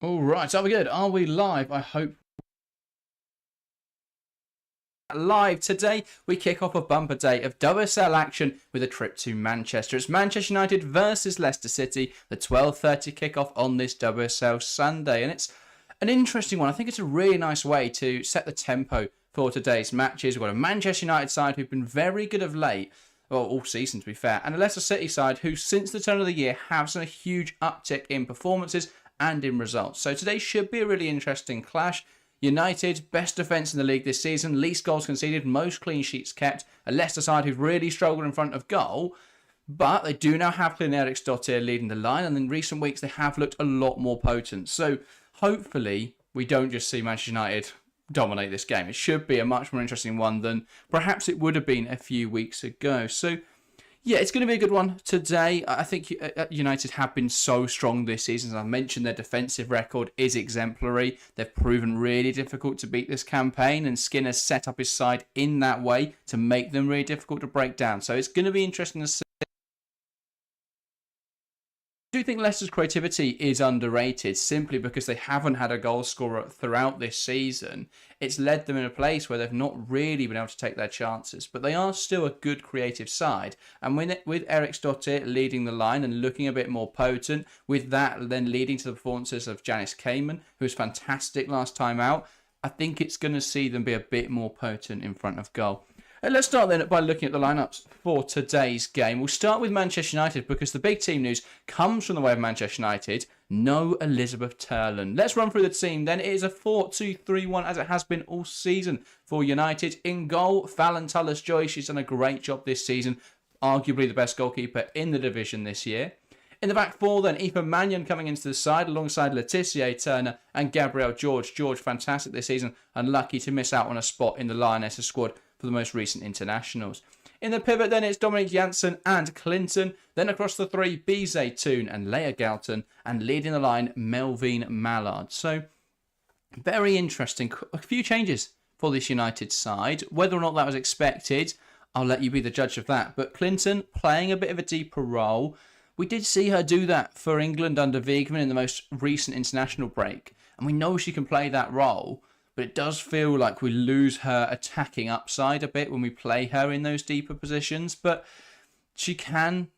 All right, are we good? Are we live? I hope live. Today we kick off a bumper day of WSL action with a trip to Manchester. It's Manchester United versus Leicester City, the 12:30 kickoff on this WSL Sunday, and it's an interesting one. I think it's a really nice way to set the tempo for today's matches. We've got a Manchester United side who've been very good of late, well, all season to be fair, and a Leicester City side who, since the turn of the year, have seen a huge uptick in performances and in results. So today should be a really interesting clash. United, best defence in the league this season, least goals conceded, most clean sheets kept. A Leicester side who've really struggled in front of goal, but they do now have Erik's leading the line, and in recent weeks they have looked a lot more potent. So hopefully we don't just see Manchester United dominate this game. It should be a much more interesting one than perhaps it would have been a few weeks ago. So yeah, it's going to be a good one today. I think United have been so strong this season. As I mentioned, their defensive record is exemplary. They've proven really difficult to beat this campaign, and Skinner's set up his side in that way to make them really difficult to break down. So it's going to be interesting to see. I do think Leicester's creativity is underrated simply because they haven't had a goal scorer throughout this season. It's led them in a place where they've not really been able to take their chances, but they are still a good creative side. And with Erik's leading the line and looking a bit more potent, with that then leading to the performances of Janice Cayman, who was fantastic last time out, I think it's going to see them be a bit more potent in front of goal. Let's start then by looking at the lineups for today's game. We'll start with Manchester United because the big team news comes from the way of Manchester United. No Elizabeth Turland. Let's run through the team then. It is a 4-2-3-1 as it has been all season for United. In goal, Fallon Tullis-Joy. She's done a great job this season. Arguably the best goalkeeper in the division this year. In the back four then, Aoife Mannion coming into the side alongside Letitia Turner and Gabrielle George. George fantastic this season, unlucky to miss out on a spot in the Lionesses squad for the most recent internationals. In the pivot then, it's Dominique Janssen and Clinton. Then across the three, Bizet Toon and Leia Galton, and leading the line, Melvine Malard. So very interesting. A few changes for this United side. Whether or not that was expected, I'll let you be the judge of that. But Clinton playing a bit of a deeper role. We did see her do that for England under Wiegman in the most recent international break, and we know she can play that role, but it does feel like we lose her attacking upside a bit when we play her in those deeper positions, but she can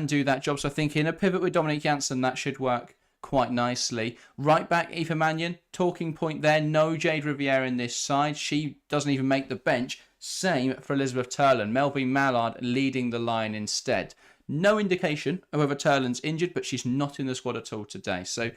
do that job. So I think in a pivot with Dominique Janssen, that should work quite nicely. Right back, Aoife Mannion, talking point there, no Jade Riviere in this side. She doesn't even make the bench. Same for Elizabeth Turland. Melvine Malard leading the line instead. No indication of whether Turland's injured, but she's not in the squad at all today. So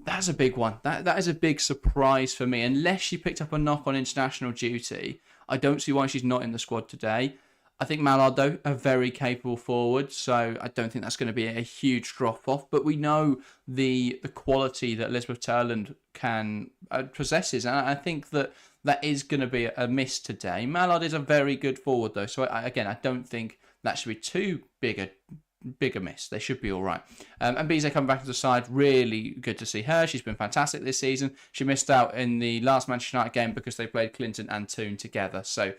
that's a big one. That is a big surprise for me. Unless she picked up a knock on international duty, I don't see why she's not in the squad today. I think Mallard, though, a very capable forward, so I don't think that's going to be a huge drop-off. But we know the quality that Elizabeth Turland possesses, and I think that is going to be a miss today. Mallard is a very good forward, though, so I don't think that should be too big a miss. They should be all right. And Bizet coming back to the side, really good to see her. She's been fantastic this season. She missed out in the last Manchester United game because they played Clinton and Toon together. So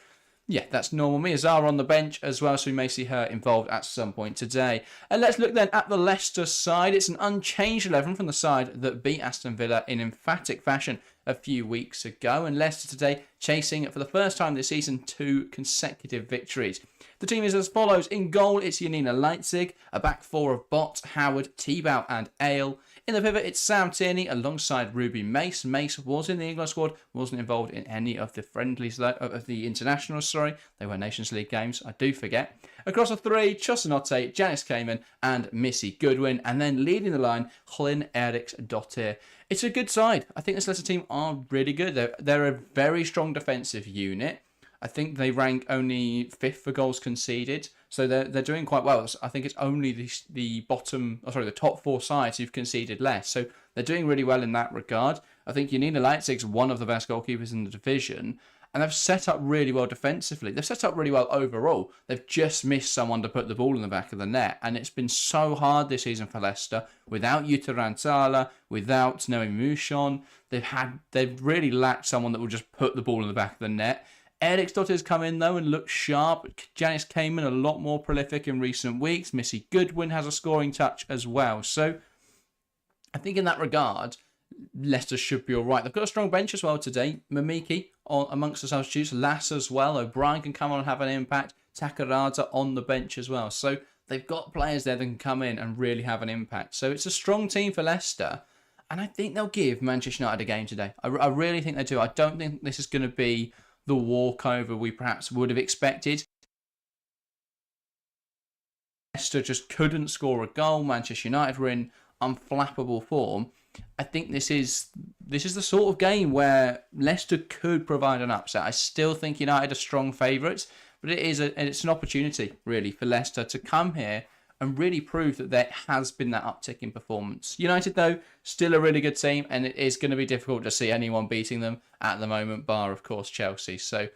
yeah, that's normal. Mia Zara on the bench as well, so we may see her involved at some point today. And let's look then at the Leicester side. It's an unchanged 11 from the side that beat Aston Villa in emphatic fashion a few weeks ago. And Leicester today chasing, for the first time this season, 2 consecutive victories. The team is as follows. In goal, it's Janina Leitzig. A back four of Bott, Howard, Tebow and Ale. In the pivot, it's Sam Tierney alongside Ruby Mace. Mace was in the England squad, wasn't involved in any of the friendlies, of the internationals, sorry. They were Nations League games, I do forget. Across the three, Chosanote, Janice Cayman and Missy Goodwin. And then leading the line, Hlyn Eriks Dottir. It's a good side. I think this Leicester team are really good. They're a very strong defensive unit. I think they rank only 5th for goals conceded, so they're doing quite well. I think it's only the top 4 sides who've conceded less, so they're doing really well in that regard. I think Janina Leitzig's one of the best goalkeepers in the division, and they've set up really well defensively. They've set up really well overall. They've just missed someone to put the ball in the back of the net, and it's been so hard this season for Leicester without Jutta Rantzala, without Noemi Mouchon. They've really lacked someone that will just put the ball in the back of the net. Eriksdottir's come in though and looked sharp. Janice Cayman a lot more prolific in recent weeks. Missy Goodwin has a scoring touch as well. So I think in that regard, Leicester should be all right. They've got a strong bench as well today. Mamiki amongst the substitutes. Lass as well. O'Brien can come on and have an impact. Takarada on the bench as well. So they've got players there that can come in and really have an impact. So it's a strong team for Leicester. And I think they'll give Manchester United a game today. I really think they do. I don't think this is going to be the walkover we perhaps would have expected. Leicester just couldn't score a goal. Manchester United were in unflappable form. I think this is the sort of game where Leicester could provide an upset. I still think United are strong favourites, but it's an opportunity really for Leicester to come here and really prove that there has been that uptick in performance. United, though, still a really good team, and it is going to be difficult to see anyone beating them at the moment, bar, of course, Chelsea. So,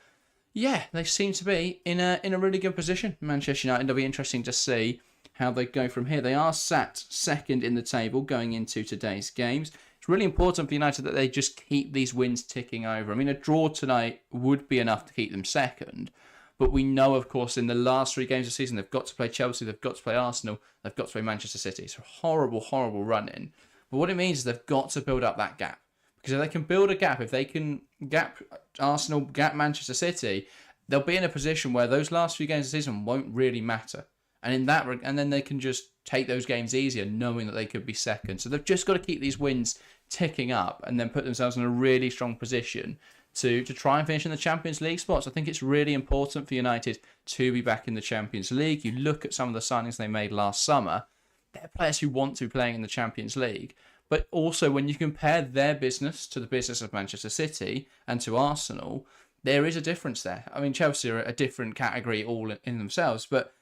yeah, they seem to be in a really good position, Manchester United. It'll be interesting to see how they go from here. They are sat second in the table going into today's games. It's really important for United that they just keep these wins ticking over. I mean, a draw tonight would be enough to keep them second. But we know, of course, in the last 3 games of the season, they've got to play Chelsea, they've got to play Arsenal, they've got to play Manchester City. It's a horrible, horrible run-in. But what it means is they've got to build up that gap. Because if they can build a gap, if they can gap Arsenal, gap Manchester City, they'll be in a position where those last few games of the season won't really matter. And then they can just take those games easier, knowing that they could be second. So they've just got to keep these wins ticking up and then put themselves in a really strong position to try and finish in the Champions League spots. I think it's really important for United to be back in the Champions League. You look at some of the signings they made last summer, they're players who want to be playing in the Champions League. But also, when you compare their business to the business of Manchester City and to Arsenal, there is a difference there. I mean, Chelsea are a different category all in themselves, but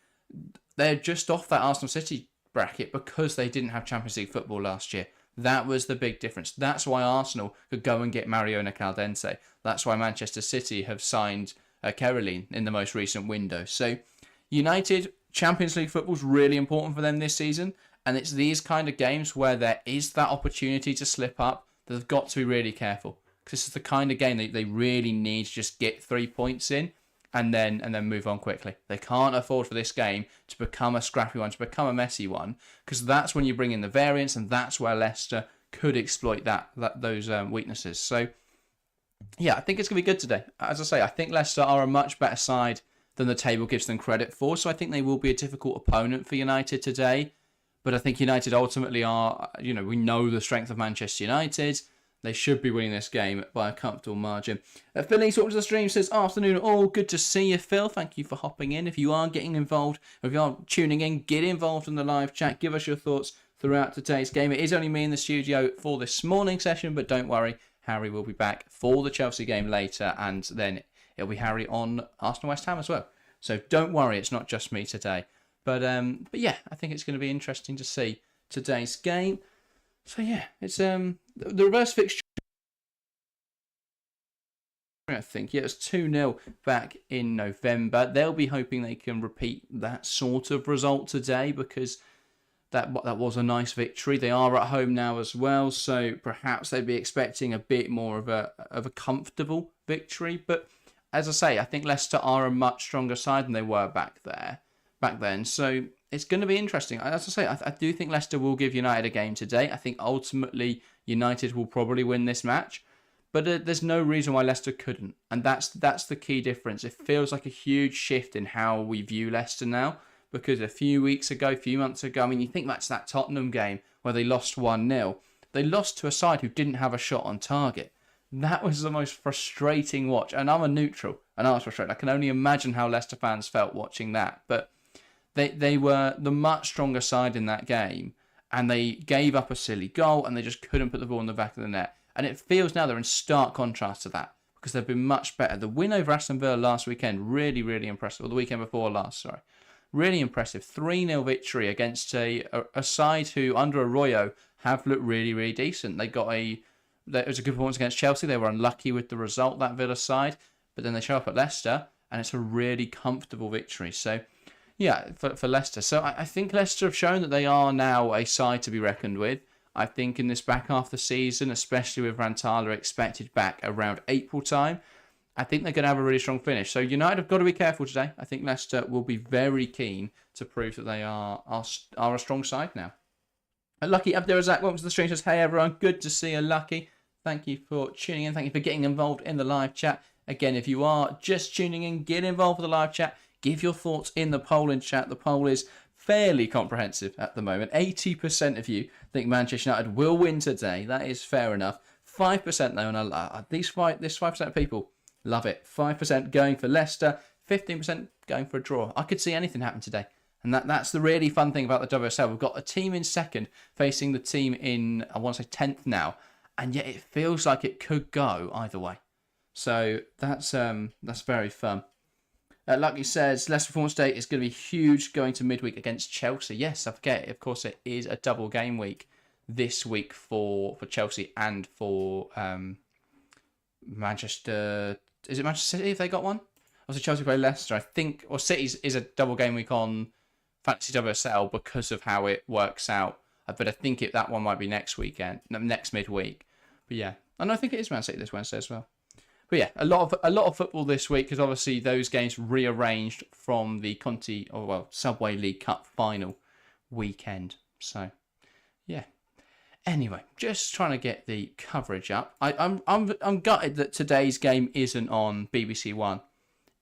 they're just off that Arsenal City bracket because they didn't have Champions League football last year. That was the big difference. That's why Arsenal could go and get Mariona Caldente. That's why Manchester City have signed Caroline in the most recent window. So United, Champions League football is really important for them this season. And it's these kind of games where there is that opportunity to slip up that they've got to be really careful. Because this is the kind of game that they really need to just get 3 points in and then move on quickly. They can't afford for this game to become a scrappy one, to become a messy one, because that's when you bring in the variance, and that's where Leicester could exploit those weaknesses. So, yeah, I think it's going to be good today. As I say, I think Leicester are a much better side than the table gives them credit for, so I think they will be a difficult opponent for United today. But I think United ultimately are, we know the strength of Manchester United. They should be winning this game by a comfortable margin. Phil Lee, to the stream, says, afternoon all. Good to see you, Phil. Thank you for hopping in. If you are getting involved, if you are tuning in, get involved in the live chat. Give us your thoughts throughout today's game. It is only me in the studio for this morning session, but don't worry. Harry will be back for the Chelsea game later, and then it'll be Harry on Arsenal West Ham as well. So don't worry, it's not just me today. But yeah, I think it's going to be interesting to see today's game. So yeah, it's the reverse fixture. I think it was 2-0 back in November. They'll be hoping they can repeat that sort of result today because that was a nice victory. They are at home now as well, so perhaps they'd be expecting a bit more of a comfortable victory. But as I say, I think Leicester are a much stronger side than they were back then. So it's going to be interesting. As I say, I do think Leicester will give United a game today. I think ultimately United will probably win this match. But there's no reason why Leicester couldn't. And that's the key difference. It feels like a huge shift in how we view Leicester now. Because a few months ago, I mean, you think that's that Tottenham game where they lost 1-0. They lost to a side who didn't have a shot on target. That was the most frustrating watch. And I'm a neutral, and I was frustrated. I can only imagine how Leicester fans felt watching that. But they were the much stronger side in that game. And they gave up a silly goal, and they just couldn't put the ball in the back of the net. And it feels now they're in stark contrast to that because they've been much better. The win over Aston Villa last weekend, really, really impressive. Or the weekend before last, sorry. Really impressive. 3-0 victory against a side who, under Arroyo, have looked really, really decent. It was a good performance against Chelsea. They were unlucky with the result, that Villa side. But then they show up at Leicester, and it's a really comfortable victory. So, yeah, for Leicester. So I think Leicester have shown that they are now a side to be reckoned with. I think in this back half of the season, especially with Rantala expected back around April time, I think they're going to have a really strong finish. So United have got to be careful today. I think Leicester will be very keen to prove that they are a strong side now. Lucky Abdurazak, welcome to the stream. Says, hey everyone, good to see you, Lucky. Thank you for tuning in. Thank you for getting involved in the live chat. Again, if you are just tuning in, get involved with the live chat. Give your thoughts in the poll in chat. The poll is fairly comprehensive at the moment. 80% of you think Manchester United will win today. That is fair enough. 5% though, and this 5% of people love it. 5% going for Leicester, 15% going for a draw. I could see anything happen today. And that's the really fun thing about the WSL. We've got a team in second facing the team in, I want to say 10th now. And yet it feels like it could go either way. So that's very fun. Lucky says, Leicester performance day is going to be huge going to midweek against Chelsea. Yes, I forget. Of course, it is a double game week this week for Chelsea and for Manchester. Is it Manchester City if they got one? Also, Chelsea play Leicester, I think. Or City's is a double game week on Fantasy WSL because of how it works out. But I think that one might be next midweek. But yeah, and I think it is Man City this Wednesday as well. But yeah, a lot of football this week because obviously those games rearranged from the Subway League Cup final weekend. So yeah. Anyway, just trying to get the coverage up. I'm gutted that today's game isn't on BBC One.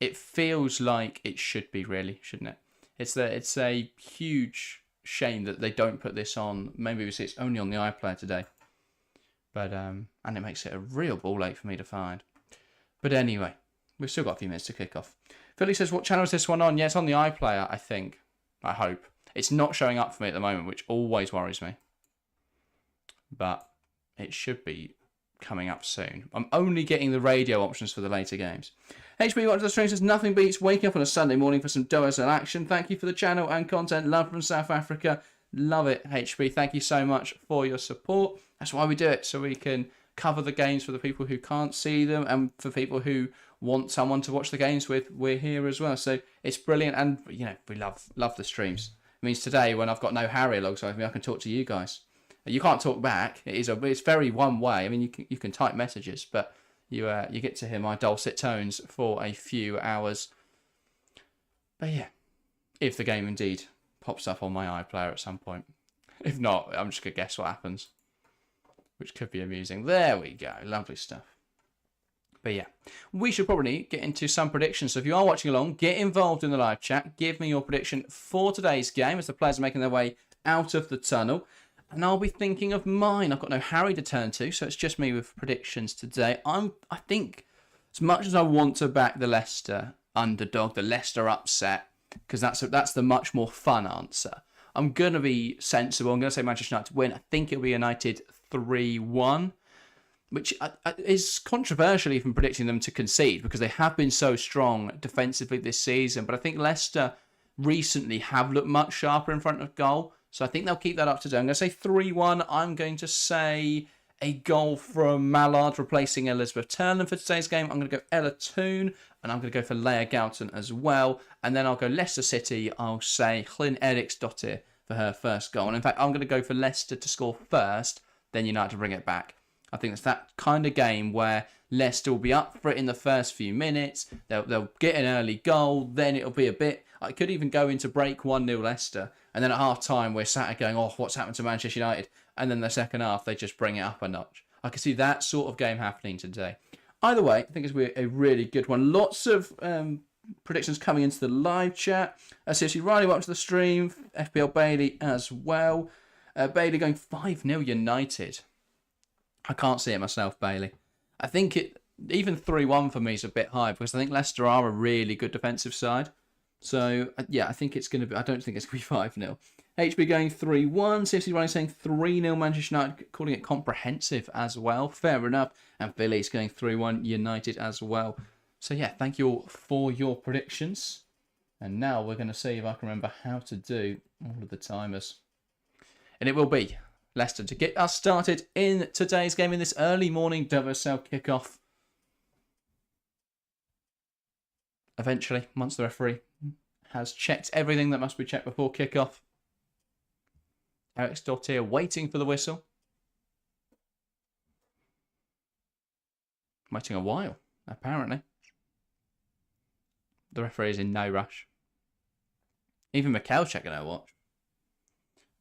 It feels like it should be, really, shouldn't it? It's a huge shame that they don't put this on. Maybe it's only on the iPlayer today. But and it makes it a real ball ache for me to find. But anyway, we've still got a few minutes to kick off. Philly says, what channel is this one on? Yeah, it's on the iPlayer, I think. I hope. It's not showing up for me at the moment, which always worries me. But it should be coming up soon. I'm only getting the radio options for the later games. HB watches the stream says, nothing beats waking up on a Sunday morning for some WSL action. Thank you for the channel and content. Love from South Africa. Love it, HB. Thank you so much for your support. That's why we do it, so we can cover the games for the people who can't see them and for people who want someone to watch the games with. We're here as well, so it's brilliant, and we love the streams. It means today when I've got no Harry alongside me, I can talk to you guys. You can't talk back. It's very one way. I mean, you can type messages, but you get to hear my dulcet tones for a few hours. But yeah, if the game indeed pops up on my iPlayer at some point. If not, I'm just gonna guess what happens, which could be amusing. There we go, lovely stuff. But yeah, we should probably get into some predictions. So if you are watching along, get involved in the live chat. Give me your prediction for today's game as the players are making their way out of the tunnel. And I'll be thinking of mine. I've got no Harry to turn to, so it's just me with predictions today. I think, as much as I want to back the Leicester underdog, the Leicester upset, because that's the much more fun answer, I'm going to be sensible. I'm going to say Manchester United win. I think it'll be United 3-1, which is controversial even predicting them to concede because they have been so strong defensively this season. But I think Leicester recently have looked much sharper in front of goal. So I think they'll keep that up today. I'm going to say 3-1. I'm going to say a goal from Malard replacing Elizabeth Turner for today's game. I'm going to go Ella Toon, and I'm going to go for Leia Galton as well. And then I'll go Leicester City. I'll say Hlyn Eriksdottir for her first goal. And in fact, I'm going to go for Leicester to score first, then United to bring it back. I think it's that kind of game where Leicester will be up for it in the first few minutes. They'll get an early goal. Then it'll be a bit... I could even go into break 1-0 Leicester. And then at half-time, we're sat going, oh, what's happened to Manchester United? And then the second half, they just bring it up a notch. I can see that sort of game happening today. Either way, I think it's a really good one. Lots of predictions coming into the live chat. Seriously, Riley, welcome to the stream. FPL Bailey as well. Bailey going 5-0 United. I can't see it myself, Bailey. I think even 3-1 for me is a bit high because I think Leicester are a really good defensive side. So, yeah, I think it's going to be... I don't think it's going to be 5-0. HB going 3-1. CFC Running saying 3-0 Manchester United, calling it comprehensive as well. Fair enough. And Billy's going 3-1 United as well. So, yeah, thank you all for your predictions. And now we're going to see if I can remember how to do all of the timers. And it will be Leicester to get us started in today's game in this early morning WSL kickoff. Eventually, once the referee has checked everything that must be checked before kickoff. Eriksdottir waiting for the whistle. Waiting a while, apparently. The referee is in no rush. Even Mikel's checking her watch.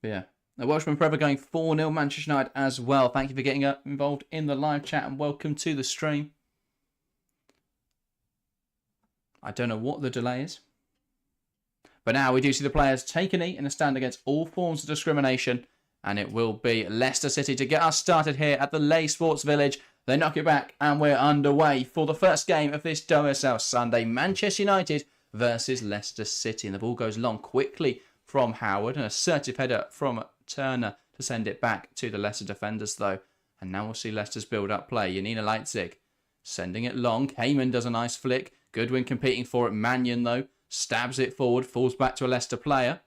But yeah, The Welshman Forever going 4-0 Manchester United as well. Thank you for getting involved in the live chat and welcome to the stream. I don't know what the delay is. But now we do see the players take a knee in a stand against all forms of discrimination. And it will be Leicester City to get us started here at the Leigh Sports Village. They knock it back and we're underway for the first game of this WSL Sunday. Manchester United versus Leicester City. And the ball goes long quickly from Howard. An assertive header from Turner to send it back to the Leicester defenders though. And now we'll see Leicester's build-up play. Janina Leipzig sending it long. Heyman does a nice flick. Goodwin competing for it. Mannion though stabs it forward. Falls back to a Leicester player.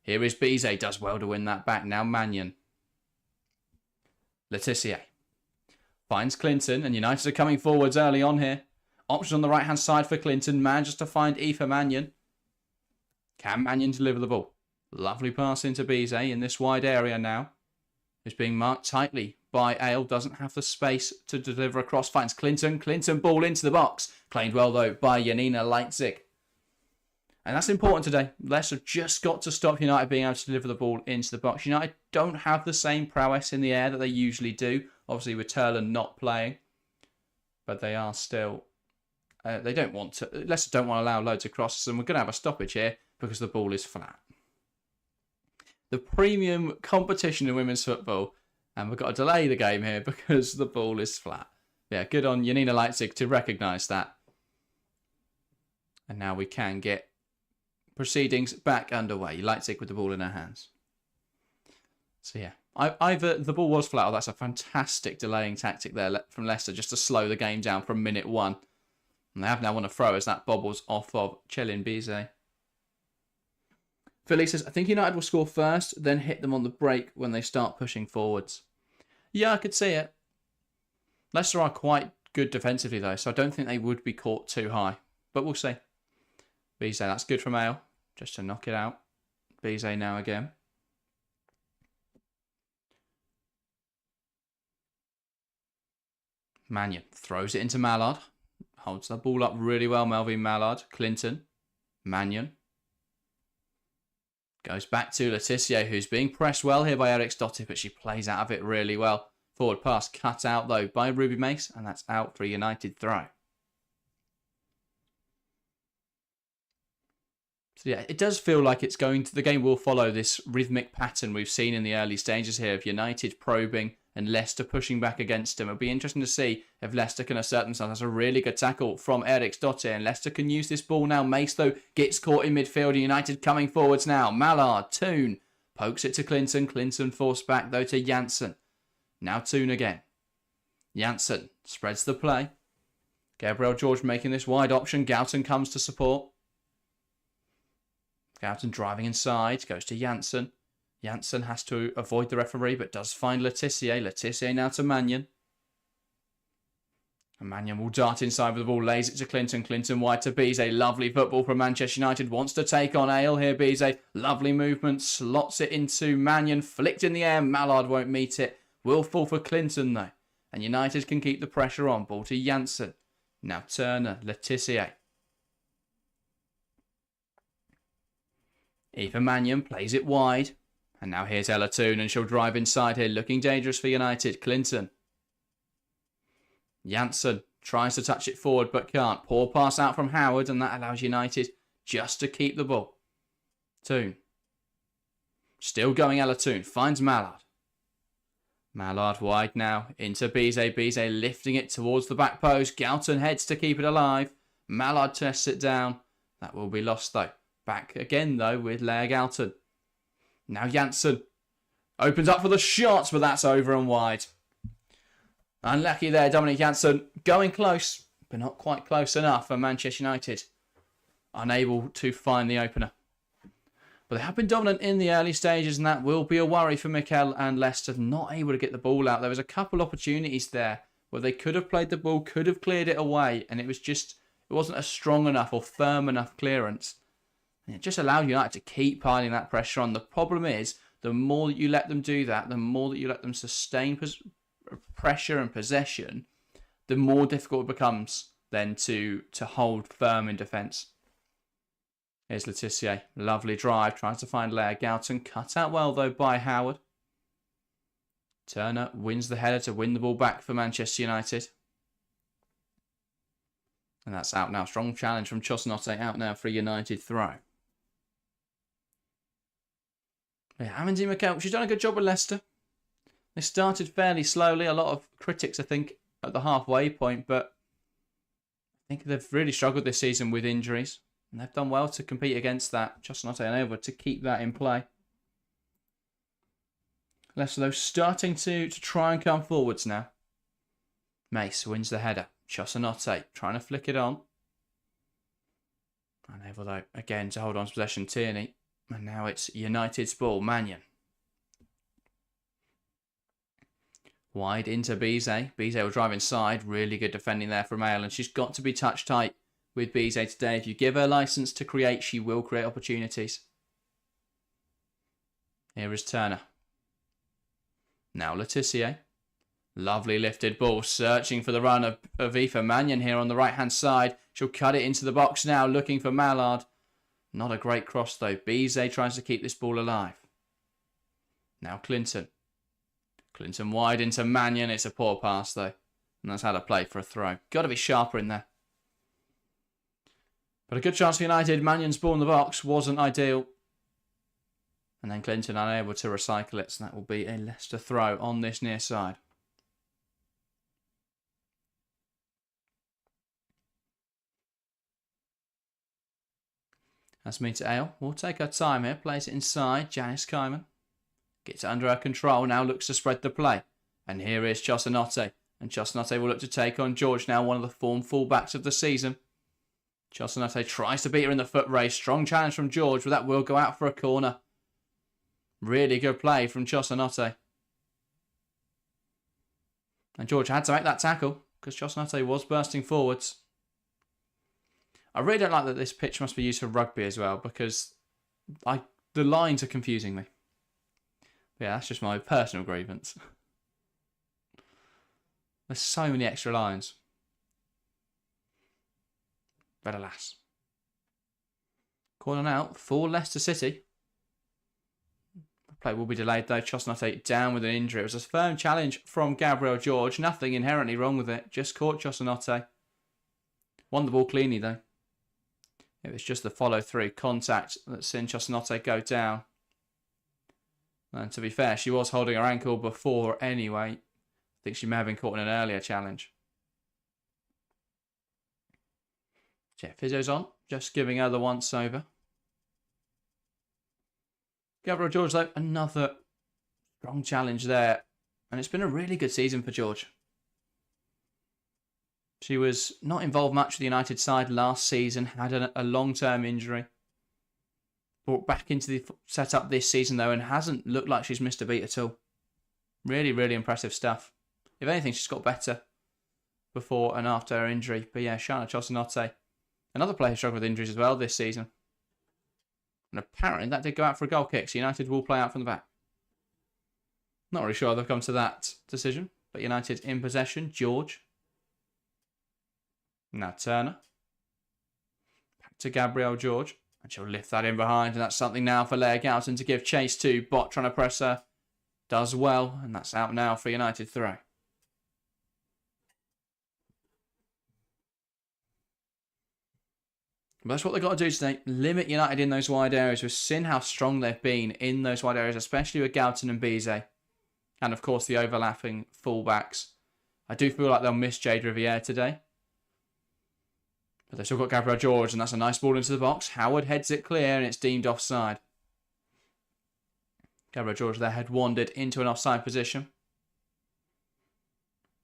Here is Bizet. Does well to win that back. Now Mannion. Letitia finds Clinton. And United are coming forwards early on here. Option on the right-hand side for Clinton. Manages to find Aoife Mannion. Can Mannion deliver the ball? Lovely pass into Bizet in this wide area now. It's being marked tightly by Ale. Doesn't have the space to deliver across. Finds Clinton. Clinton ball into the box. Claimed well though by Janina Leipzig. And that's important today. Leicester have just got to stop United being able to deliver the ball into the box. United don't have the same prowess in the air that they usually do. Obviously with Turlan not playing. But they are still... they don't want to... Leicester don't want to allow loads of crosses. And we're going to have a stoppage here because the ball is flat. The premium competition in women's football. And we've got to delay the game here because the ball is flat. Yeah, good on Janina Leipzig to recognise that. And now we can get proceedings back underway. Leipzig with the ball in her hands. So yeah, either the ball was flat or that's a fantastic delaying tactic there from Leicester just to slow the game down from minute 1. And they have now won a throw as that bobbles off of Chelin Bizet. Philly says, I think United will score first, then hit them on the break when they start pushing forwards. Yeah, I could see it. Leicester are quite good defensively though, so I don't think they would be caught too high. But we'll see. Bizet, that's good from Ale. Just to knock it out. Bizet now again. Mannion throws it into Malard. Holds the ball up really well, Melvine Malard. Clinton. Mannion. Goes back to Letitia, who's being pressed well here by Eric Stotty, but she plays out of it really well. Forward pass cut out though by Ruby Mace, and that's out for a United throw. So yeah, it does feel like it's going to... The game will follow this rhythmic pattern we've seen in the early stages here of United probing and Leicester pushing back against them. It'll be interesting to see if Leicester can assert themselves. That's a really good tackle from Eric Stottir, and Leicester can use this ball now. Mace, though, gets caught in midfield. United coming forwards now. Mallard, Toon, pokes it to Clinton. Clinton forced back, though, to Janssen. Now Toon again. Janssen spreads the play. Gabriel George making this wide option. Galton comes to support. Galton driving inside, goes to Janssen. Janssen has to avoid the referee, but does find Letitia. Letitia now to Mannion. And Mannion will dart inside with the ball, lays it to Clinton. Clinton wide to Bizet. Lovely football from Manchester United. Wants to take on Ale here, Bizet. Lovely movement, slots it into Mannion. Flicked in the air, Mallard won't meet it. Will fall for Clinton though. And United can keep the pressure on. Ball to Janssen. Now Turner, Letitia. Aoife Mannion plays it wide. And now here's Ella Toon, and she'll drive inside here, looking dangerous for United. Clinton. Janssen tries to touch it forward, but can't. Poor pass out from Howard, and that allows United just to keep the ball. Toon. Still going Ella Toon. Finds Mallard. Mallard wide now into Bizet. Bizet lifting it towards the back post. Galton heads to keep it alive. Mallard tests it down. That will be lost though. Back again though with Leia Galton. Now Janssen opens up for the shots, but that's over and wide. Unlucky there, Dominic Janssen. Going close, but not quite close enough for Manchester United. Unable to find the opener. But they have been dominant in the early stages, and that will be a worry for Mikel and Leicester. Not able to get the ball out. There was a couple opportunities there where they could have played the ball, could have cleared it away, and it wasn't a strong enough or firm enough clearance. And it just allowed United to keep piling that pressure on. The problem is, the more that you let them do that, the more that you let them sustain pressure and possession, the more difficult it becomes then to hold firm in defence. Here's Letitia. Lovely drive. Tries to find Leia Galton. Cut out well, though, by Howard. Turner wins the header to win the ball back for Manchester United. And that's out now. Strong challenge from Chosnotte. Out now for a United throw. Yeah, Amandine McKell, she's done a good job with Leicester. They started fairly slowly. A lot of critics, I think, at the halfway point. But I think they've really struggled this season with injuries. And they've done well to compete against that. Chosnotte unable to keep that in play. Leicester, though, starting to try and come forwards now. Mace wins the header. Chosnotte trying to flick it on. Unable, though, again to hold on to possession. Tierney. And now it's United's ball. Mannion. Wide into Bizet. Bizet will drive inside. Really good defending there from Ale. And she's got to be touch tight with Bizet today. If you give her license to create, she will create opportunities. Here is Turner. Now Letitia. Lovely lifted ball. Searching for the run of Aoife Mannion here on the right-hand side. She'll cut it into the box now, looking for Malard. Not a great cross, though. Bizet tries to keep this ball alive. Now Clinton. Clinton wide into Mannion. It's a poor pass, though. And that's how to play for a throw. Got to be sharper in there. But a good chance for United. Mannion's ball in the box wasn't ideal. And then Clinton unable to recycle it. So that will be a Leicester throw on this near side. That's me to Ale. We'll take our time here. Plays it inside. Janice Kyman. Gets it under her control. Now looks to spread the play. And here is Chosnotte. And Chosnotte will look to take on George. Now one of the form fullbacks of the season. Chosnotte tries to beat her in the foot race. Strong challenge from George. But that will go out for a corner. Really good play from Chosnotte. And George had to make that tackle. Because Chosnotte was bursting forwards. I really don't like that this pitch must be used for rugby as well, because the lines are confusing me. But yeah, that's just my personal grievance. There's so many extra lines. But alas. Corner out for Leicester City. The play will be delayed though. Chosnotte down with an injury. It was a firm challenge from Gabriel George. Nothing inherently wrong with it. Just caught Chosnotte. Won the ball cleanly though. It was just the follow-through contact that seen Chosnotte go down. And to be fair, she was holding her ankle before anyway. I think she may have been caught in an earlier challenge. Yeah, physio's on. Just giving her the once over. Gabriel George, though, another strong challenge there. And it's been a really good season for George. She was not involved much with the United side last season, had a long-term injury. Brought back into the setup this season, though, and hasn't looked like she's missed a beat at all. Really, really impressive stuff. If anything, she's got better before and after her injury. But yeah, Shana Chosnotte, another player who struggled with injuries as well this season. And apparently that did go out for a goal kick, so United will play out from the back. Not really sure they've come to that decision, but United in possession. George. Now Turner. Back to Gabrielle George. And she'll lift that in behind. And that's something now for Leia Galton to give chase to. Bot trying to press her. Does well. And that's out now for United throw. But that's what they've got to do today. Limit United in those wide areas. We've seen how strong they've been in those wide areas. Especially with Galton and Bizet. And of course the overlapping fullbacks. I do feel like they'll miss Jade Riviere today. But they've still got Gabriel George, and that's a nice ball into the box. Howard heads it clear, and it's deemed offside. Gabriel George there had wandered into an offside position.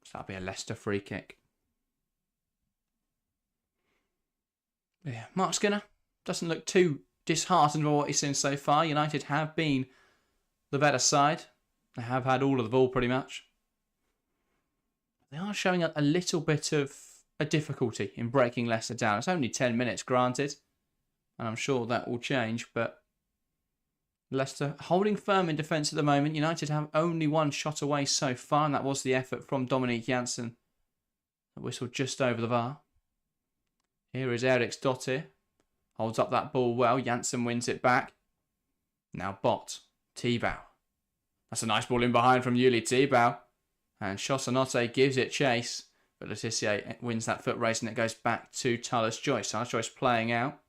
So that'll be a Leicester free kick. But yeah, Mark Skinner doesn't look too disheartened by what he's seen so far. United have been the better side. They have had all of the ball pretty much. They are showing a little bit of a difficulty in breaking Leicester down. It's only 10 minutes, granted, and I'm sure that will change, but Leicester holding firm in defence at the moment. United have only one shot away so far, and that was the effort from Dominique Janssen. A whistle just over the bar. Here is Eriksdottir. Holds up that ball well. Janssen wins it back. Now Bot. Tebow. That's a nice ball in behind from Yuli Tebow. And Chosanote gives it chase. But Letitia wins that foot race and it goes back to Talis Joyce. Talis Joyce playing out.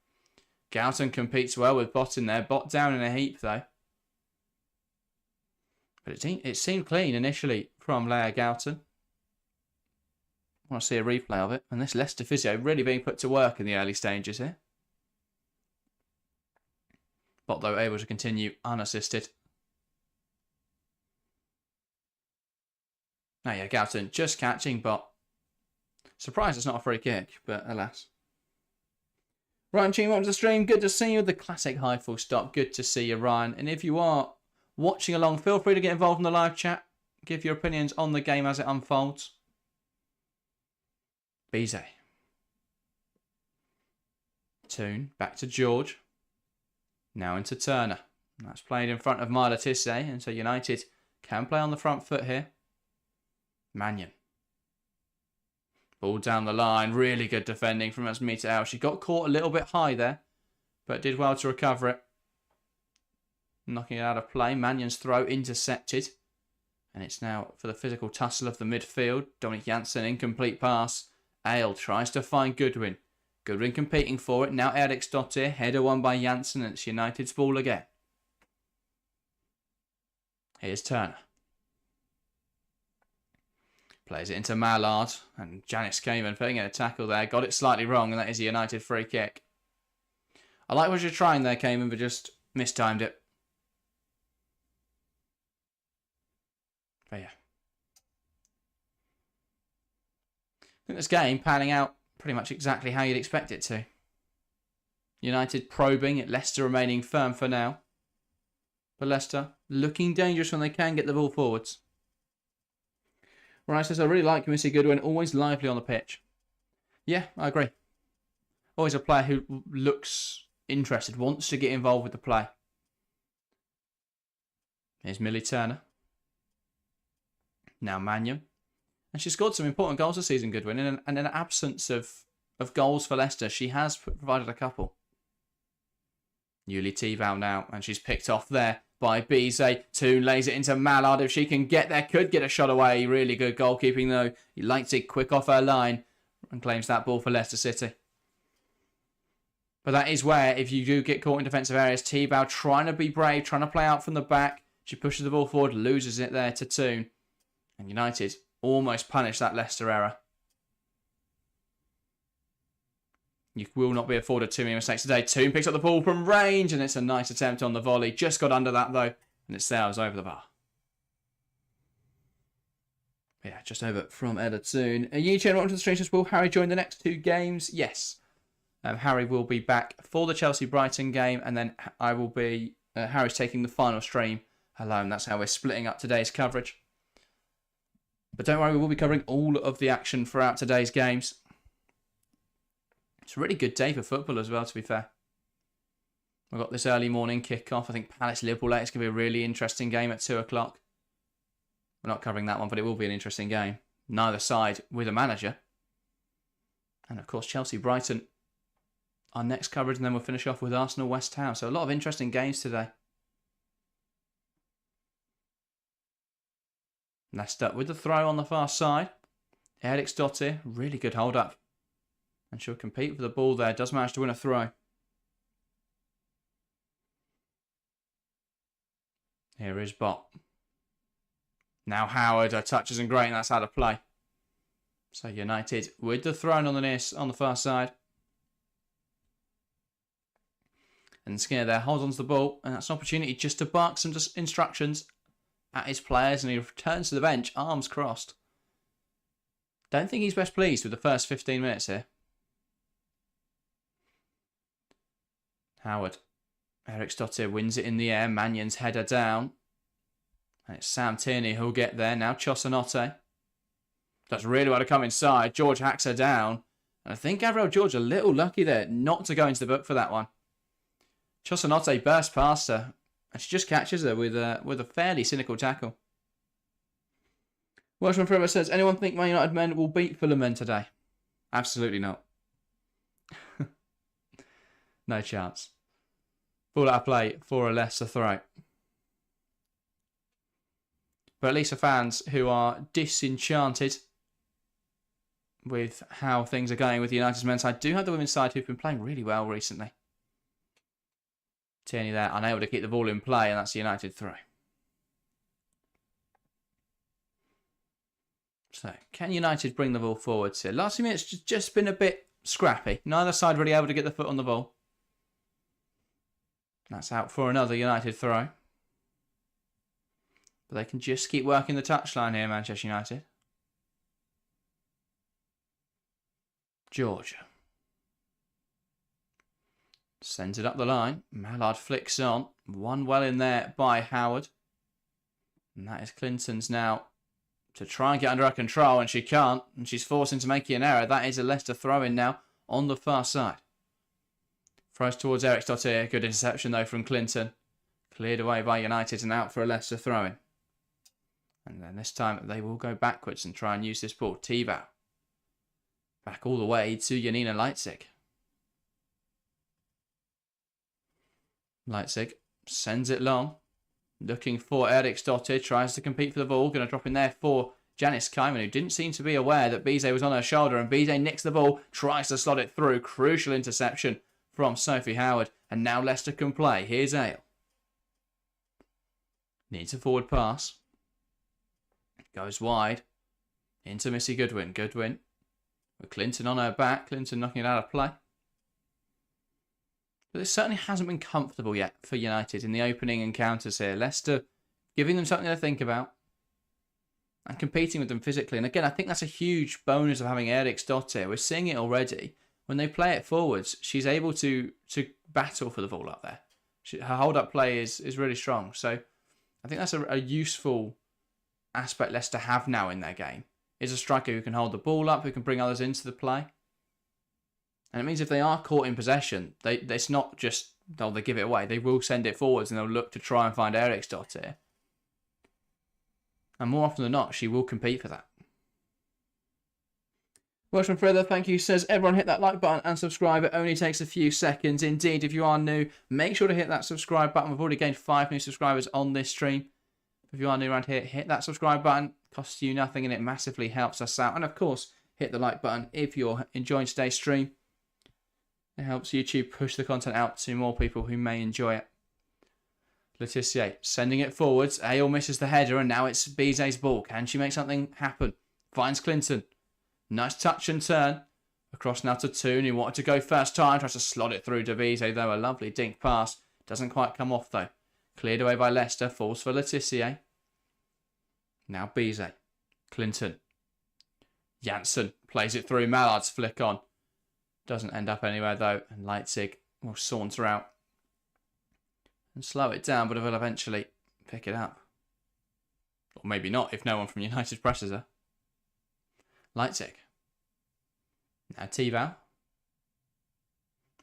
Galton competes well with Bot in there. Bot down in a heap though. But it seemed clean initially from Leia Galton. I want to see a replay of it. And this Leicester physio really being put to work in the early stages here. Bot though able to continue unassisted. Oh yeah, Galton just catching, but surprised it's not a free kick, but alas. Ryan Ching, welcome to the stream. Good to see you. The classic high full stop. Good to see you, Ryan. And if you are watching along, feel free to get involved in the live chat. Give your opinions on the game as it unfolds. Bize. Toon, back to George. Now into Turner. That's played in front of Myla Tisse, and so United can play on the front foot here. Mannion. Ball down the line. Really good defending from Asmita El. She got caught a little bit high there, but did well to recover it. Knocking it out of play. Mannion's throw intercepted. And it's now for the physical tussle of the midfield. Dominic Janssen, incomplete pass. Ale tries to find Goodwin. Goodwin competing for it. Now Eriksdottir. Header won by Janssen, and it's United's ball again. Here's Turner. Plays it into Malard. And Janice Kamen putting in a tackle there. Got it slightly wrong, and that is a United free kick. I like what you're trying there, Kamen, but just mistimed it. But yeah. I think this game panning out pretty much exactly how you'd expect it to. United probing it, Leicester remaining firm for now. But Leicester looking dangerous when they can get the ball forwards. Right, says I really like Missy Goodwin, always lively on the pitch. Yeah, I agree. Always a player who looks interested, wants to get involved with the play. Here's Millie Turner. Now Mannion. And she scored some important goals this season, Goodwin. And in an absence of goals for Leicester, she has provided a couple. Yuli Tebow now, and she's picked off there by Bize. Toon lays it into Malard. If she can get there, could get a shot away. Really good goalkeeping though. Leipzig quick off her line and claims that ball for Leicester City. But that is where, if you do get caught in defensive areas, Tebow trying to be brave, trying to play out from the back. She pushes the ball forward, loses it there to Toon. And United almost punish that Leicester error. You will not be afforded too many mistakes today. Toon picks up the ball from range, and it's a nice attempt on the volley. Just got under that, though, and it sails over the bar. Yeah, just over from Ella Toon. Yi-Chen, welcome to the stream. Will Harry join the next two games? Yes. Harry will be back for the Chelsea-Brighton game, and then I will be... Harry's taking the final stream alone. That's how we're splitting up today's coverage. But don't worry, we will be covering all of the action throughout today's games. It's a really good day for football as well, to be fair. We've got this early morning kick-off. I think Palace-Liverpool later is going to be a really interesting game at 2 o'clock. We're not covering that one, but it will be an interesting game. Neither side with a manager. And of course, Chelsea-Brighton, our next coverage, and then we'll finish off with Arsenal-West Ham. So a lot of interesting games today. Leicester with the throw on the far side. Eriksdottir, really good hold up. And she'll compete for the ball there. Does manage to win a throw. Here is Bot. Now Howard, her touch isn't great, and that's out of play. So United with the throw on the far side. And Skinner there holds onto the ball, and that's an opportunity just to bark some instructions at his players, and he returns to the bench, arms crossed. Don't think he's best pleased with the first 15 minutes here. Howard. Eriksdottir wins it in the air. Mannion's header down. And it's Sam Tierney who'll get there. Now Chosanote. Does really well to come inside. George hacks her down. And I think Gabriel George a little lucky there not to go into the book for that one. Chosanote bursts past her. And she just catches her with a fairly cynical tackle. Welshman Forever says, anyone think Man United men will beat Fulham men today? Absolutely not. No chance. Ball out of play for a Leicester throw. But at least the fans who are disenchanted with how things are going with the United's men's side do have the women's side who've been playing really well recently. Tierney there, unable to keep the ball in play, and that's the United throw. So, can United bring the ball forwards here? Last few minutes just been a bit scrappy. Neither side really able to get the foot on the ball. That's out for another United throw. But they can just keep working the touchline here, Manchester United. Georgia. Sends it up the line. Malard flicks on. One well in there by Howard. And that is Clinton's now to try and get under her control, and she can't. And she's forced into making an error. That is a Leicester throw-in now on the far side. Throws towards Eriksdottir. Good interception though from Clinton. Cleared away by United and out for a Leicester throw-in. And then this time they will go backwards and try and use this ball. Tebow. Back all the way to Janina Leipzig. Leipzig sends it long. Looking for Eriksdottir. Tries to compete for the ball. Going to drop in there for Janice Kaiman, who didn't seem to be aware that Bizet was on her shoulder. And Bizet nicks the ball. Tries to slot it through. Crucial interception from Sophie Howard. And now Leicester can play. Here's Ale. Needs a forward pass. Goes wide. Into Missy Goodwin. Goodwin with Clinton on her back. Clinton knocking it out of play. But this certainly hasn't been comfortable yet for United in the opening encounters here. Leicester giving them something to think about and competing with them physically. And again, I think that's a huge bonus of having Eriksdottir. We're seeing it already. When they play it forwards, she's able to battle for the ball up there. Her hold-up play is really strong. So I think that's a useful aspect Leicester have now in their game. Is a striker who can hold the ball up, who can bring others into the play. And it means if they are caught in possession, it's not just, they give it away. They will send it forwards and they'll look to try and find Eriksdottir. And more often than not, she will compete for that. Welshman Further, thank you, says everyone hit that like button and subscribe. It only takes a few seconds. Indeed, if you are new, make sure to hit that subscribe button. We've already gained 5 new subscribers on this stream. If you are new around here, hit that subscribe button. Costs you nothing and it massively helps us out. And of course, hit the like button if you're enjoying today's stream. It helps YouTube push the content out to more people who may enjoy it. Letitia sending it forwards. Ale misses the header and now it's Bizet's ball. Can she make something happen? Finds Clinton. Nice touch and turn. Across now to Toon, who wanted to go first time. Tries to slot it through to Bizet, though. A lovely dink pass. Doesn't quite come off, though. Cleared away by Leicester. Falls for Letitia. Now Bizet. Clinton. Janssen plays it through. Mallard's flick on. Doesn't end up anywhere, though. And Leipzig will saunter out. And slow it down, but will eventually pick it up. Or maybe not, if no one from United presses her. Leipzig. Now Tebow.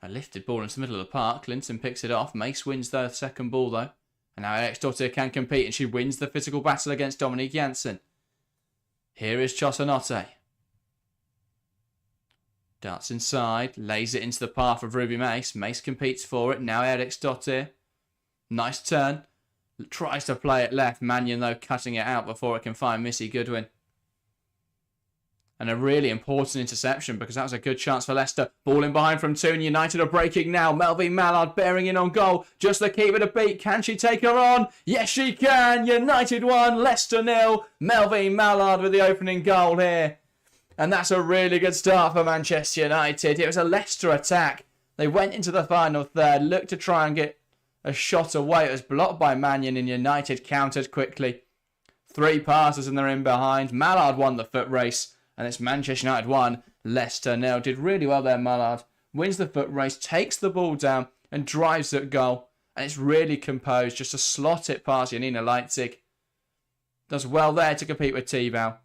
A lifted ball into the middle of the park. Clinton picks it off. Mace wins the second ball, though. And now Eriksdottir can compete, and she wins the physical battle against Dominique Janssen. Here is Chosanotte. Darts inside. Lays it into the path of Ruby Mace. Mace competes for it. Now Eriksdottir. Nice turn. Tries to play it left. Mannion, though, cutting it out before it can find Missy Goodwin. And a really important interception because that was a good chance for Leicester. Ball in behind from Toon. United are breaking now. Melvine Malard bearing in on goal. Just the keeper to beat. Can she take her on? Yes, she can. United 1, Leicester 0. Melvine Malard with the opening goal here. And that's a really good start for Manchester United. It was a Leicester attack. They went into the final third. Looked to try and get a shot away. It was blocked by Mannion and United countered quickly. 3 passes and they're in behind. Malard won the foot race. And it's Manchester United 1, Leicester 0. Did really well there, Malard. Wins the foot race, takes the ball down and drives at goal. And it's really composed just to slot it past Janina Leipzig. Does well there to compete with Tebow.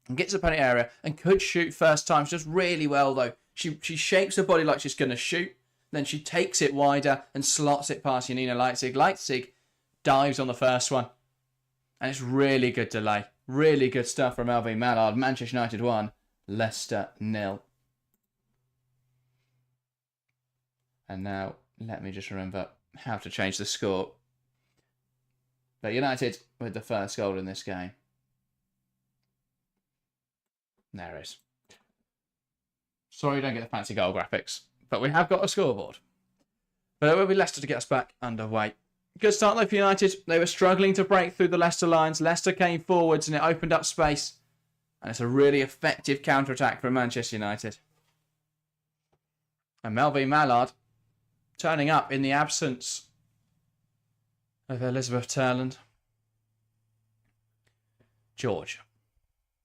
And gets the penalty area and could shoot first time. She does really well though. She shapes her body like she's going to shoot. Then she takes it wider and slots it past Janina Leipzig. Leipzig dives on the first one. And it's really good delay. Really good stuff from Melvine Malard. Manchester United 1, Leicester 0. And now, let me just remember how to change the score. But United with the first goal in this game. There it is. Sorry you don't get the fancy goal graphics, but we have got a scoreboard. But it will be Leicester to get us back underway. Good start though for United. They were struggling to break through the Leicester lines. Leicester came forwards and it opened up space. And it's a really effective counter-attack from Manchester United. And Melvine Malard turning up in the absence of Elizabeth Turland. George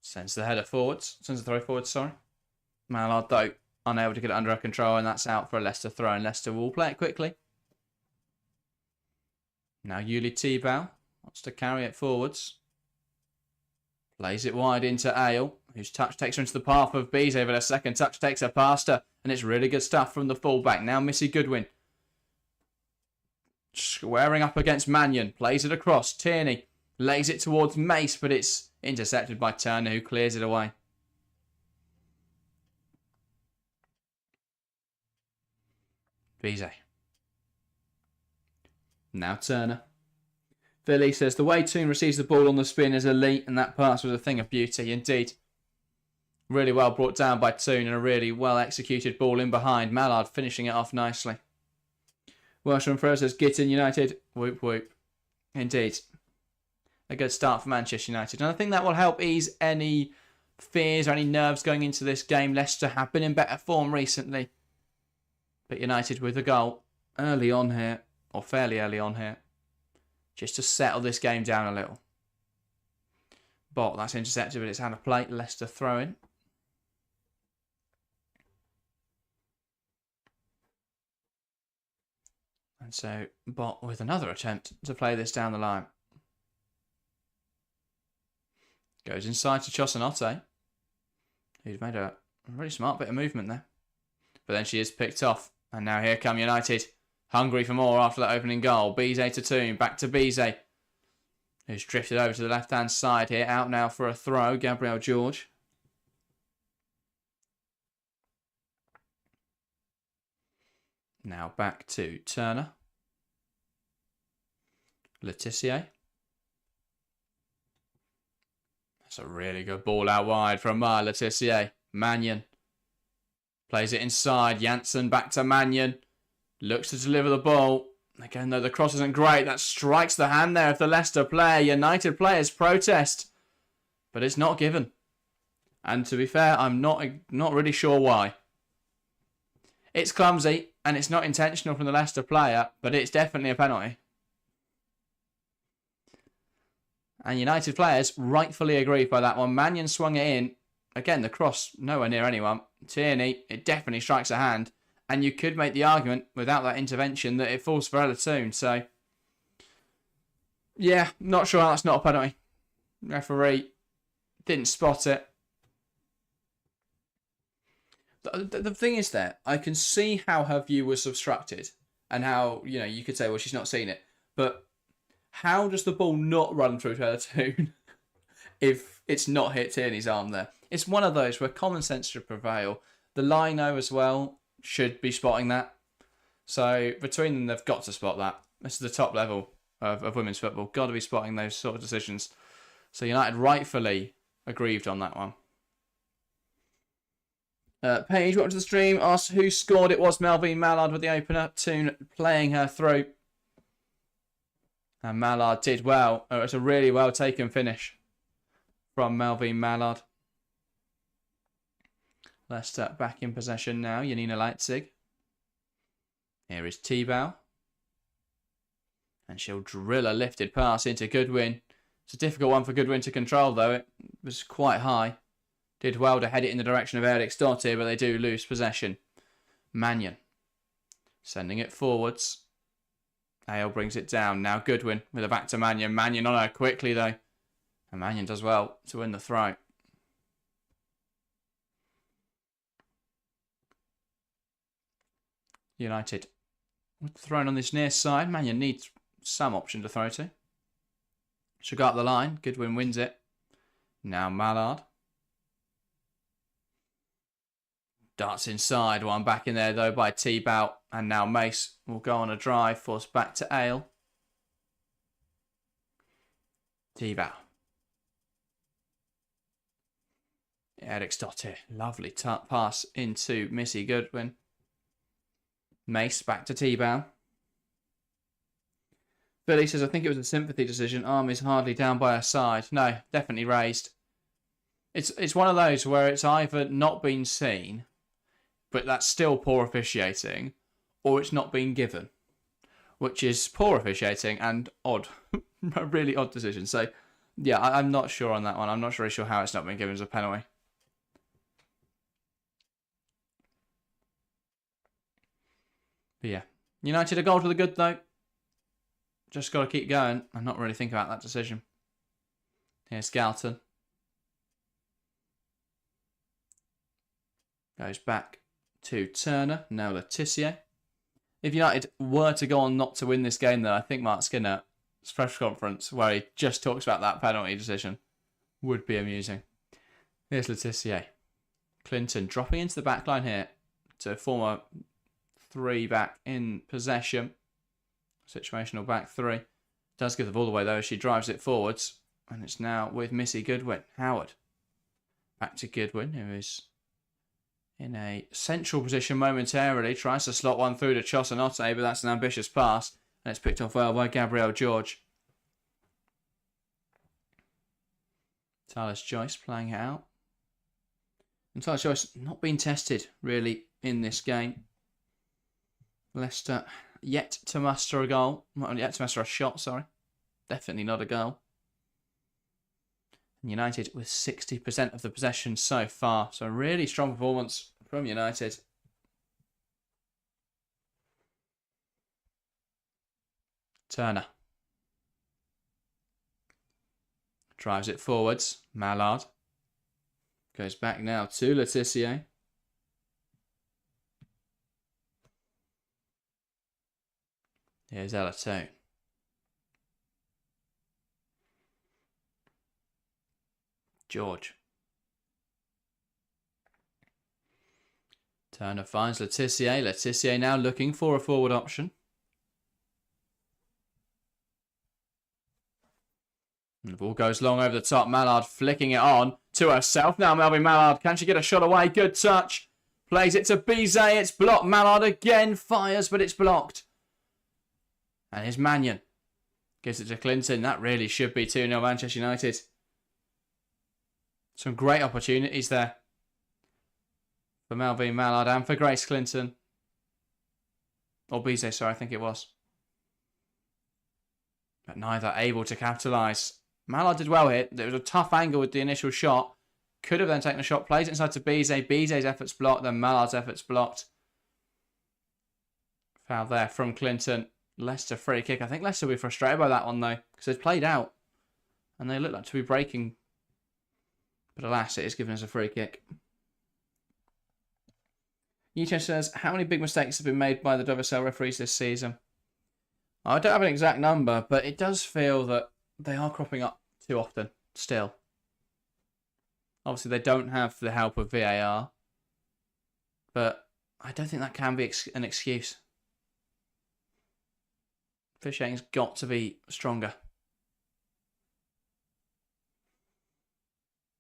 sends the header forwards. Sends the throw forwards, sorry. Malard, though, unable to get it under control, and that's out for a Leicester throw. And Leicester will play it quickly. Now Yuli Tebow wants to carry it forwards. Plays it wide into Ale, whose touch takes her into the path of Bizet, but a second touch takes her past her. And it's really good stuff from the fullback. Now Missy Goodwin. Squaring up against Mannion. Plays it across. Tierney lays it towards Mace, but it's intercepted by Turner, who clears it away. Bizet. Now Turner. Philly says the way Toon receives the ball on the spin is elite, and that pass was a thing of beauty indeed. Really well brought down by Toon and a really well executed ball in behind. Mallard finishing it off nicely. Welsh from Pro says get in United. Whoop whoop. Indeed. A good start for Manchester United. And I think that will help ease any fears or any nerves going into this game. Leicester have been in better form recently. But United with a goal early on here, or fairly early on here, just to settle this game down a little. Bot, that's intercepted, but it's out of play. Leicester throw-in. And so, Bot with another attempt to play this down the line. Goes inside to Chosanote, who's made a really smart bit of movement there. But then she is picked off. And now here come United. Hungry for more after that opening goal. Bizet to Toon. Back to Bizet, who's drifted over to the left-hand side here. Out now for a throw. Gabriel George. Now back to Turner. Letitia. That's a really good ball out wide from Letitia. Mannion. Plays it inside. Janssen back to Mannion. Looks to deliver the ball. Again, though, the cross isn't great. That strikes the hand there of the Leicester player. United players protest. But it's not given. And to be fair, I'm not really sure why. It's clumsy and it's not intentional from the Leicester player, but it's definitely a penalty. And United players rightfully aggrieved by that one. Mannion swung it in. Again, the cross nowhere near anyone. Tierney, it definitely strikes a hand. And you could make the argument, without that intervention, that it falls for Ella Toon. So, yeah, not sure that's not a penalty. Referee didn't spot it. The thing is that I can see how her view was obstructed. And how, you could say, well, she's not seen it. But how does the ball not run through to Ella Toon if it's not hit Tierney's arm there? It's one of those where common sense should prevail. The lino as well should be spotting that. So between them, they've got to spot that. This is the top level of women's football. Got to be spotting those sort of decisions. So United rightfully aggrieved on that one. Paige, watching the stream, asked who scored. It was Melvine Malard with the opener. Toon playing her through. And Mallard did well. It's a really well taken finish from Melvine Malard. Leicester back in possession now. Janina Leipzig. Here is Tebow. And she'll drill a lifted pass into Goodwin. It's a difficult one for Goodwin to control, though. It was quite high. Did well to head it in the direction of Erik Stottir, but they do lose possession. Mannion sending it forwards. Ale brings it down. Now Goodwin with a back to Mannion. Mannion on her quickly, though. And Mannion does well to win the throw. United thrown on this near side. Mannion needs some option to throw to. She'll go up the line. Goodwin wins it. Now Malard. Darts inside. One back in there, though, by T-Bout. And now Mace will go on a drive. Forced back to Ale. T-Bout. Eric's Dottir. Lovely pass into Missy Goodwin. Mace back to T-Bout. Billy says, I think it was a sympathy decision. Arm is hardly down by her side. No, definitely raised. It's one of those where it's either not been seen, but that's still poor officiating, or it's not been given, which is poor officiating and odd. A really odd decision. So, yeah, I'm not sure on that one. I'm not really sure how it's not been given as a penalty. But yeah, United a goal to the good, though. Just got to keep going and not really think about that decision. Here's Galton. Goes back to Turner. Now Letitia. If United were to go on not to win this game, though, I think Mark Skinner's press conference, where he just talks about that penalty decision, would be amusing. Here's Letitia. Clinton dropping into the back line here to form a 3 back in possession. Situational back 3. Does give the ball away, though, as she drives it forwards. And it's now with Missy Goodwin. Howard. Back to Goodwin, who is in a central position momentarily. Tries to slot one through to Chosanote, but that's an ambitious pass. And it's picked off well by Gabrielle George. Talis Joyce playing it out. And Talis Joyce not being tested, really, in this game. Leicester yet to muster a goal. Well, yet to muster a shot, sorry. Definitely not a goal. And United with 60% of the possession so far. So a really strong performance from United. Turner. Drives it forwards. Malard. Goes back now to Letitia. Here's Ella George. Turner finds Letitia. Letitia now looking for a forward option. And the ball goes long over the top. Malard flicking it on to herself. Now Melvine Malard. Can she get a shot away? Good touch. Plays it to Bizet. It's blocked. Malard again fires, but it's blocked. And here's Mannion. Gives it to Clinton. That really should be 2-0 Manchester United. Some great opportunities there for Melvine Malard and for Grace Clinton. Or Bizet, sorry, I think it was. But neither able to capitalise. Malard did well here. There was a tough angle with the initial shot. Could have then taken a shot. Plays it inside to Bizet. Bizet's efforts blocked. Then Mallard's efforts blocked. Foul there from Clinton. Leicester free kick. I think Leicester will be frustrated by that one, though, because they've played out. And they look like to be breaking. But alas, it is given us a free kick. Nietzsche says, how many big mistakes have been made by the WSL referees this season? I don't have an exact number, but it does feel that they are cropping up too often still. Obviously, they don't have the help of VAR. But I don't think that can be an excuse. Officiating's got to be stronger.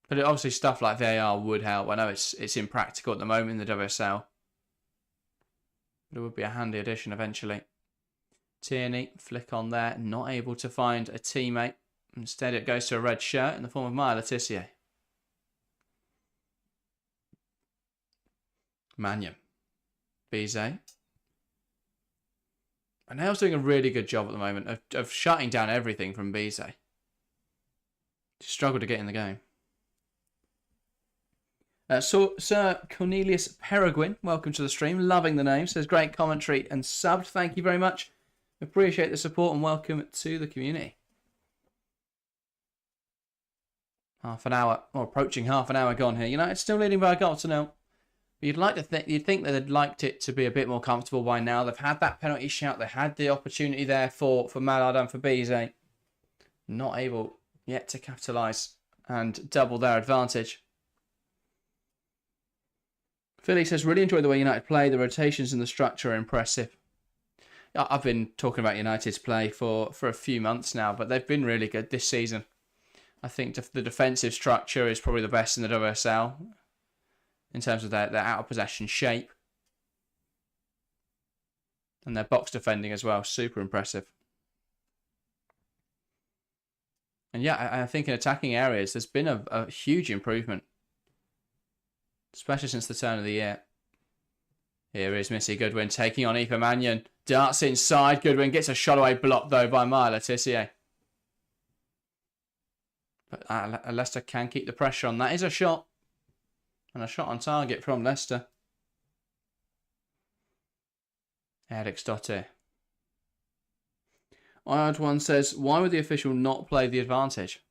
But obviously stuff like VAR would help. I know it's impractical at the moment in the WSL. But it would be a handy addition eventually. Tierney, flick on there. Not able to find a teammate. Instead it goes to a red shirt in the form of Maya Letitia. Mannion. Bizet. And Hale's doing a really good job at the moment of shutting down everything from Bizet. Struggled to get in the game. So Sir Cornelius Peregrine, welcome to the stream. Loving the name. Says great commentary and subbed. Thank you very much. Appreciate the support and welcome to the community. Half an hour, or approaching half an hour gone here. United still leading by a goal to nil. But you'd think that they'd liked it to be a bit more comfortable by now. They've had that penalty shout. They had the opportunity there for Malard and for Bizet. Not able yet to capitalise and double their advantage. Philly says, really enjoy the way United play. The rotations and the structure are impressive. I've been talking about United's play for a few months now, but they've been really good this season. I think the defensive structure is probably the best in the WSL in terms of their out of possession shape. And their box defending as well, super impressive. And yeah, I think in attacking areas, there's been a huge improvement. Especially since the turn of the year. Here is Missy Goodwin taking on Aoife Mannion. Darts inside. Goodwin gets a shot away blocked though by Maya Letitia. But Leicester can keep the pressure on. That is a shot. And a shot on target from Leicester. Eriksdottir. Odd one says, why would the official not play the advantage?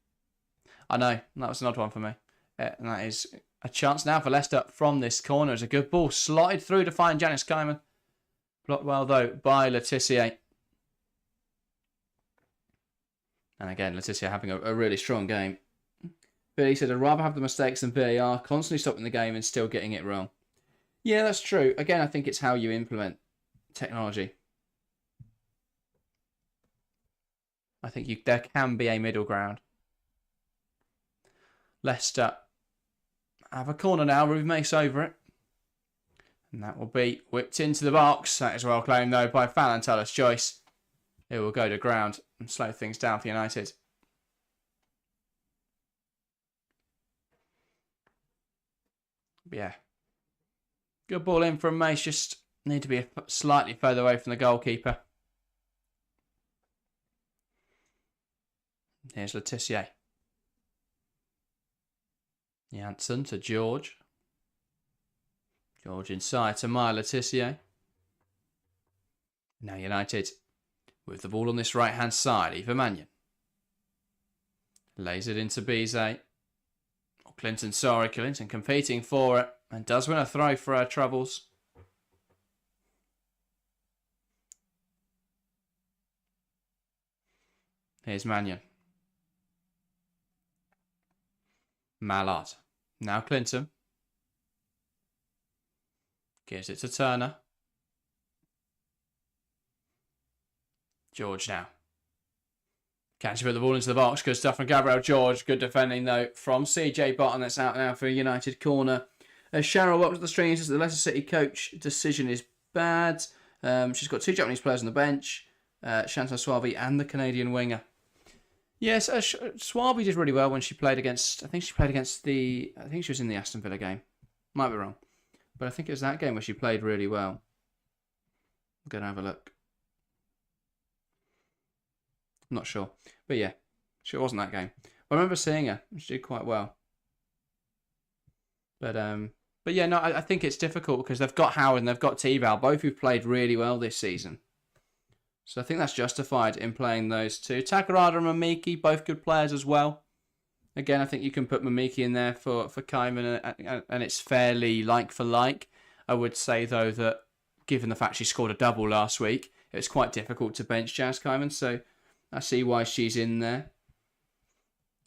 I know, that was an odd one for me. And that is a chance now for Leicester from this corner. It's a good ball slotted through to find Janice Kaiman. Blocked well though by Letitia. And again, Letitia having a really strong game. Billy said, I'd rather have the mistakes than VAR, constantly stopping the game and still getting it wrong. Yeah, that's true. Again, I think it's how you implement technology. I think there can be a middle ground. Leicester have a corner now. Ruth Mace over it. And that will be whipped into the box. That is well claimed though by Fallon Tullis-Joyce. It will go to ground and slow things down for United. Yeah. Good ball in from Mace. Just need to be slightly further away from the goalkeeper. Here's Letitia. Janssen to George. George inside to Maya Letitia. Now United with the ball on this right-hand side. Aoife Mannion. Lays it into Bizet. Oh, Clinton, sorry. Clinton competing for it. And does win a throw for her troubles. Here's Mannion. Malard. Now Clinton. Gives it to Turner. George now. Catch put the ball into the box. Good stuff from Gabriel George. Good defending though from CJ Botton. That's out now for a United corner. Cheryl, welcome to the stream. Says the Leicester City coach decision is bad. She's got 2 Japanese players on the bench. Chantal Swaby and the Canadian winger. Yes, Swaby did really well when she played against... I think she was in the Aston Villa game. Might be wrong. But I think it was that game where she played really well. I'm going to have a look. I'm not sure. But yeah, it wasn't that game. I remember seeing her. She did quite well. But yeah, no, I think it's difficult because they've got Howard and they've got T-Val, both who've played really well this season. So I think that's justified in playing those two. Takarada and Mamiki, both good players as well. Again, I think you can put Mamiki in there for Kaiman and it's fairly like for like. I would say, though, that given the fact she scored a double last week, it's quite difficult to bench Jazz Kaiman. So I see why she's in there.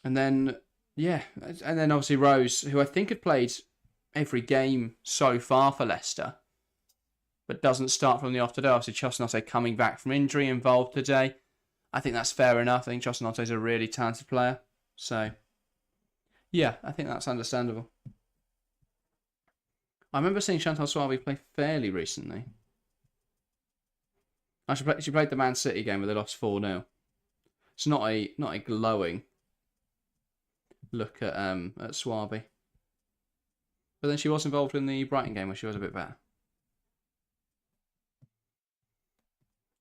And then, yeah, and then obviously Rose, who I think had played every game so far for Leicester, but doesn't start from the off today. Obviously, Chosanate coming back from injury involved today. I think that's fair enough. I think Chosanate is a really talented player. So, yeah, I think that's understandable. I remember seeing Chantal Swaby play fairly recently. She played the Man City game where they lost 4-0. It's not a glowing look at Swaby. But then she was involved in the Brighton game where she was a bit better.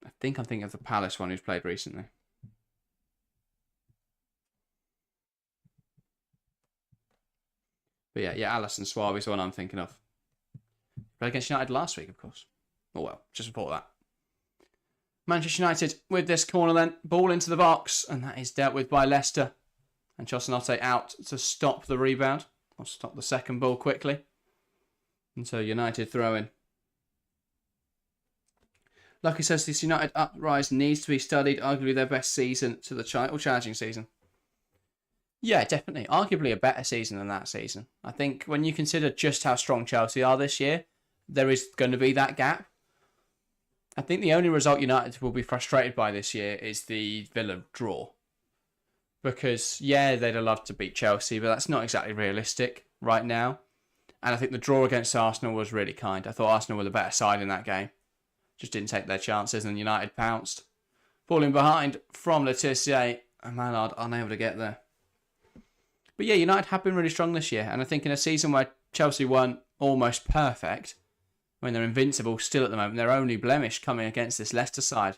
I think I'm thinking of the Palace one who's played recently. But yeah, Alison Swaby's the one I'm thinking of. Played against United last week, of course. Oh well, just before that. Manchester United with this corner then. Ball into the box, and that is dealt with by Leicester. And Chosanate out to stop the rebound. Or stop the second ball quickly. And so United throw in. Lucky says this United uprise needs to be studied. Arguably their best season to the title challenging season. Yeah, definitely. Arguably a better season than that season. I think when you consider just how strong Chelsea are this year, there is going to be that gap. I think the only result United will be frustrated by this year is the Villa draw. Because, yeah, they'd have loved to beat Chelsea, but that's not exactly realistic right now. And I think the draw against Arsenal was really kind. I thought Arsenal were the better side in that game. Just didn't take their chances, and United pounced. Falling behind from Letizia and Malard unable to get there. But yeah, United have been really strong this year. And I think in a season where Chelsea weren't almost perfect, when they're invincible still at the moment, they're only blemish coming against this Leicester side.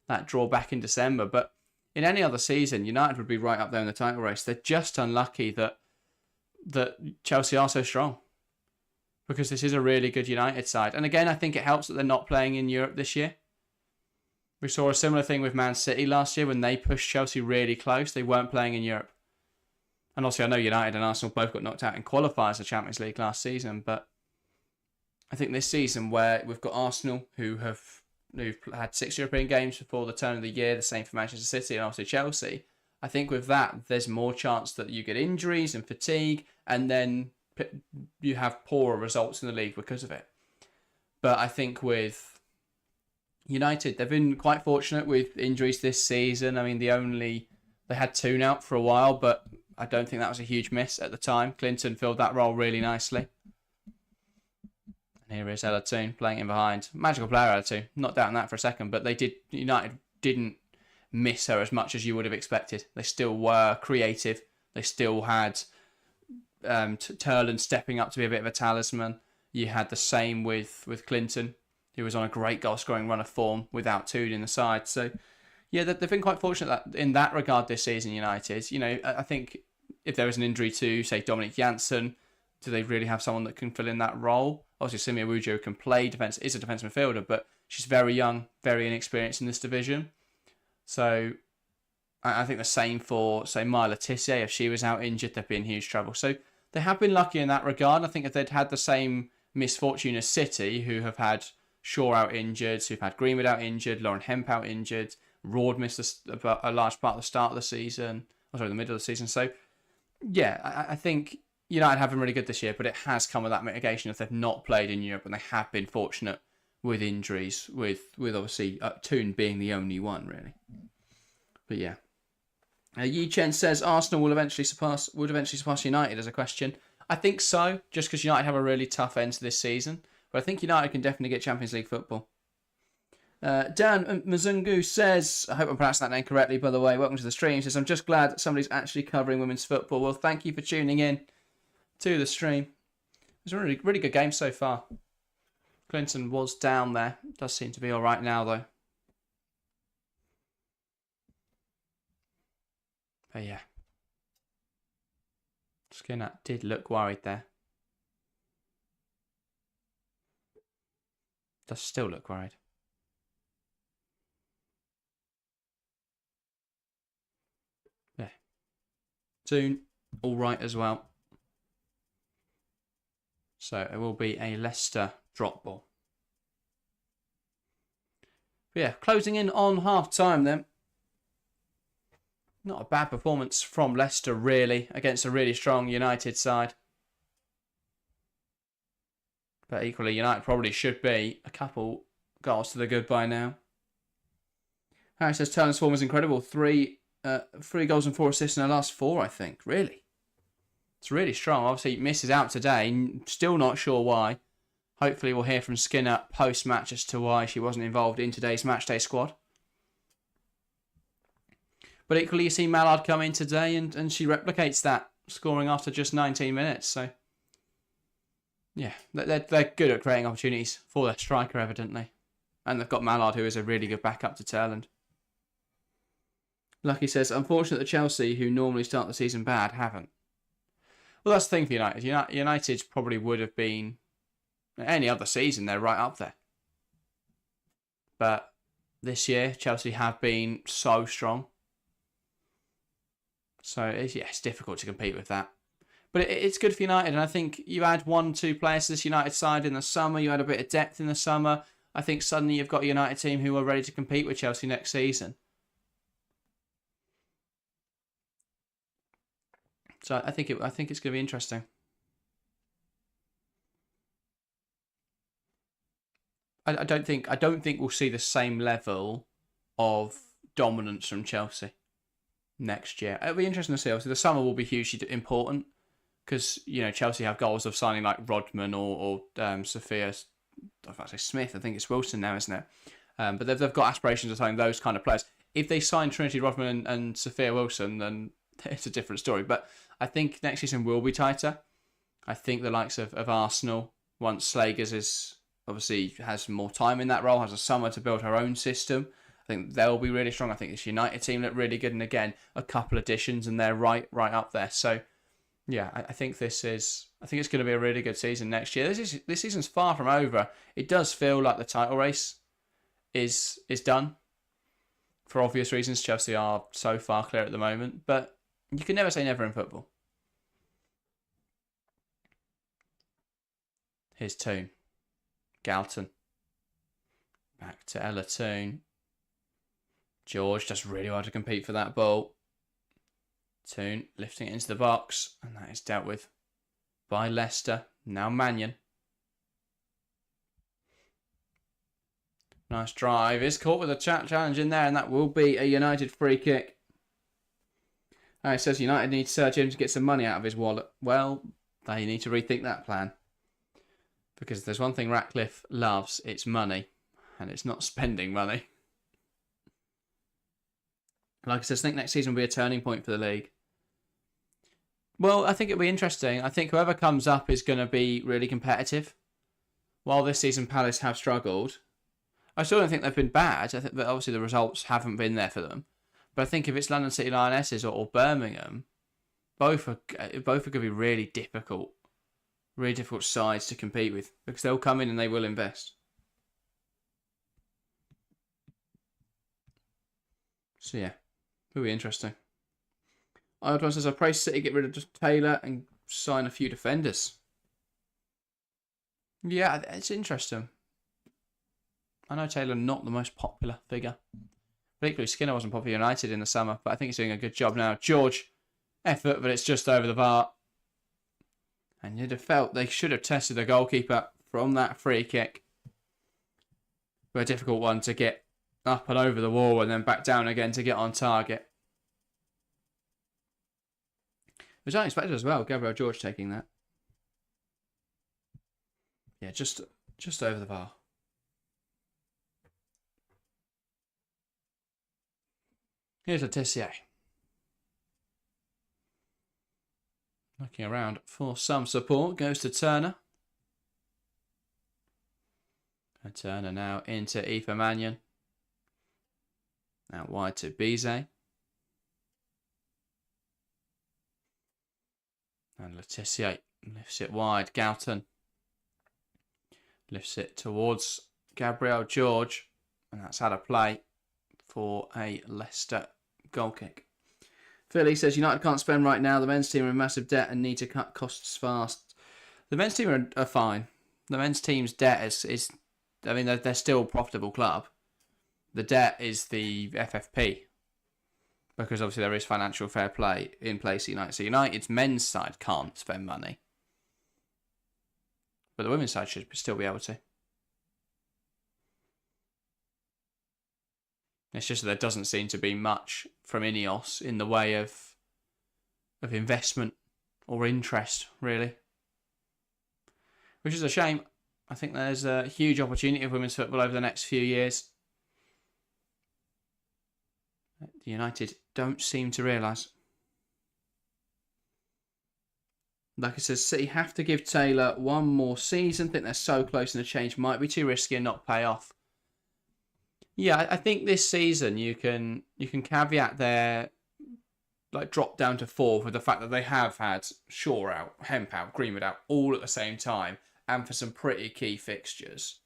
That draw back in December. But in any other season, United would be right up there in the title race. They're just unlucky that Chelsea are so strong. Because this is a really good United side. And again, I think it helps that they're not playing in Europe this year. We saw a similar thing with Man City last year when they pushed Chelsea really close. They weren't playing in Europe. And also, I know United and Arsenal both got knocked out in qualifiers of Champions League last season, but I think this season where we've got Arsenal who've had 6 European games before the turn of the year, the same for Manchester City and also Chelsea, I think with that, there's more chance that you get injuries and fatigue, and then you have poorer results in the league because of it. But I think with United, they've been quite fortunate with injuries this season. I mean, they had Toon out for a while, but I don't think that was a huge miss at the time. Clinton filled that role really nicely. And here is Ella Toon playing in behind. Magical player, Ella Toon. Not doubting that for a second, but United didn't miss her as much as you would have expected. They still were creative. They still had Turland stepping up to be a bit of a talisman. You had the same with Clinton, who was on a great goal-scoring run of form without Toon in the side. So, yeah, they've been quite fortunate in that regard this season, United. You know, I think if there was an injury to, say, Dominic Janssen, do they really have someone that can fill in that role? Obviously, Simi Awujo can play defence, is a defence midfielder, but she's very young, very inexperienced in this division. So I think the same for, say, Maya Letizia. If she was out injured, they'd be in huge trouble. So they have been lucky in that regard. I think if they'd had the same misfortune as City, who have had Shaw out injured, who've had Greenwood out injured, Lauren Hemp out injured, Rord missed a large part of the start of the season, the middle of the season. So, yeah, I think United have been really good this year, but it has come with that mitigation if they've not played in Europe, and they have been fortunate with injuries, with obviously Toon being the only one, really. But yeah. Yi Chen says Arsenal would eventually surpass United as a question. I think so, just because United have a really tough end to this season. But I think United can definitely get Champions League football. Dan Mzungu says, I hope I'm pronouncing that name correctly, by the way, welcome to the stream. He says, I'm just glad that somebody's actually covering women's football. Well, thank you for tuning in to the stream. It's a really, really good game so far. Clinton was down there. Does seem to be all right now, though. But yeah. Skinner did look worried there. Does still look worried. Yeah. Soon, all right as well. So it will be a Leicester drop ball. But yeah, closing in on half time then. Not a bad performance from Leicester, really, against a really strong United side. But equally, United probably should be a couple goals to the good by now. Harry says Turner's form is incredible. 3 goals and 4 assists in the last 4, I think. Really? It's really strong. Obviously, he misses out today. Still not sure why. Hopefully, we'll hear from Skinner post-match as to why she wasn't involved in today's matchday squad. But equally, you see Malard come in today and she replicates that, scoring after just 19 minutes. So, yeah, they're good at creating opportunities for their striker, evidently. And they've got Malard, who is a really good backup to Turland. Lucky says, unfortunate that Chelsea, who normally start the season bad, haven't. Well, that's the thing for United. United probably would have been, any other season, they're right up there. But this year, Chelsea have been so strong. So, it's difficult to compete with that. But it's good for United. And I think you add 1-2 players to this United side in the summer. You had a bit of depth in the summer. I think suddenly you've got a United team who are ready to compete with Chelsea next season. So I think it's going to be interesting. I don't think we'll see the same level of dominance from Chelsea next year. It'll be interesting to see. Obviously, the summer will be hugely important because Chelsea have goals of signing like Rodman or Sophia. I was about to say Smith. I think it's Wilson now, isn't it? But they've got aspirations of signing those kind of players. If they sign Trinity Rodman and Sophia Wilson, then it's a different story. But I think next season will be tighter. I think the likes of Arsenal, once Slagers is obviously has more time in that role, has a summer to build her own system, I think they'll be really strong. I think this United team look really good, and again, a couple additions and they're right up there. So yeah, I think it's going to be a really good season next year. This season's far from over. It does feel like the title race is done. For obvious reasons, Chelsea are so far clear at the moment, but you can never say never in football. Here's Toon. Galton. Back to Ella Toon. George does really well to compete for that ball. Toon lifting it into the box, and that is dealt with by Leicester. Now Mannion. Nice drive. Is caught with a challenge in there, and that will be a United free kick. It says United needs Sir Jim to get some money out of his wallet. Well, they need to rethink that plan. Because there's one thing Ratcliffe loves, it's money. And it's not spending money. Like I said, I think next season will be a turning point for the league. Well, I think it'll be interesting. I think whoever comes up is going to be really competitive. While this season Palace have struggled, I still don't think they've been bad. I think that obviously the results haven't been there for them. But I think if it's London City Lionesses or Birmingham, both are going to be really difficult sides to compete with because they'll come in and they will invest. So yeah, it'll be interesting. Iodwan says, I pray City get rid of Taylor and sign a few defenders. Yeah, it's interesting. I know Taylor not the most popular figure. Particularly Skinner wasn't popular at United in the summer, but I think he's doing a good job now. George, effort, but it's just over the bar. And you'd have felt they should have tested the goalkeeper from that free kick. But a difficult one to get up and over the wall and then back down again to get on target. It was unexpected as well, Gabriel George taking that. Yeah, just over the bar. Here's a Tissier. Looking around for some support. Goes to Turner. And Turner now into Aoife Mannion. Out wide to Bizet. And Letitia lifts it wide. Galton lifts it towards Gabriel George. And that's out of play for a Leicester goal kick. Philly says United can't spend right now. The men's team are in massive debt and need to cut costs fast. The men's team are fine. The men's team's debt is I mean, they're still a profitable club. The debt is the FFP. Because obviously there is financial fair play in place at United. So United's men's side can't spend money. But the women's side should still be able to. It's just that there doesn't seem to be much from Ineos in the way of investment or interest, really. Which is a shame. I think there's a huge opportunity of women's football over the next few years. The United don't seem to realise. Like I said, City have to give Taylor one more season. I think they're so close and a change might be too risky and not pay off. Yeah, I think this season you can caveat their drop down to 4th with the fact that they have had Shaw out, Hemp out, Greenwood out all at the same time and for some pretty key fixtures.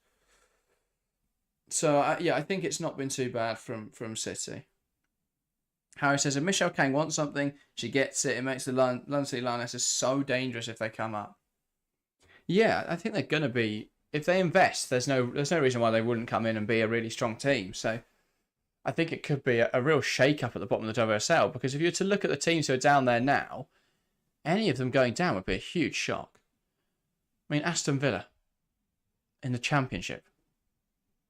So yeah, I think it's not been too bad from City. Harry says if Michelle Kang wants something, she gets it. It makes the London City Lionesses so dangerous if they come up. Yeah, I think they're gonna be. If they invest, there's no reason why they wouldn't come in and be a really strong team. So I think it could be a real shake-up at the bottom of the WSL because if you were to look at the teams who are down there now, any of them going down would be a huge shock. I mean, Aston Villa in the Championship,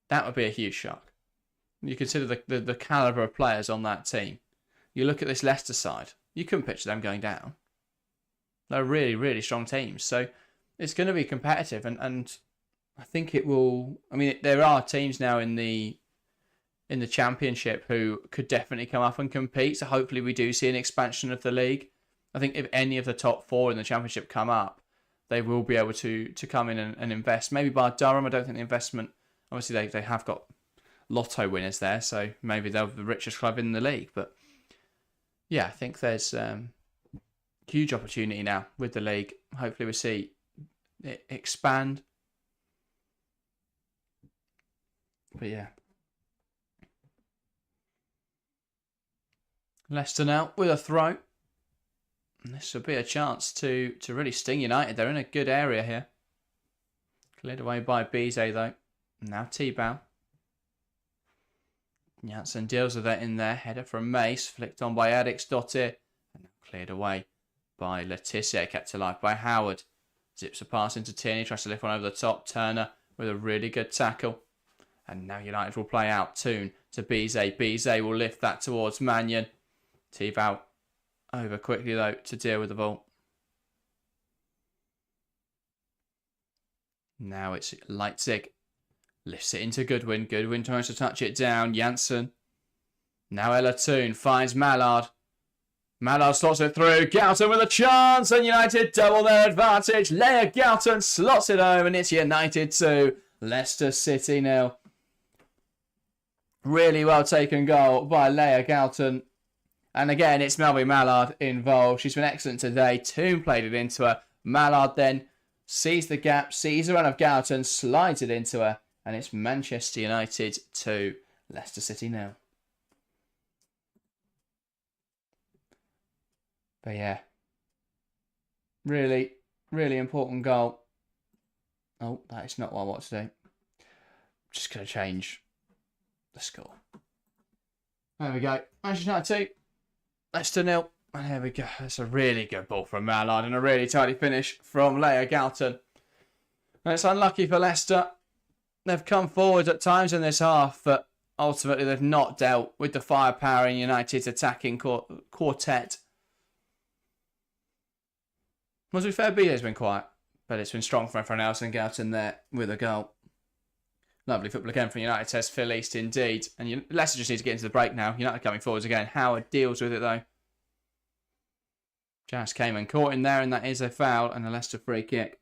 that would be a huge shock. You consider the calibre of players on that team. You look at this Leicester side, you couldn't picture them going down. They're really, really strong teams. So it's going to be competitive, and I think it will. I mean, there are teams now in the Championship who could definitely come up and compete. So hopefully we do see an expansion of the league. I think if any of the top 4 in the Championship come up, they will be able to come in and invest. Maybe by Durham, I don't think the investment. Obviously, they have got lotto winners there, so maybe they're the richest club in the league. But yeah, I think there's huge opportunity now with the league. Hopefully we see it expand. But yeah. Leicester now with a throw. And this will be a chance to really sting United. They're in a good area here. Cleared away by Bizet though. Now T-Bow. Janssen deals with that in there. Header from Mace. Flicked on by Eriksdottir. And cleared away by Letizia. Kept alive by Howard. Zips a pass into Tierney. Tries to lift one over the top. Turner with a really good tackle. And now United will play out. Toon to Bizet. Bizet will lift that towards Mannion. T-Bow over quickly though to deal with the ball. Now it's Leipzig. Lifts it into Goodwin. Goodwin tries to touch it down. Janssen. Now Ella Toon finds Malard. Malard slots it through. Galton with a chance. And United double their advantage. Leia Galton slots it home. And it's United 2. Leicester City 0. Really well taken goal by Leia Galton. And again, it's Melvine Malard involved. She's been excellent today. Toon played it into her. Malard then sees the gap, sees the run of Galton, slides it into her. And it's Manchester United 2, Leicester City 0. But yeah, really, really important goal. Oh, that is not what I want to do. Just going to change the score. There we go. Manchester United 2, Leicester 0. And here we go. That's a really good ball from Malard and a really tidy finish from Leia Galton. And it's unlucky for Leicester. They've come forward at times in this half, but ultimately they've not dealt with the firepower in United's attacking quartet. Well, to be fair, Bizet's been quiet, but it's been strong from everyone else, and Galton there with a goal. Lovely football again from United, says Phil East indeed. And Leicester just need to get into the break now. United coming forwards again. Howard deals with it though. Jas came and caught in there, and that is a foul and a Leicester free kick.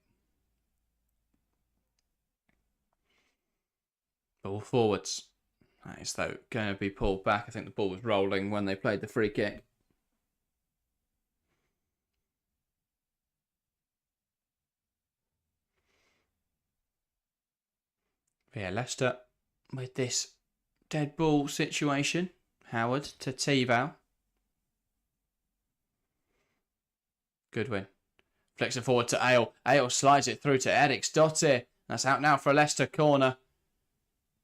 Ball forwards. That is though going to be pulled back. I think the ball was rolling when they played the free kick. But yeah, Leicester with this dead ball situation. Howard to T-Bow. Goodwin. Flicks it forward to Ale. Ale slides it through to Eriksdottir. That's out now for a Leicester corner.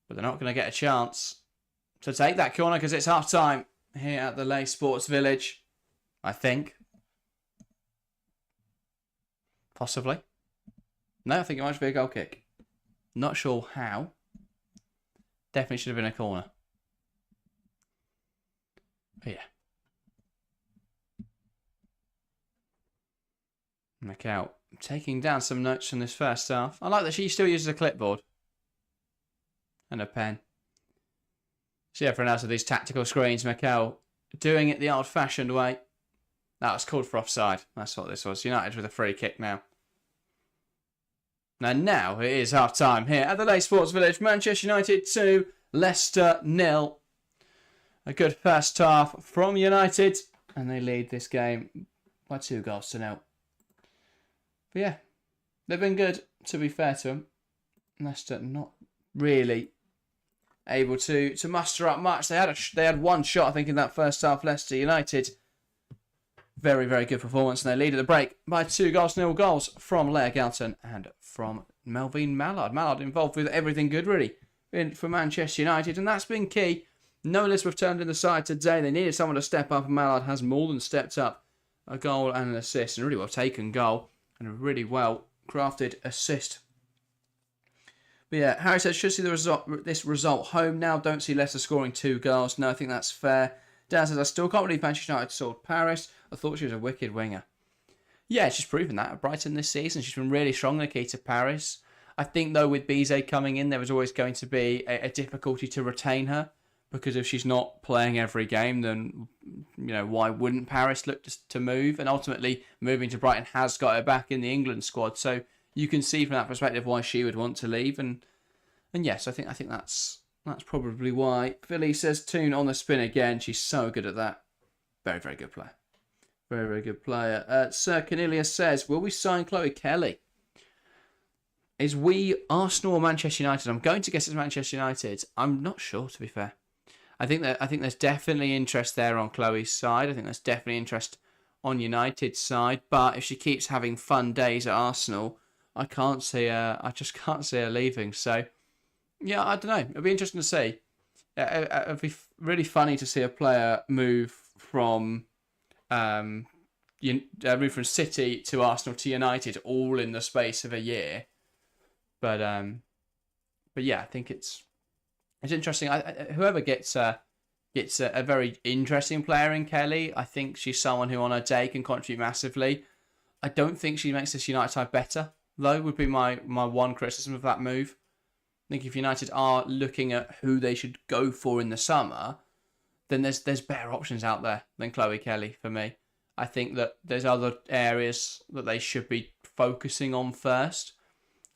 But they're not going to get a chance to take that corner because it's half time here at the Leigh Sports Village. I think. Possibly. No, I think it might be a goal kick. Not sure how. Definitely should have been a corner. But yeah. Macau taking down some notes from this first half. I like that she still uses a clipboard. And a pen. See everyone else with these tactical screens. Macau doing it the old-fashioned way. That was called for offside. That's what this was. United with a free kick now. And now it is half-time here at the Leigh Sports Village. Manchester United 2, Leicester 0. A good first half from United. And they lead this game by 2-0. But yeah, they've been good, to be fair to them. Leicester not really able to muster up much. They had one shot, I think, in that first half. Leicester United, very, very good performance. And they lead at the break by 2-0 goals from Leia Galton and from Melvine Malard. Malard involved with everything good, really, for Manchester United. And that's been key. No Elizabeth turned in the side today. They needed someone to step up, and Malard has more than stepped up a goal and an assist, and a really well taken goal and a really well crafted assist. But yeah, Harry says, should see this result home now. Don't see Leicester scoring 2 goals. No, I think that's fair. Dan says, I still can't believe Manchester United sold Paris. I thought she was a wicked winger. Yeah, she's proven that at Brighton this season. She's been really strong, Nikita Paris. I think, though, with Bizet coming in, there was always going to be a difficulty to retain her. Because if she's not playing every game, then, why wouldn't Paris look to move? And ultimately, moving to Brighton has got her back in the England squad. So you can see from that perspective why she would want to leave. And yes, I think that's probably why. Philly says, Toon on the spin again. She's so good at that. Very, very good player. Very, very good player. Sir Cornelius says, will we sign Chloe Kelly? Is we Arsenal or Manchester United? I'm going to guess it's Manchester United. I'm not sure, to be fair. I think there's definitely interest there on Chloe's side. I think there's definitely interest on United's side. But if she keeps having fun days at Arsenal, I just can't see her leaving. So, yeah, I don't know. It'll be interesting to see. It'd be really funny to see a player move from City to Arsenal to United all in the space of a year. But yeah, I think it's interesting. Whoever gets a very interesting player in Kelly, I think she's someone who on her day can contribute massively. I don't think she makes this United side better, though, would be my one criticism of that move. I think if United are looking at who they should go for in the summer, then there's better options out there than Chloe Kelly for me. I think that there's other areas that they should be focusing on first.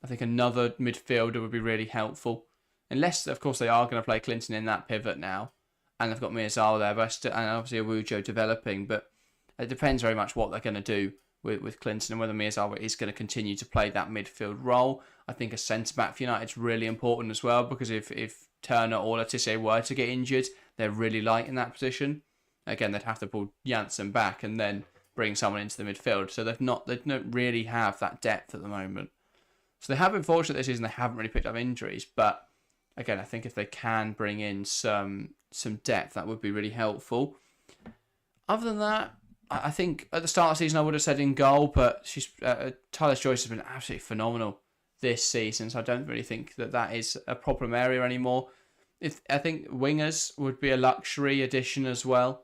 I think another midfielder would be really helpful. Unless, of course, they are going to play Clinton in that pivot now. And they've got Miyazawa there, and obviously Awujo developing. But it depends very much what they're going to do with Clinton and whether Miyazawa is going to continue to play that midfield role. I think a centre-back for United is really important as well, because if Turner or Letizia were to get injured, they're really light in that position. Again, they'd have to pull Janssen back and then bring someone into the midfield. So they don't really have that depth at the moment. So they have been fortunate this season. They haven't really picked up injuries, but again, I think if they can bring in some depth, that would be really helpful. Other than that, I think at the start of the season I would have said in goal, but Tyler Joyce has been absolutely phenomenal this season, so I don't really think that is a problem area anymore. I think wingers would be a luxury addition as well,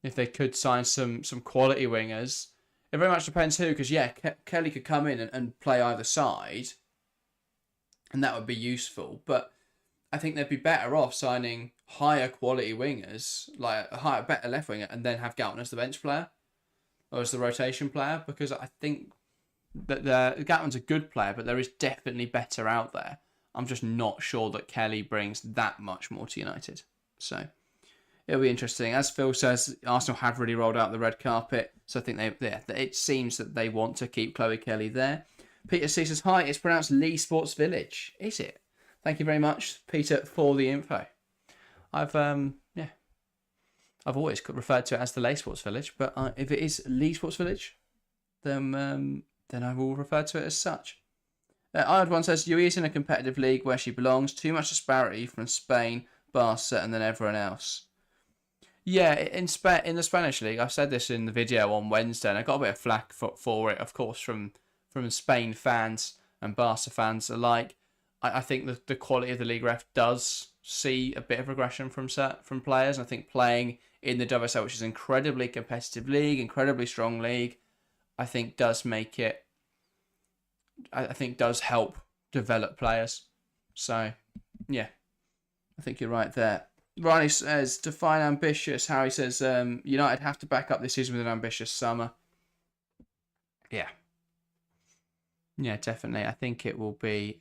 if they could sign some quality wingers. It very much depends who, because Kelly could come in and play either side, and that would be useful. But I think they'd be better off signing higher quality wingers, like a better left winger, and then have Galton as the bench player or as the rotation player, because I think that Galton's a good player, but there is definitely better out there. I'm just not sure that Kelly brings that much more to United. So it'll be interesting. As Phil says, Arsenal have really rolled out the red carpet, so I think it seems that they want to keep Chloe Kelly there. Peter C says, hi, it's pronounced Lee Sports Village. Is it? Thank you very much, Peter, for the info. I've always referred to it as the Leigh Sports Village, but if it is Lee Sports Village, then I will refer to it as such. Ired1 says, UE is in a competitive league where she belongs. Too much disparity from Spain, Barca, and then everyone else. Yeah, in the Spanish league, I've said this in the video on Wednesday, and I got a bit of flack for it, of course, from Spain fans and Barca fans alike. I think the quality of the league ref does see a bit of regression from players. I think playing in the WSL, which is an incredibly competitive league, incredibly strong league, I think does make it. I think does help develop players. So, yeah, I think you're right there. Riley says, define ambitious. Harry says, United have to back up this season with an ambitious summer. Yeah. Yeah, definitely. I think it will be.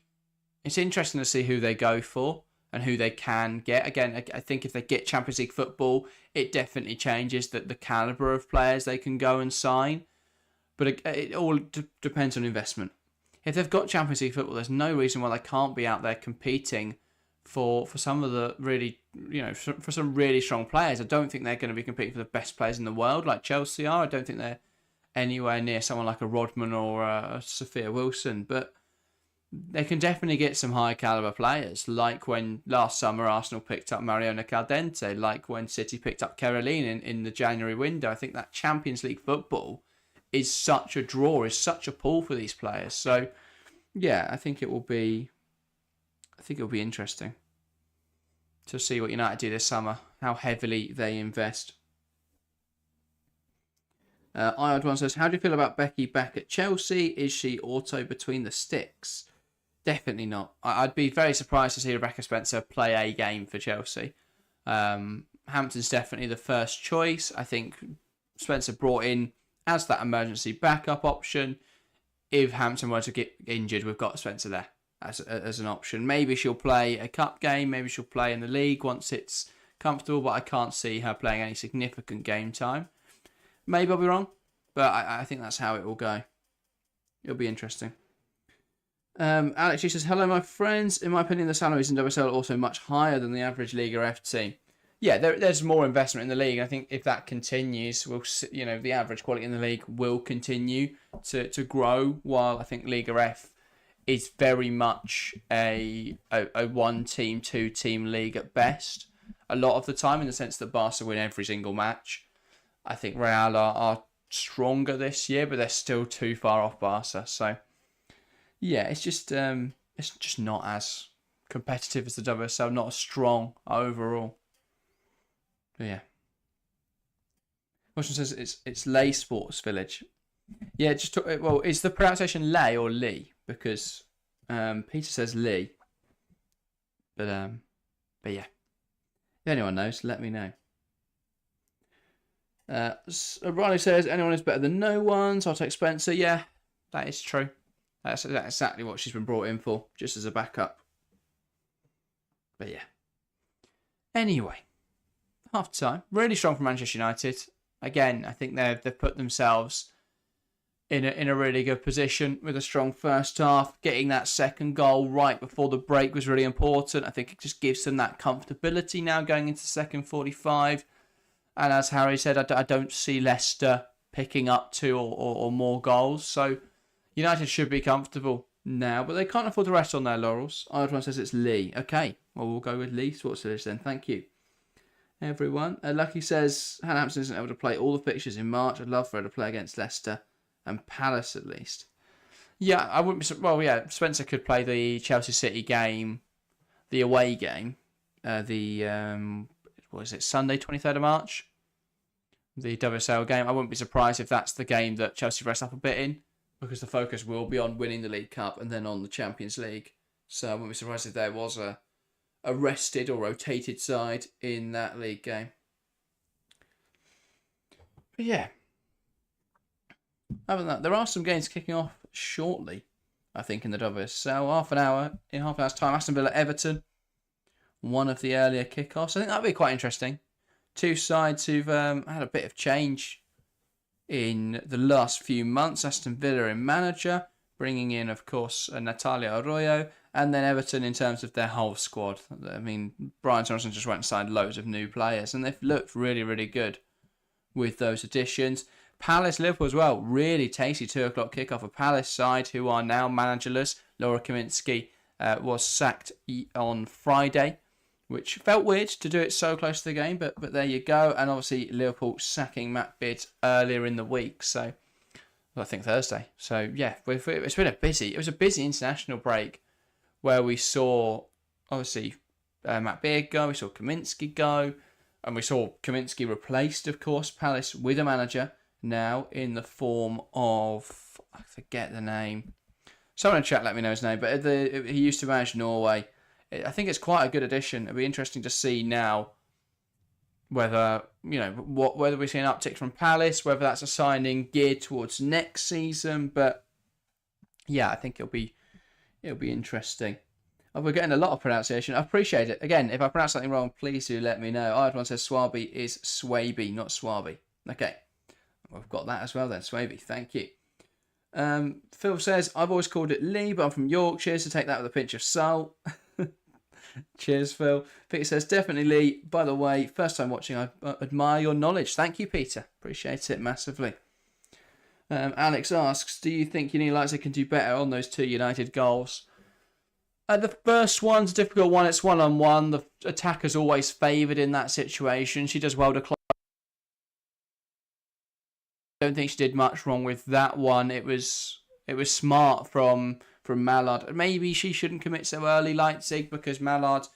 It's interesting to see who they go for and who they can get. Again, I think if they get Champions League football, it definitely changes the calibre of players they can go and sign. But it all depends on investment. If they've got Champions League football, there's no reason why they can't be out there competing for some of the really, for some really strong players. I don't think they're going to be competing for the best players in the world like Chelsea are. I don't think they're anywhere near someone like a Rodman or a Sophia Wilson. But they can definitely get some high caliber players, like when last summer Arsenal picked up Mariona Caldente, like when City picked up Caroline in the January window. I think that Champions League football is such a draw, is such a pull for these players. So yeah, I think it will be interesting to see what United do this summer, how heavily they invest. Iod1 says, how do you feel about Becky back at Chelsea? Is she auto between the sticks? Definitely not. I'd be very surprised to see Rebecca Spencer play a game for Chelsea. Hampton's definitely the first choice. I think Spencer brought in as that emergency backup option. If Hampton were to get injured, we've got Spencer there as an option. Maybe she'll play a cup game. Maybe she'll play in the league once it's comfortable, but I can't see her playing any significant game time. Maybe I'll be wrong, but I think that's how it will go. It'll be interesting. Alex, she says, hello, my friends. In my opinion, the salaries in WSL are also much higher than the average Liga F team. Yeah, there's more investment in the league. I think if that continues, the average quality in the league will continue to grow, while I think Liga F is very much a one-team, two-team league at best. A lot of the time, in the sense that Barca win every single match. I think Real are stronger this year, but they're still too far off Barca. So, yeah, it's just not as competitive as the WSL, not as strong overall. But yeah. Question says it's Leigh Sports Village. Yeah, is the pronunciation Leigh or Lee? Because Peter says Lee. But yeah. If anyone knows, let me know. Riley says, anyone is better than no one, so I'll take Spencer. Yeah, that is true. That's exactly what she's been brought in for, just as a backup. But yeah. Anyway, half time. Really strong from Manchester United. Again, I think they've put themselves in a really good position with a strong first half. Getting that second goal right before the break was really important. I think it just gives them that comfortability now going into the second 45. And as Harry said, I don't see Leicester picking up 2 or more goals. So United should be comfortable now, but they can't afford to rest on their laurels. Iron says it's Lee. Okay, well, we'll go with Lee Sports Village then. Thank you, everyone. Lucky says, Hannah Hampson isn't able to play all the fixtures in March. I'd love for her to play against Leicester and Palace at least. Yeah, I wouldn't be... Well, yeah, Spencer could play the Chelsea City game, the away game, Sunday, 23rd of March? The WSL game. I wouldn't be surprised if that's the game that Chelsea rest up a bit in, because the focus will be on winning the League Cup and then on the Champions League. So I wouldn't be surprised if there was a rested or rotated side in that league game. But yeah. Other than that, there are some games kicking off shortly, I think, in the WSL. In half an hour's time, Aston Villa Everton. One of the earlier kickoffs. I think that'll be quite interesting. Two sides who've had a bit of change in the last few months. Aston Villa in manager, bringing in, of course, Natalia Arroyo, and then Everton in terms of their whole squad. I mean, Brian Johnson just went and signed loads of new players, and they've looked really, really good with those additions. Palace Liverpool as well. Really tasty 2 o'clock kickoff. A Palace side who are now managerless. Laura Kaminsky was sacked on Friday, which felt weird to do it so close to the game, but there you go. And obviously Liverpool sacking Matt Bid earlier in the week, so I think Thursday. So yeah, it was a busy international break where we saw obviously Matt Bid go, we saw Kaminsky go, and we saw Kaminsky replaced, of course, Palace with a manager now in the form of, I forget the name. Someone in chat let me know his name, but he used to manage Norway. I think it's quite a good addition. It'll be interesting to see now whether we see an uptick from Palace, whether that's a signing geared towards next season. But yeah, I think it'll be interesting. We're getting a lot of pronunciation. I appreciate it. Again, if I pronounce something wrong, please do let me know. One says Swaby is Swaby, not Swaby. Okay, we've got that as well then. Swaby, thank you. Phil says, I've always called it Lee, but I'm from Yorkshire, so take that with a pinch of salt. Cheers, Phil. Peter says, definitely Lee. By the way, first time watching, I admire your knowledge. Thank you, Peter. Appreciate it massively. Alex asks, do you think United can do better on those 2 United goals? The first one's a difficult one. It's one-on-one. The attacker's always favoured in that situation. She does well to close. I don't think she did much wrong with that one. It was smart from Malard. Maybe she shouldn't commit so early, Leipzig, because Malard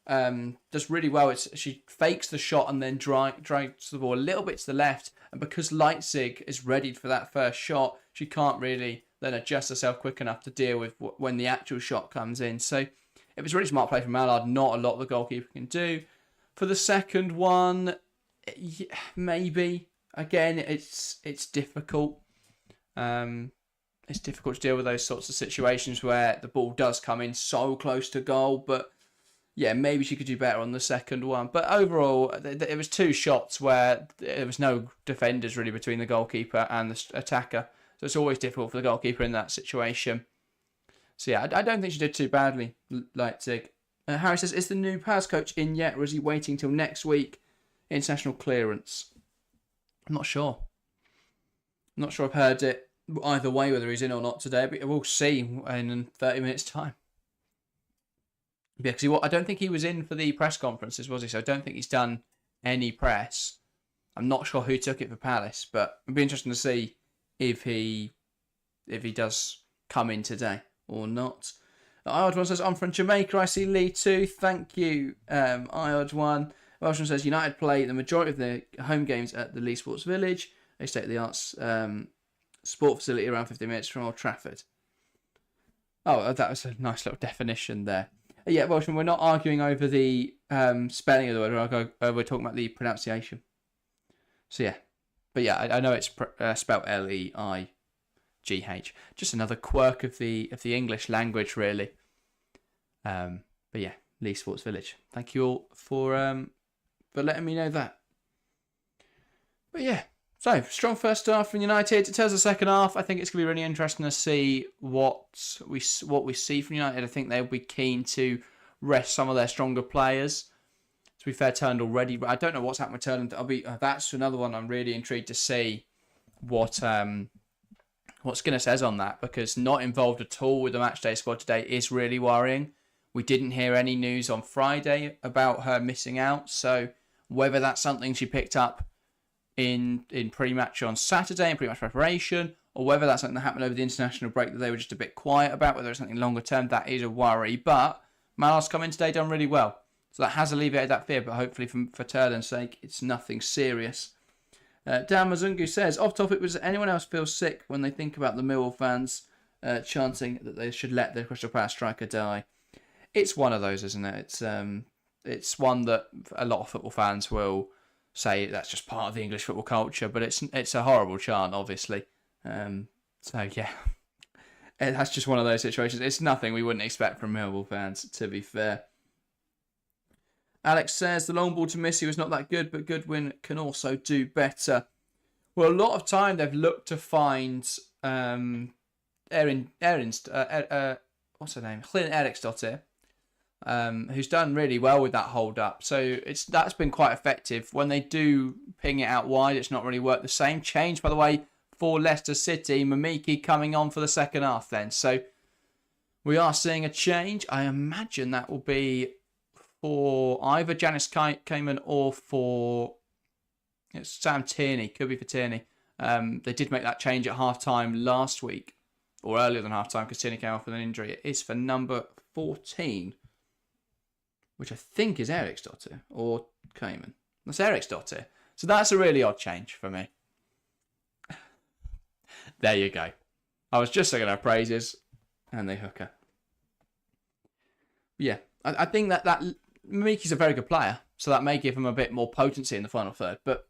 does really well. She fakes the shot and then drives the ball a little bit to the left. And because Leipzig is ready for that first shot, she can't really then adjust herself quick enough to deal with when the actual shot comes in. So it was really smart play from Malard. Not a lot the goalkeeper can do. For the second one, maybe. Again, it's difficult. It's difficult to deal with those sorts of situations where the ball does come in so close to goal. But yeah, maybe she could do better on the second one. But overall, it was two shots where there was no defenders really between the goalkeeper and the attacker. So it's always difficult for the goalkeeper in that situation. So yeah, I don't think she did too badly, Leipzig. Harry says, is the new Paz coach in yet, or is he waiting till next week? International clearance. I'm not sure. I'm not sure I've heard it either way, whether he's in or not today, but we'll see in 30 minutes' time. Because I don't think he was in for the press conferences, was he? So I don't think he's done any press. I'm not sure who took it for Palace, but it'd be interesting to see if he does come in today or not. Iod1 says, I'm from Jamaica. I see Lee too. Thank you, Iod1. Welshman says, United play the majority of their home games at the Lee Sports Village, a state-of-the-art sport facility around 50 minutes from Old Trafford. Oh, that was a nice little definition there. Yeah, Welshman, we're not arguing over the spelling of the word. We're talking about the pronunciation. So yeah. But yeah, I know it's spelled Leigh. Just another quirk of the English language, really. But yeah, Lee Sports Village. Thank you all for letting me know that. But yeah, so strong first half from United. In terms of the second half, I think it's going to be really interesting to see what we see from United. I think they'll be keen to rest some of their stronger players. To be fair, Turned already, but I don't know what's happened with Turned. That's another one I'm really intrigued to see what Skinner says on that, because not involved at all with the matchday squad today is really worrying. We didn't hear any news on Friday about her missing out, so whether that's something she picked up in pre-match on Saturday, in pre-match preparation, or whether that's something that happened over the international break that they were just a bit quiet about, whether it's something longer term, that is a worry. But Malard's come in today, done really well. So that has alleviated that fear, but hopefully for Turden's sake, it's nothing serious. Dan Mazungu says, off topic, does anyone else feel sick when they think about the Millwall fans chanting that they should let their Crystal Palace striker die? It's one of those, isn't it? It's one that a lot of football fans will say that's just part of the English football culture, but it's a horrible chant, obviously. So yeah, that's just one of those situations. It's nothing we wouldn't expect from Millwall fans, to be fair. Alex says, the long ball to Missy was not that good, but Goodwin can also do better. Well, a lot of time they've looked to find what's her name? Hlyn Eriksdottir, who's done really well with that hold up. So that's been quite effective. When they do ping it out wide, it's not really worked the same. Change, by the way, for Leicester City. Mamiki coming on for the second half then. So we are seeing a change. I imagine that will be for either Janice Cayman or for Sam Tierney. Could be for Tierney. They did make that change at half-time last week, or earlier than half-time, because Tierney came off with an injury. It is for number 14, which I think is Eriksdottir or Cayman. That's Eriksdottir. So that's a really odd change for me. There you go. I was just singing her praises, and they hook her. Yeah, I think that Miki's a very good player, so that may give him a bit more potency in the final third. But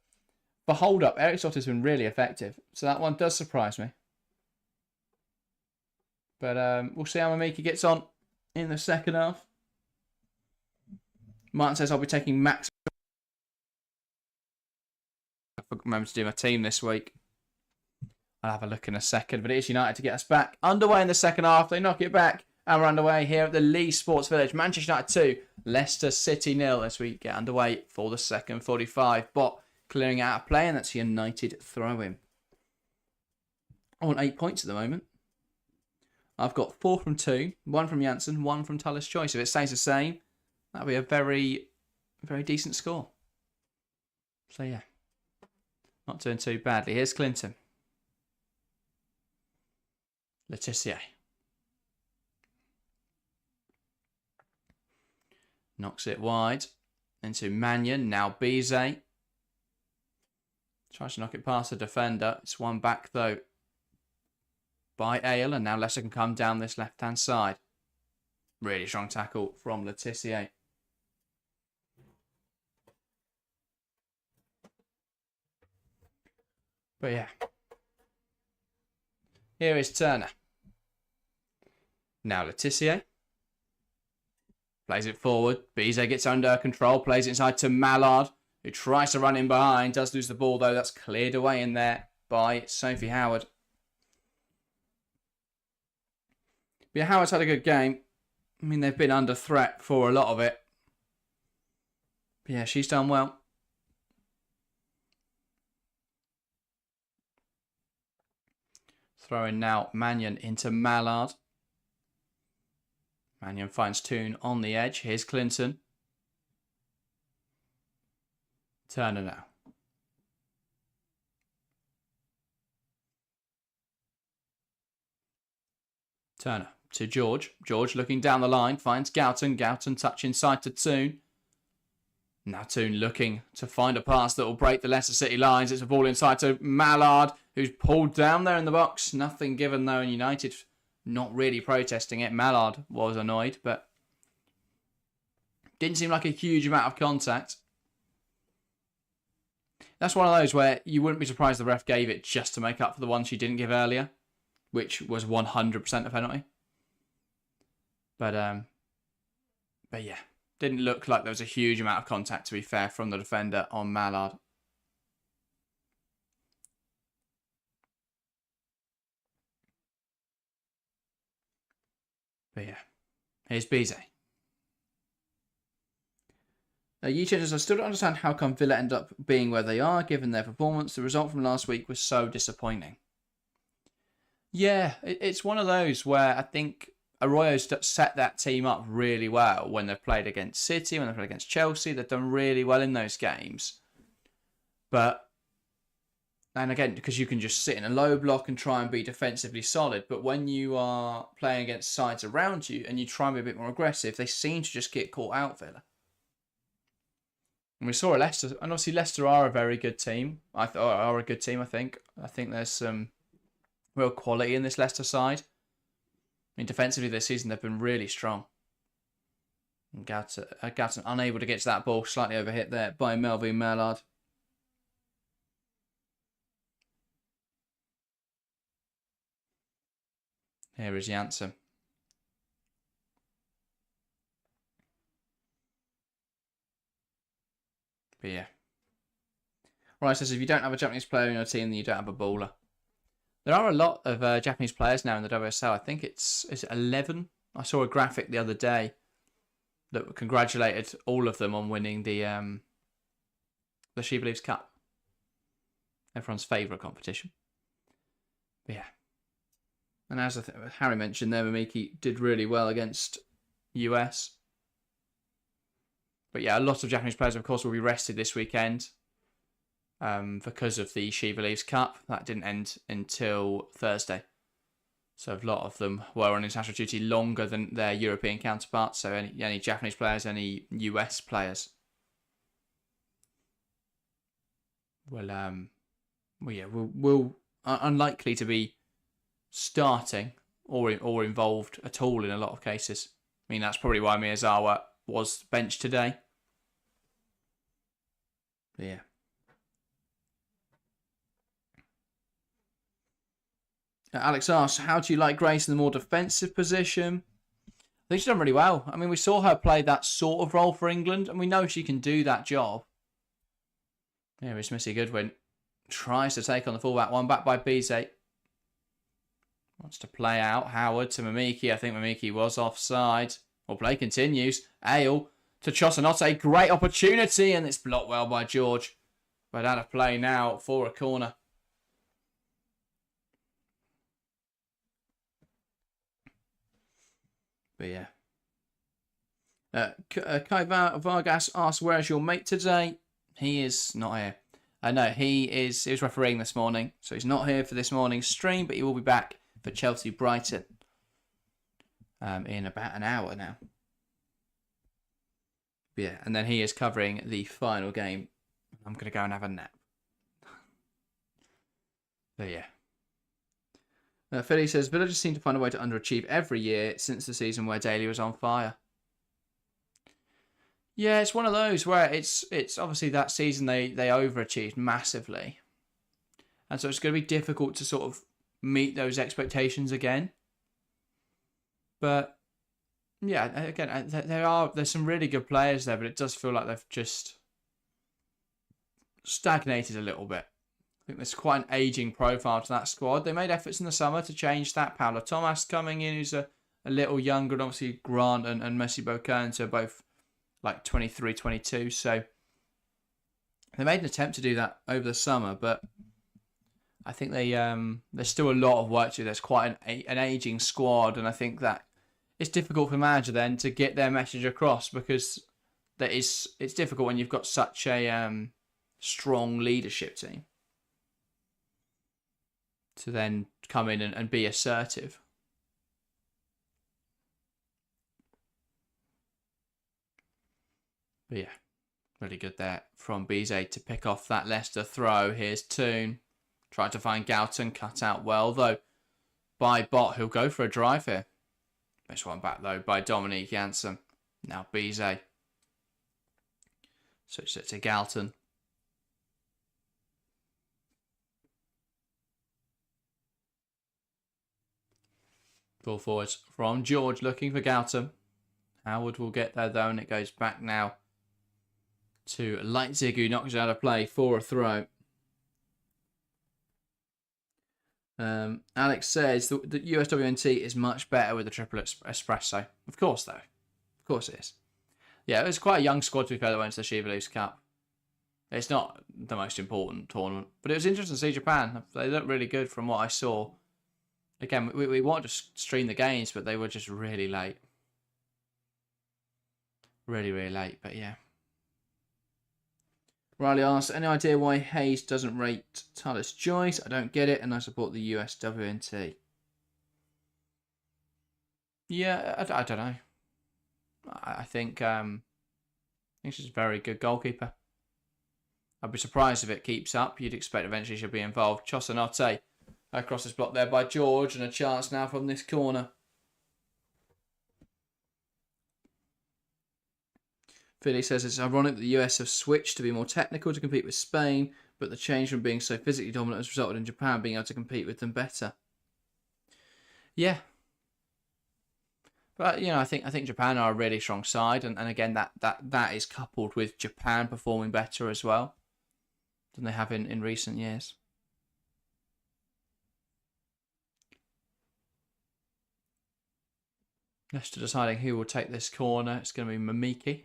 for hold-up, Eriksdottir's been really effective, so that one does surprise me. But we'll see how Miki gets on in the second half. Martin says, I'll be taking Max. I remember to do my team this week. I'll have a look in a second, but it is United to get us back. Underway in the second half, they knock it back. And we're underway here at the Lee Sports Village. Manchester United 2, Leicester City 0 as we get underway for the second 45. Bot clearing out a play, and that's United throw-in. I want 8 points at the moment. I've got 4 from Toon, 1 from Janssen, 1 from Tullis Choice. If it stays the same, that'll be a very, very decent score. So yeah, not doing too badly. Here's Clinton. Letitia. Knocks it wide into Mannion. Now Bizet. Tries to knock it past the defender. It's one back though by Ale. And now Leicester can come down this left-hand side. Really strong tackle from Letitia. But yeah. Here is Turner. Now Letitia. Plays it forward. Bizet gets under control. Plays it inside to Malard, who tries to run in behind. Does lose the ball, though. That's cleared away in there by Sophie Howard. But yeah, Howard's had a good game. I mean, they've been under threat for a lot of it. But yeah, she's done well. Throwing now Mannion into Malard. Mannion finds Toon on the edge. Here's Clinton. Turner now. Turner to George. George looking down the line. Finds Galton. Galton touch inside to Toon. Now Toon looking to find a pass that will break the Leicester City lines. It's a ball inside to Malard, who's pulled down there in the box. Nothing given though, and United not really protesting it. Malard was annoyed, but didn't seem like a huge amount of contact. That's one of those where you wouldn't be surprised the ref gave it just to make up for the one she didn't give earlier, which was 100% a penalty. But yeah, didn't look like there was a huge amount of contact, to be fair, from the defender on Malard. But yeah, here's Bizet. YouTubers, I still don't understand how come Villa end up being where they are, given their performance. The result from last week was so disappointing. Yeah, it's one of those where I think Arroyo's set that team up really well when they've played against City, when they've played against Chelsea. They've done really well in those games. And again, because you can just sit in a low block and try and be defensively solid. But when you are playing against sides around you and you try and be a bit more aggressive, they seem to just get caught out, Villa. And we saw Leicester, and obviously Leicester are a very good team. I think. I think there's some real quality in this Leicester side. I mean, defensively this season they've been really strong. And Galton unable to get to that ball, slightly overhit there by Melvine Malard. Here is Janssen. But yeah. Right, so if you don't have a Japanese player in your team, then you don't have a baller. There are a lot of Japanese players now in the WSL. I think it's 11. I saw a graphic the other day that congratulated all of them on winning the She Believes Cup. Everyone's favourite competition. But yeah. And as Harry mentioned there, Mamiki did really well against US. But yeah, a lot of Japanese players, of course, will be rested this weekend because of the She Believes Cup. That didn't end until Thursday. So a lot of them were on international duty longer than their European counterparts. So any Japanese players, any US players will are unlikely to be starting or involved at all in a lot of cases. I mean, that's probably why Miyazawa was benched today. But yeah. Alex asks, how do you like Grace in the more defensive position? I think she's done really well. I mean, we saw her play that sort of role for England, and we know she can do that job. Here is Missy Goodwin. Tries to take on the fullback. One back by Bizet. Wants to play out. Howard to Mamiki. I think Mamiki was offside. Well, play continues. Ale to Chosanote. Great opportunity, and it's blocked well by George. But out of play now for a corner. But yeah. Kai Vargas asks, where is your mate today? He is not here. No, he was refereeing this morning, so he's not here for this morning's stream, but he will be back for Chelsea Brighton in about an hour now. But yeah, and then he is covering the final game. I'm going to go and have a nap. But yeah. Philly says, Villa just seem to find a way to underachieve every year since the season where Daly was on fire. Yeah, it's one of those where it's obviously that season they overachieved massively. And so it's going to be difficult to sort of meet those expectations again. But yeah, again, there's some really good players there, but it does feel like they've just stagnated a little bit. I think there's quite an ageing profile to that squad. They made efforts in the summer to change that. Paulo Thomas coming in, who's a little younger, and obviously Grant and Messi Bocan are both like 23, 22. So they made an attempt to do that over the summer, but I think there's still a lot of work to do. There's quite an ageing squad, and I think that it's difficult for the manager then to get their message across, because it's difficult when you've got such a strong leadership team to then come in and be assertive. But yeah, really good there from Bizet to pick off that Leicester throw. Here's Toon. Tried to find Galton, cut out well though by Bot, who'll go for a drive here. This one back though by Dominique Janssen. Now Bizet. Switch it to Galton. Ball forwards from George, looking for Galton. Howard will get there though, and it goes back now to Leipzig, who knocks out of play for a throw. Alex says that the USWNT is much better with the triple espresso. Of course, though. Of course it is. Yeah, it was quite a young squad, to be fair, that went to the Shiva Leagues Cup. It's not the most important tournament, but it was interesting to see Japan. They looked really good from what I saw. Again, we wanted to stream the games, but they were just really late. Really, really late, but yeah. Riley asks, any idea why Hayes doesn't rate Tallis Joyce? I don't get it, and I support the USWNT. Yeah, I don't know. I think she's a very good goalkeeper. I'd be surprised if it keeps up. You'd expect eventually she'll be involved. Chosanote across this block there by George, and a chance now from this corner. Philly says it's ironic that the US have switched to be more technical to compete with Spain, but the change from being so physically dominant has resulted in Japan being able to compete with them better. Yeah. But, I think Japan are a really strong side, and again, that is coupled with Japan performing better as well than they have in recent years. Leicester deciding who will take this corner. It's going to be Mamiki.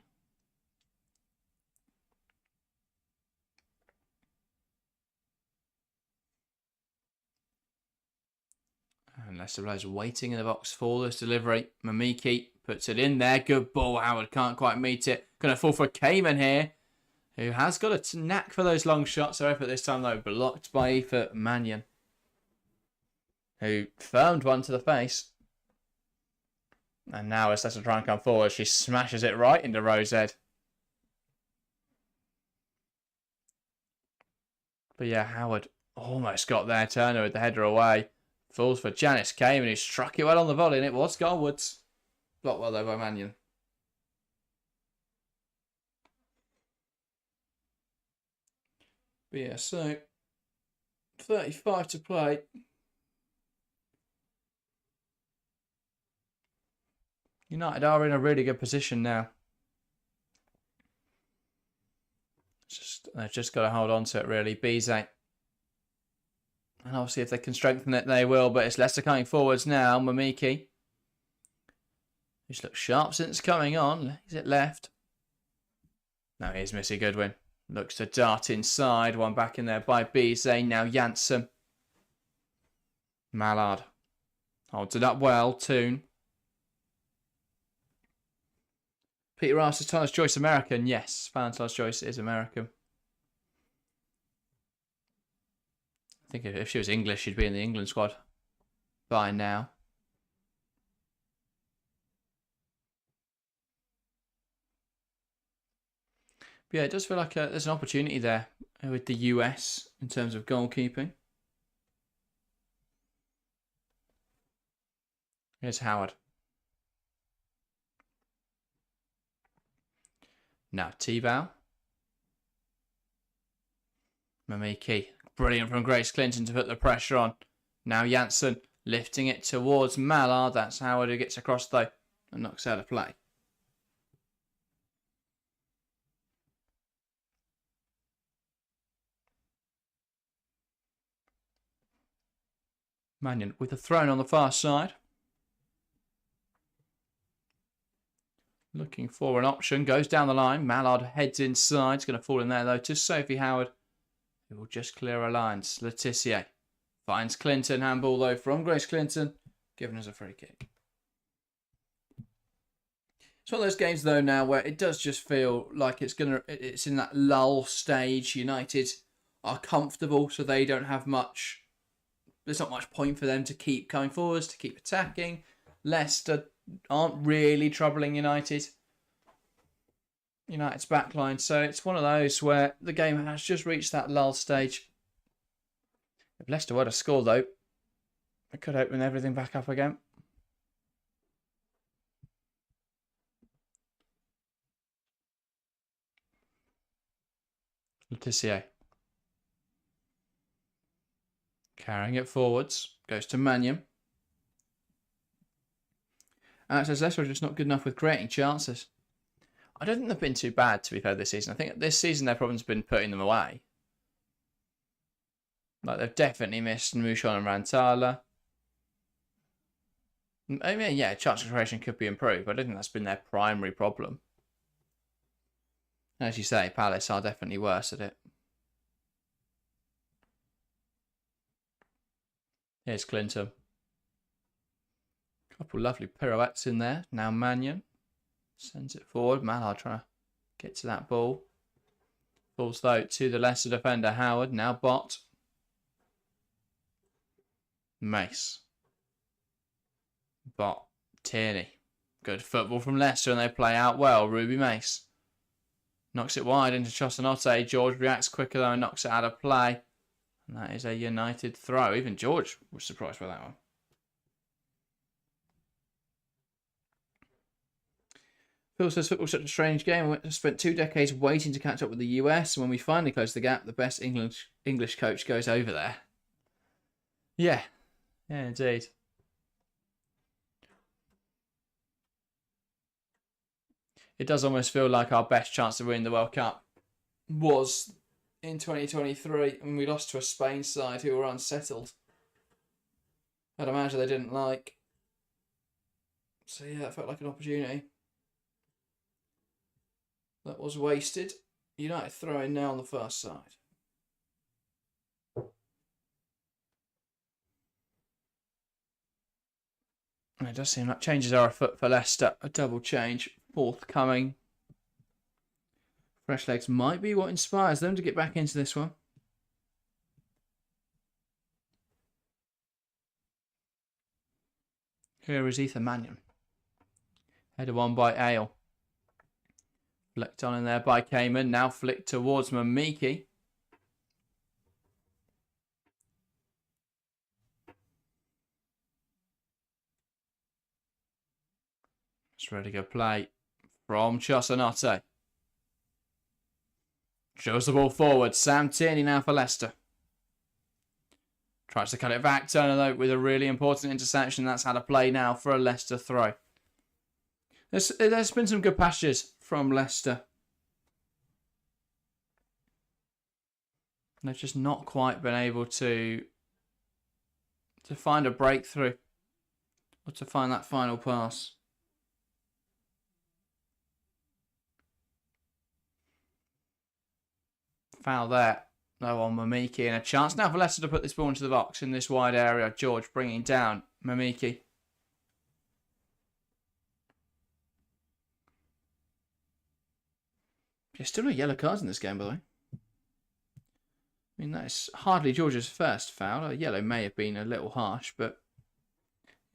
And Leicester players waiting in the box for this delivery. Mamiki puts it in there. Good ball. Howard can't quite meet it. Going to fall for Cayman here, who has got a knack for those long shots. Their effort this time, though, blocked by Aoife Mannion, who firmed one to the face. And now as Leicester try and come forward, she smashes it right into Rose's head. But yeah, Howard almost got there. Turner with the header away. Falls for Janice Cayman, who struck it well on the volley, and it was goalwards. Blocked well though by Mannion. But yeah, so 35 to play. United are in a really good position now. They've just got to hold on to it, really. Bizet. And obviously, if they can strengthen it, they will. But it's Leicester coming forwards now. Mamiki. He's looked sharp since coming on. Is it left? No, here's Missy Goodwin. Looks to dart inside. One back in there by Bizet. Now Janssen. Malard. Holds it up well. Toon. Peter asks, is Tyler's choice American? Yes, Valentine's choice is American. I think if she was English, she'd be in the England squad by now. But yeah, it does feel like there's an opportunity there with the US in terms of goalkeeping. Here's Howard. Now T-Val. Mamiki. Brilliant from Grace Clinton to put the pressure on. Now Janssen lifting it towards Malard. That's Howard who gets across though and knocks out of play. Mannion with a thrown on the far side. Looking for an option. Goes down the line. Mallard heads inside. It's going to fall in there, though, to Sophie Howard, who will just clear her lines. Letitia finds Clinton. Handball, though, from Grace Clinton, giving us a free kick. It's one of those games, though, now where it does just feel like it's in that lull stage. United are comfortable, so they don't have much. There's not much point for them to keep coming forwards, to keep attacking. Leicester aren't really troubling United's backline. So it's one of those where the game has just reached that lull stage. If Leicester were to score, though, it could open everything back up again. Letitia. Carrying it forwards. Goes to Mannion. Alex says Leicester are just not good enough with creating chances. I don't think they've been too bad, to be fair, this season. I think this season their problem's been putting them away. Like, they've definitely missed Mouchon and Rantala. I mean, yeah, chance creation could be improved, but I don't think that's been their primary problem. As you say, Palace are definitely worse at it. Here's Clinton. Couple lovely pirouettes in there. Now Mannion sends it forward. Malard trying to get to that ball. Falls though to the Leicester defender Howard. Now Bott. Mace. Bott. Tierney. Good football from Leicester and they play out well. Ruby Mace. Knocks it wide into Chosanote. George reacts quicker though and knocks it out of play. And that is a United throw. Even George was surprised by that one. Phil says football's such a strange game. We spent 2 decades waiting to catch up with the US, and when we finally close the gap, the best English coach goes over there. Yeah, indeed. It does almost feel like our best chance to win the World Cup was in 2023 when we lost to a Spain side who were unsettled. I'd imagine they didn't like. So yeah, it felt like an opportunity that was wasted. United throwing now on the first side. And it does seem like changes are afoot for Leicester. A double change forthcoming. Fresh legs might be what inspires them to get back into this one. Here is Ethan Mannion. Headed on by Ale. Flicked on in there by Cayman. Now flicked towards Mamiki. It's ready to go play from Chosanote. Shows the ball forward. Sam Tierney now for Leicester. Tries to cut it back. Turner though with a really important interception. That's how to play now for a Leicester throw. There's been some good passages from Leicester. They've just not quite been able to find a breakthrough or to find that final pass. Foul there. No on Mamiki and a chance now for Leicester to put this ball into the box in this wide area. George bringing down Mamiki. There's still no yellow cards in this game, by the way. I mean, that's hardly Georgia's first foul. A yellow may have been a little harsh, but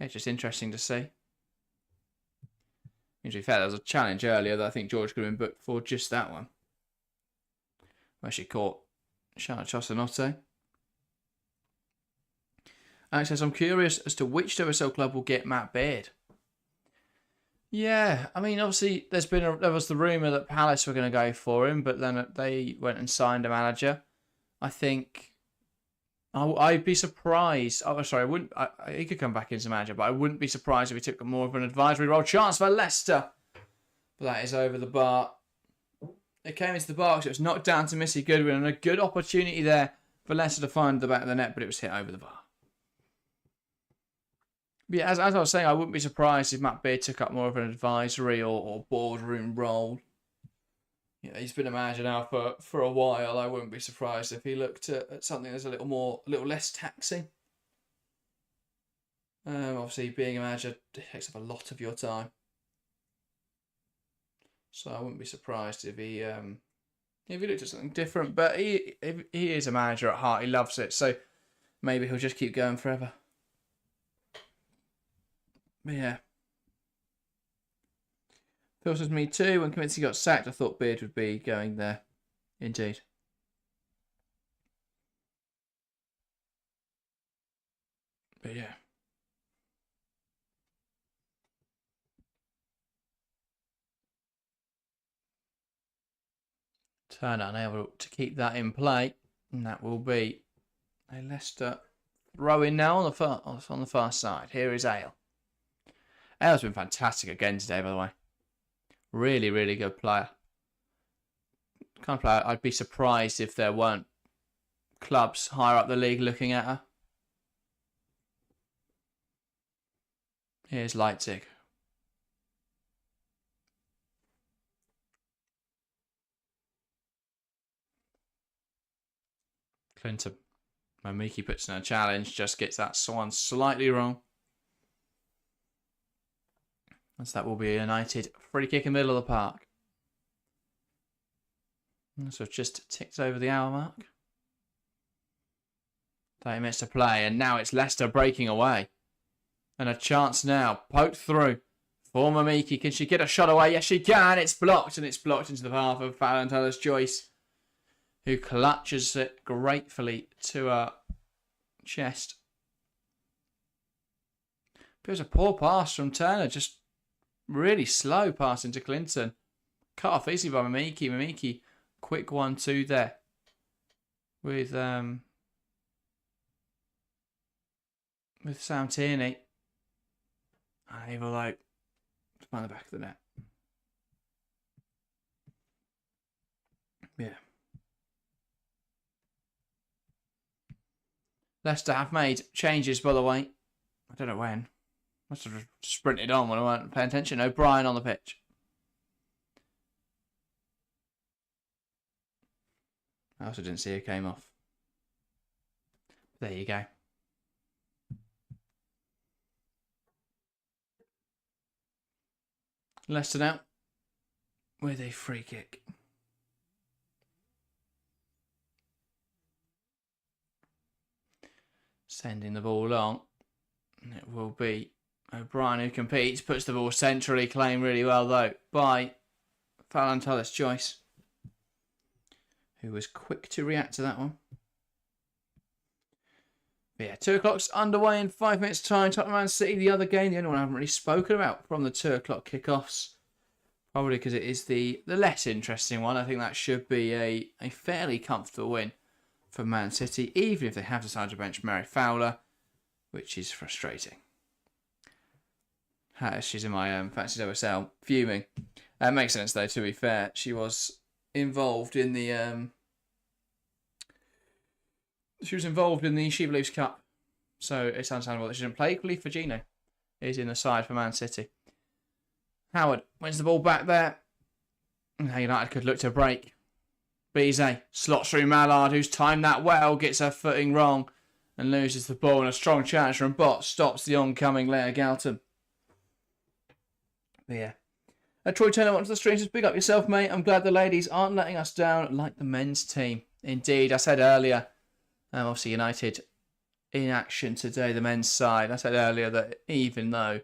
yeah, just interesting to see. To be fair, there was a challenge earlier that I think George could have been booked for just that one. Where she caught Charlotte Chosanotte. Alex says, I'm curious as to which WSL club will get Matt Beard. Yeah, I mean, obviously, there was the rumour that Palace were going to go for him, but then they went and signed a manager. I think I'd be surprised. Oh, sorry, I wouldn't. He could come back as a manager, but I wouldn't be surprised if he took more of an advisory role. Chance for Leicester, but that is over the bar. It came into the box. It was knocked down to Missy Goodwin, and a good opportunity there for Leicester to find the back of the net, but it was hit over the bar. But yeah, as I was saying, I wouldn't be surprised if Matt Beard took up more of an advisory or boardroom role. Yeah, he's been a manager now for a while. I wouldn't be surprised if he looked at something that's a little less taxing. Obviously, being a manager takes up a lot of your time, so I wouldn't be surprised if he looked at something different. But he is a manager at heart. He loves it, so maybe he'll just keep going forever. But yeah. Phil says me too. When Kaminsky got sacked, I thought Beard would be going there. Indeed. But yeah. Turner unable to keep that in play. And that will be a Leicester throw-in now on the far side. Here is Ale. Ale's been fantastic again today, by the way. Really, really good player. Kind of player I'd be surprised if there weren't clubs higher up the league looking at her. Here's Leipzig. Clinton. Momiki puts in a challenge, just gets that one slightly wrong. As that will be a United free kick in the middle of the park. So it's just ticked over the hour mark. 30 minutes to play, and now it's Leicester breaking away. And a chance now, poked through for Momiki. Can she get a shot away? Yes, she can. It's blocked, and it's blocked into the path of Fallon Joyce, who clutches it gratefully to her chest. But it was a poor pass from Turner, just really slow pass into Clinton. Cut off easily by Momiki. Momiki, quick 1-2 there. With Sam Tierney. Unable though to find the back of the net. Yeah. Leicester have made changes, by the way. I don't know when. Must have sprinted on when I weren't paying attention. O'Brien on the pitch. I also didn't see who came off. There you go. Leicester now with a free kick. Sending the ball long. And it will be O'Brien who competes. Puts the ball centrally. Claimed really well though by Fallon Joyce, who was quick to react to that one. But yeah, 2 o'clock's underway in 5 minutes' time. Tottenham Man City, the other game, the only one I haven't really spoken about from the 2 o'clock kickoffs. Probably because it is the less interesting one. I think that should be a fairly comfortable win for Man City, even if they have decided to bench Mary Fowler, which is frustrating. She's in my Fantasy WSL, fuming. That makes sense though, to be fair. She was involved in the She Believes Cup, so it's understandable that she didn't play. Equally, Fagino is in the side for Man City. Howard wins the ball back there. Now United could look to break. Bizet slots through Malard, who's timed that well, gets her footing wrong and loses the ball. And a strong challenge from Bott stops the oncoming Leia Galton. But yeah, Troy Turner onto the stream says, big up yourself, mate. I'm glad the ladies aren't letting us down like the men's team. Indeed, I said earlier, obviously United in action today, the men's side. I said earlier that even though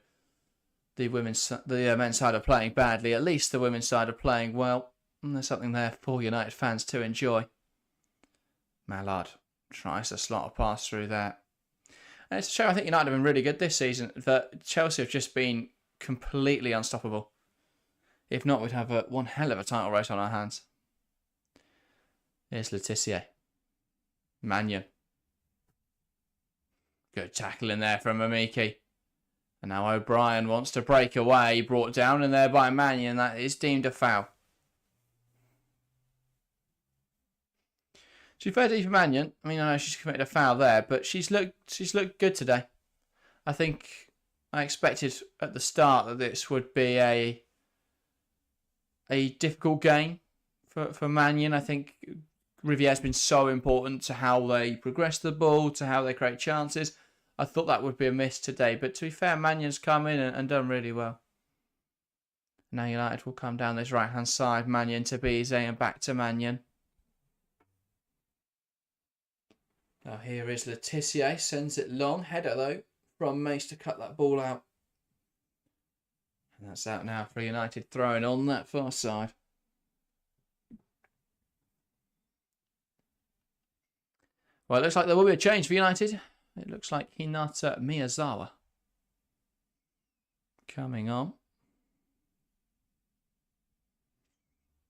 the men's side are playing badly, at least the women's side are playing well. And there's something there for United fans to enjoy. Malard tries to slot a pass through there. And it's a show I think United have been really good this season, that Chelsea have just been completely unstoppable. If not, we'd have one hell of a title race on our hands. Here's Laetitia. Mannion. Good tackle in there from Mamiki. And now O'Brien wants to break away. Brought down in there by Mannion. That is deemed a foul. To be fair to Eva Mannion, I mean, I know she's committed a foul there, but she's looked good today. I think I expected at the start that this would be a difficult game for Mannion. I think Rivier's been so important to how they progress the ball, to how they create chances. I thought that would be a miss today, but to be fair, Mannion's come in and done really well. Now United will come down this right-hand side. Mannion to Bize and back to Mannion. Now here is Laetitia, sends it long. Header though from Mace to cut that ball out. And that's out now for United, throwing on that far side. Well, it looks like there will be a change for United. It looks like Hinata Miyazawa coming on.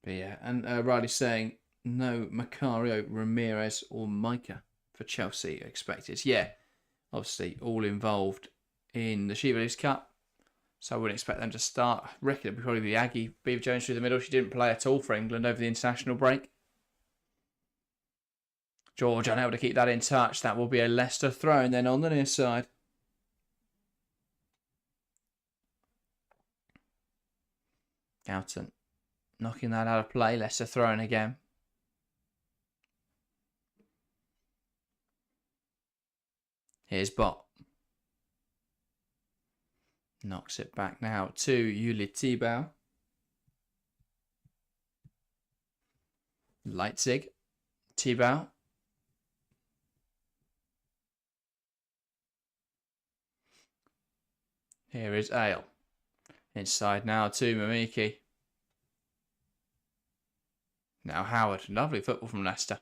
But yeah, and Riley's saying no Macario, Ramirez or Micah for Chelsea expected. Yeah, obviously all involved in the Shiva Leagues Cup. So I wouldn't expect them to start. I reckon it would probably be Aggie Beaver Jones through the middle. She didn't play at all for England over the international break. George unable to keep that in touch. That will be a Leicester throw and then on the near side. Galton knocking that out of play. Leicester throwing again. Here's Bot. Knocks it back now to Yuli Tebow. Leipzig. Tebow. Here is Ale. Inside now to Mamiki. Now Howard. Lovely football from Leicester.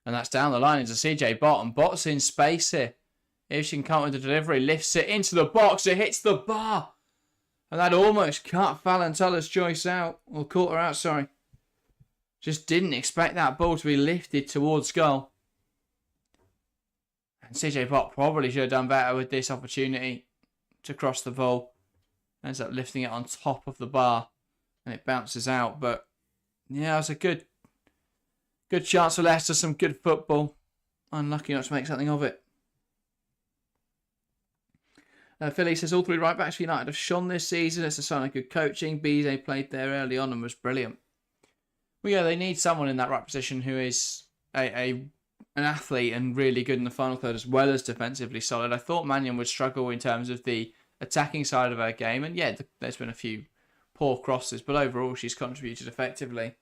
And that's down the line into CJ Bot. And Bot's in space here. If she can come with the delivery, lifts it into the box. It hits the bar. And that almost cut Fallon Tullis-Joyce out. Or caught her out, sorry. Just didn't expect that ball to be lifted towards goal. And CJ Bot probably should have done better with this opportunity to cross the ball. Ends up lifting it on top of the bar. And it bounces out. But yeah, it was a good chance for Leicester. Some good football. Unlucky not to make something of it. Philly says all three right backs for United have shone this season. It's a sign of good coaching. Bize played there early on and was brilliant. Well, yeah, they need someone in that right position who is an athlete and really good in the final third as well as defensively solid. I thought Mannion would struggle in terms of the attacking side of her game. And yeah, there's been a few poor crosses, but overall she's contributed effectively.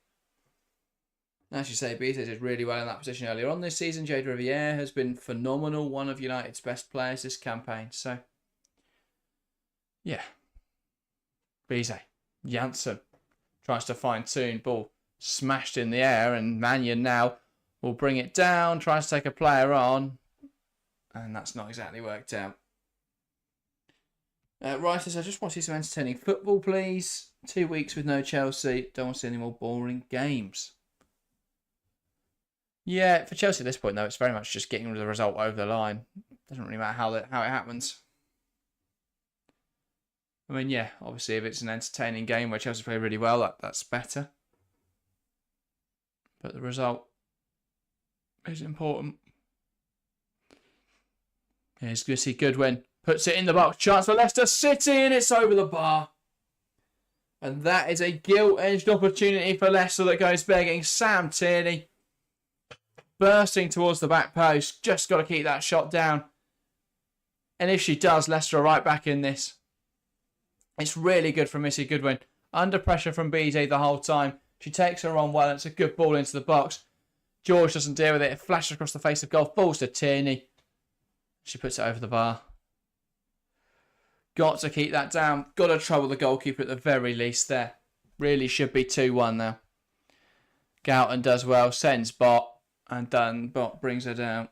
As you say, Bize did really well in that position earlier on this season. Jade Riviere has been phenomenal. One of United's best players this campaign. So yeah. Bize. Janssen tries to fine-tune. Ball smashed in the air. And Mannion now will bring it down. Tries to take a player on. And that's not exactly worked out. Right, so I just want to see some entertaining football, please. 2 weeks with no Chelsea. Don't want to see any more boring games. Yeah, for Chelsea at this point, though, it's very much just getting the result over the line. Doesn't really matter how it happens. I mean, yeah, obviously if it's an entertaining game where Chelsea play really well, that's better. But the result is important. Here's Gussie Goodwin. Puts it in the box. Chance for Leicester City and it's over the bar. And that is a gilt-edged opportunity for Leicester that goes begging. Sam Tierney bursting towards the back post. Just got to keep that shot down. And if she does, Leicester are right back in this. It's really good from Missy Goodwin. Under pressure from BJ the whole time. She takes her on well. It's a good ball into the box. George doesn't deal with it. It flashes across the face of goal. Falls to Tierney. She puts it over the bar. Got to keep that down. Got to trouble the goalkeeper at the very least there. Really should be 2-1 now. Galton does well. Sends Bot. And done. Bot brings her down.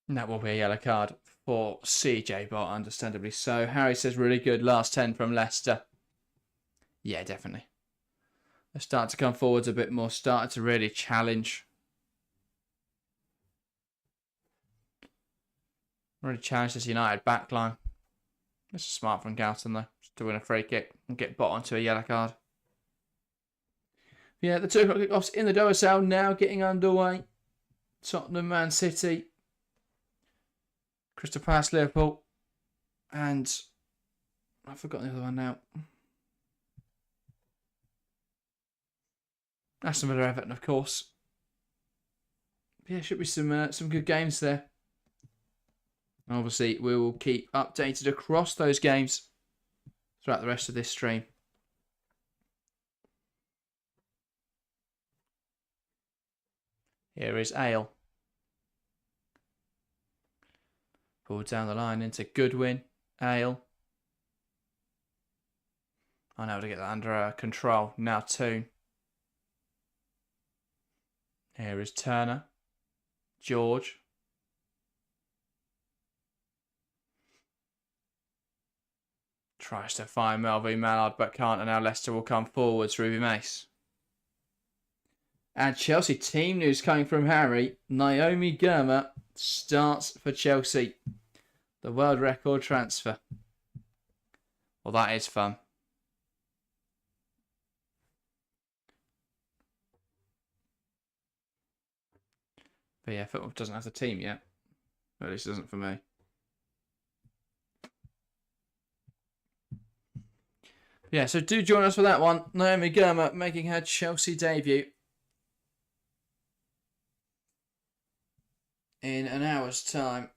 And that will be a yellow card for CJ Bot, understandably so. Harry says really good last 10 from Leicester. Yeah, definitely. They're starting to come forwards a bit more. Started to really challenge. Really challenge this United backline. This is smart from Galton though. Just to win a free kick and get Bot onto a yellow card. Yeah, the 2 o'clock kickoffs in the Doha now getting underway. Tottenham, Man City. Crystal Palace, Liverpool. And I've forgotten the other one now. Aston Villa, Everton, of course. Yeah, should be some good games there. Obviously, we will keep updated across those games throughout the rest of this stream. Here is Ale. Pulled down the line into Goodwin. Ale. I know to get that under control. Now Toon. Here is Turner. George. Tries to find Melvine Malard but can't, and now Leicester will come forwards. Ruby Mace. And Chelsea team news coming from Harry. Naomi Girma starts for Chelsea. The world record transfer. Well, that is fun. But yeah, football doesn't have the team yet. Or at least it doesn't for me. Yeah, so do join us for that one. Naomi Girma making her Chelsea debut. In an hour's time.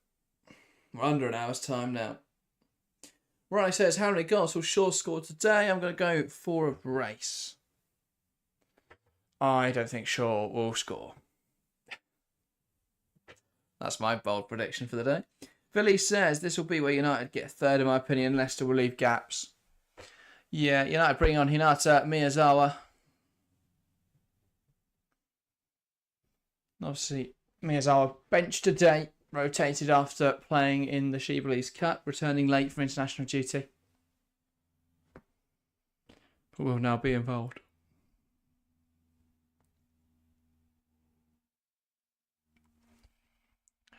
We're under an hour's time now. Riley says, how many goals will Shaw score today? I'm going to go for a brace. I don't think Shaw will score. That's my bold prediction for the day. Philly says, this will be where United get a third, in my opinion. Leicester will leave gaps. Yeah, United bring on Hinata Miyazawa. Obviously, Miyazawa benched today. Rotated after playing in the Shebeleys Cup, returning late for international duty. But will now be involved.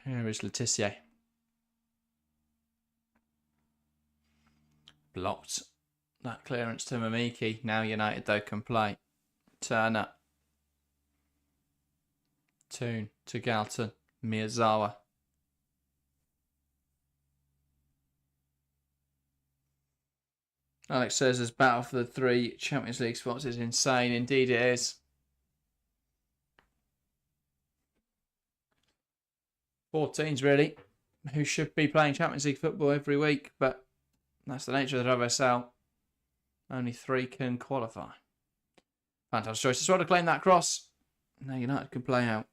Here is Letitia. Blocked that clearance to Mamiki. Now United though can play. Turner. Toon to Galton. Miyazawa. Alex says this battle for the 3 Champions League spots is insane. Indeed it is. 4 teams really, who should be playing Champions League football every week, but that's the nature of the WSL. Only 3 can qualify. Fantastic choice. Just want to claim that cross. Now United can play out.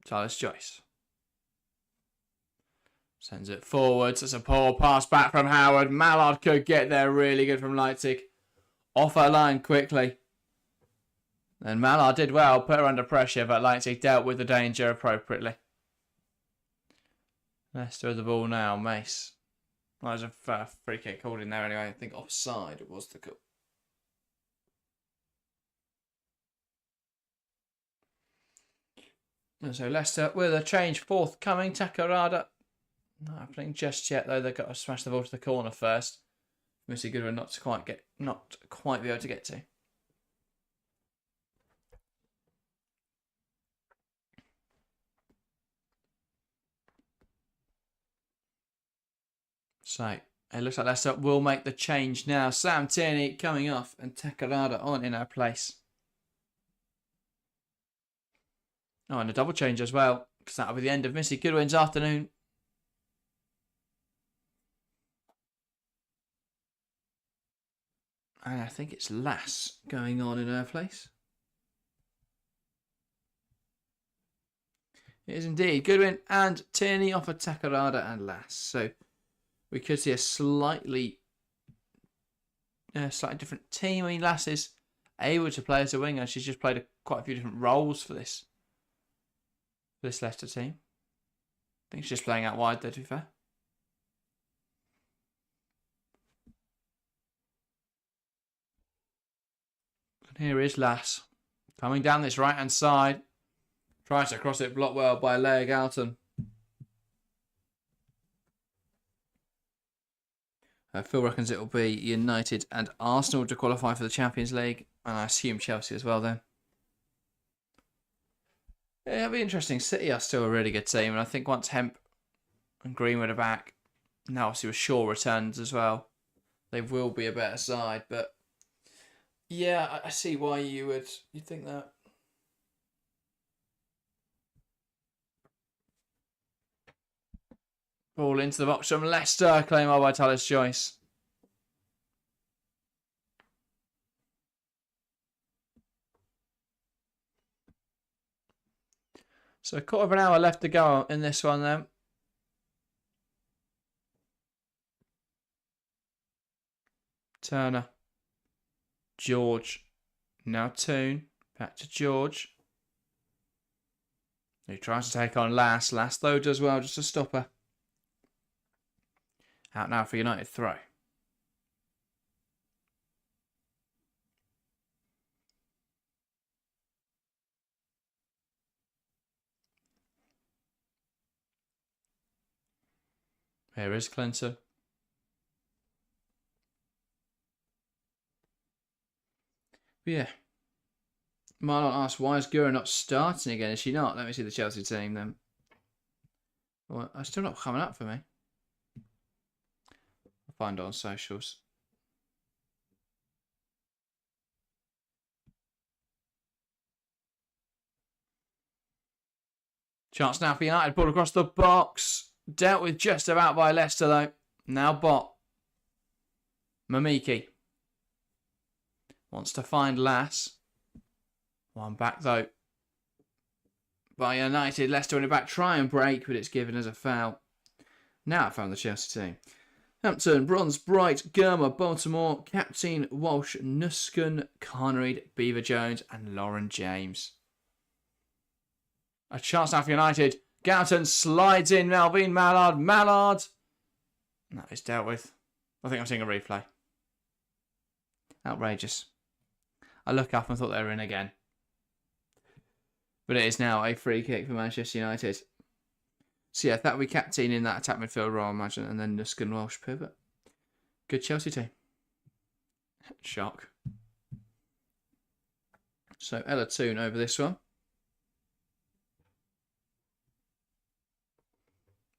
Charles Joyce. Sends it forwards. It's a poor pass back from Howard. Mallard could get there. Really good from Leipzig. Off her line quickly. And Mallard did well. Put her under pressure, but Leipzig dealt with the danger appropriately. Leicester with the ball now. Mace. Well, there's a free kick called in there anyway. I think offside was the call. And so Leicester with a change forthcoming. Takarada. Not happening just yet though. They've got to smash the ball to the corner first. Missy Goodwin not quite be able to get to. So it looks like Leicester will make the change now. Sam Tierney coming off and Takarada on in her place. Oh, and a double change as well, because that'll be the end of Missy Goodwin's afternoon. And I think it's Lass going on in her place. It is indeed. Goodwin and Tierney off of Takarada and Lass. So we could see a slightly different team. I mean, Lass is able to play as a winger. She's just played quite a few different roles for this Leicester team. I think she's just playing out wide there, to be fair. And here is Lass coming down this right-hand side. Tries to cross it, blocked well by Leia Galton. Phil reckons it will be United and Arsenal to qualify for the Champions League. And I assume Chelsea as well then. Yeah, it'll be interesting. City are still a really good team. And I think once Hemp and Greenwood are back, now obviously with Shaw returns as well, they will be a better side. But yeah, I see why you'd think that. Ball into the box from Leicester. Claim by Tallis Joyce. So a quarter of an hour left to go in this one then. Turner. George. Now Toon. Back to George. He tries to take on Lass. Lass though does well just to stop her. Out now for United throw. Here is Clinton. But yeah. Marlon asks, why is Gura not starting again? Is she not? Let me see the Chelsea team then. Well, it's still not coming up for me. I'll find it on socials. Chance now for United. Ball across the box. Dealt with just about by Leicester though. Now Bot. Mamiki. Wants to find Lass. One back though. By United. Leicester in the back. Try and break, but it's given as a foul. Now I found the Chelsea team. Hampton, Bronze, Bright, Gurma, Baltimore, Captain, Walsh, Nuskin, Conread, Beaver Jones and Lauren James. A chance now for United. Galton slides in. Melvine Malard. Mallard. That is dealt with. I think I'm seeing a replay. Outrageous. I look up and thought they were in again. But it is now a free kick for Manchester United. So yeah, that will be captain in that attack midfield role, I imagine. And then Nuskin Walsh pivot. Good Chelsea team. Shock. So Ella Toon over this one.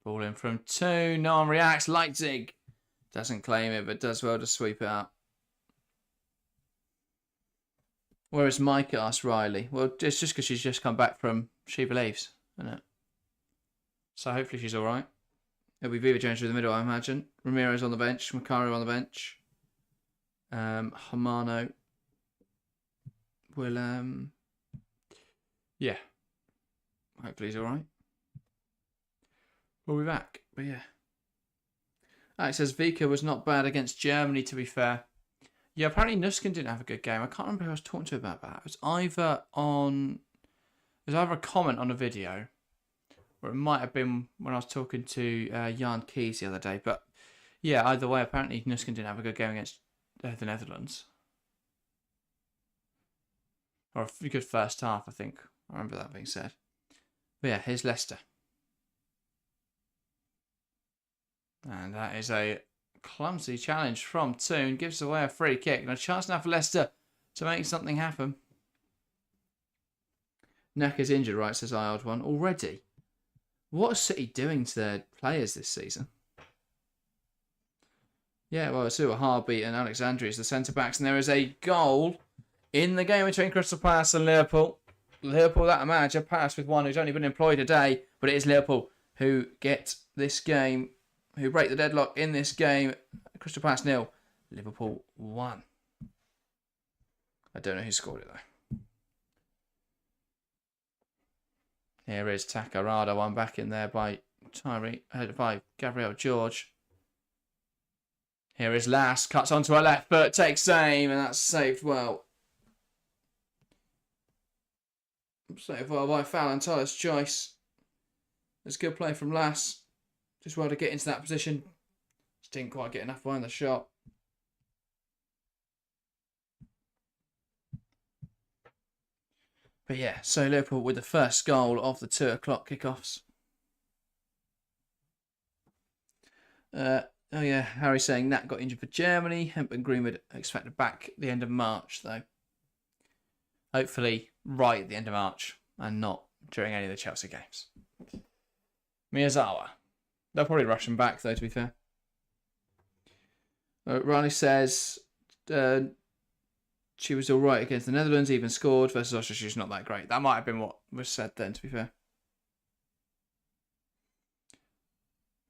Ball in from Toon. No one reacts. Leipzig doesn't claim it, but does well to sweep it out. Whereas Micah asked Riley. Well, it's just because she's just come back from She Believes, isn't it? So hopefully she's all right. It'll be Viva Jones through the middle, I imagine. Ramirez on the bench. Macario on the bench. Hamano will, yeah. Hopefully he's all right. We'll be back, but yeah. Alex says Vika was not bad against Germany, to be fair. Yeah, apparently Nuskin didn't have a good game. I can't remember who I was talking to about that. It was either a comment on a video, or it might have been when I was talking to Jan Keys the other day. But yeah, either way, apparently Nuskin didn't have a good game against the Netherlands. Or a good first half, I think. I remember that being said. But yeah, here's Leicester. And that is a clumsy challenge from Toon. Gives away a free kick. And a chance now for Leicester to make something happen. Necker's injured, right, says I odd one. Already? What is City doing to their players this season? Yeah, well, it's Harbeat and Alexandria is the centre-backs, and there is a goal in the game between Crystal Palace and Liverpool. Liverpool, that manager, Palace with one who's only been employed a day, but it is Liverpool who get this game, who break the deadlock in this game. Crystal Palace 0, Liverpool 1. I don't know who scored it though. Here is Takarada, one back in there by by Gabriel George. Here is Lass, cuts onto her left foot, takes aim, and that's saved well. Saved well by Fallon, Tyler's choice. It's good play from Lass. Just well to get into that position. Just didn't quite get enough behind the shot. But yeah, so Liverpool with the first goal of the 2 o'clock kickoffs. Oh yeah, Harry saying Nat got injured for Germany. Hemp and Greenwood expected back at the end of March, though. Hopefully right at the end of March and not during any of the Chelsea games. Miyazawa. They'll probably rush him back, though, to be fair. Riley says she was all right against the Netherlands, even scored. Versus Austria, she's not that great. That might have been what was said then, to be fair.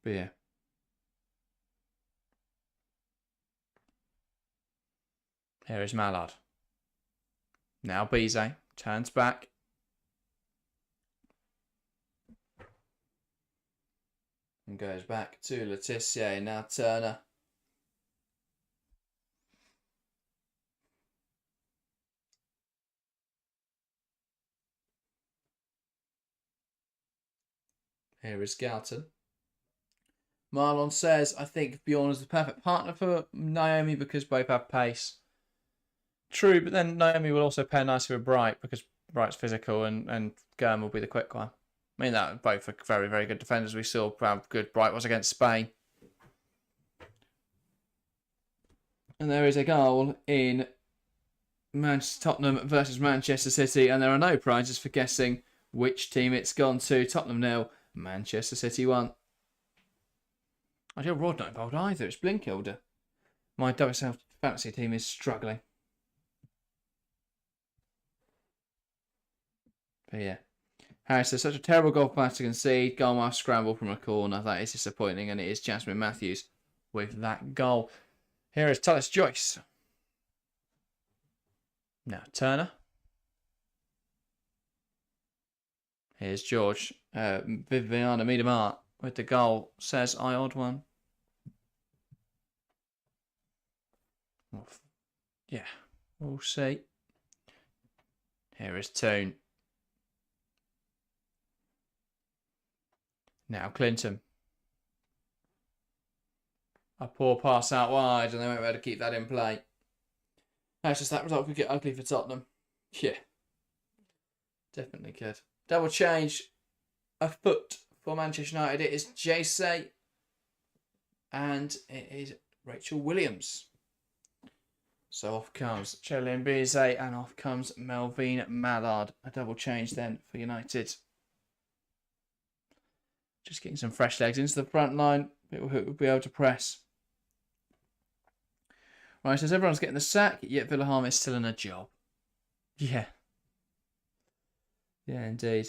But yeah. Here is Malard. Now Bizet turns back. And goes back to Letitia. Now Turner. Here is Galton. Marlon says, I think Bjorn is the perfect partner for Naomi because both have pace. True, but then Naomi will also pair nicely with Bright because Bright's physical and Gurm will be the quick one. I mean, that both are very, very good defenders. We saw how good Bright was against Spain. And there is a goal in Tottenham versus Manchester City, and there are no prizes for guessing which team it's gone to. Tottenham 0, Manchester City 1. I don't Rod not involved either. It's Blinkilder. My WSL fantasy team is struggling. But yeah. Harris says, such a terrible goal pass to concede. Goal must scramble from a corner. That is disappointing, and it is Jasmine Matthews with that goal. Here is Tullis Joyce. Now Turner. Here's George. Viviana Miedemar with the goal. Says I odd one. Yeah, we'll see. Here is Toon. Now Clinton. A poor pass out wide, and they won't be able to keep that in play. That's just that result could get ugly for Tottenham. Yeah, definitely could. Double change. A foot for Manchester United. It is Jayce. And it is Rachel Williams. So off comes Chelin Bizet and off comes Melvine Malard. A double change then for United. Just getting some fresh legs into the front line. We'll be able to press. Right, says everyone's getting the sack, yet Villaharm is still in a job. Yeah. Yeah, indeed.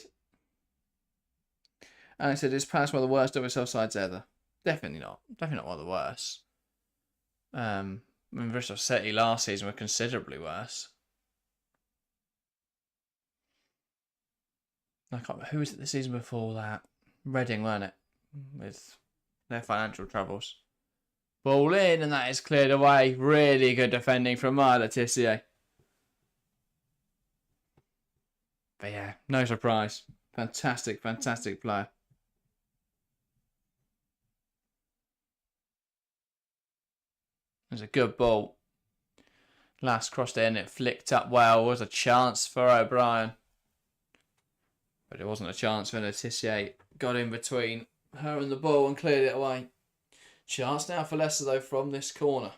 Alex said, it's Palace one of the worst WSL sides ever. Definitely not. Definitely not one of the worst. I mean, Bristol City last season were considerably worse. I can't remember. Who was it the season before that? Reading, weren't it? With their financial troubles. Ball in, and that is cleared away. Really good defending from Maya Letitia. But yeah, no surprise. Fantastic, fantastic player. It was a good ball. Last crossed in, it flicked up well. It was a chance for O'Brien. But it wasn't a chance when Letitia got in between her and the ball and cleared it away. Chance now for Leicester, though, from this corner.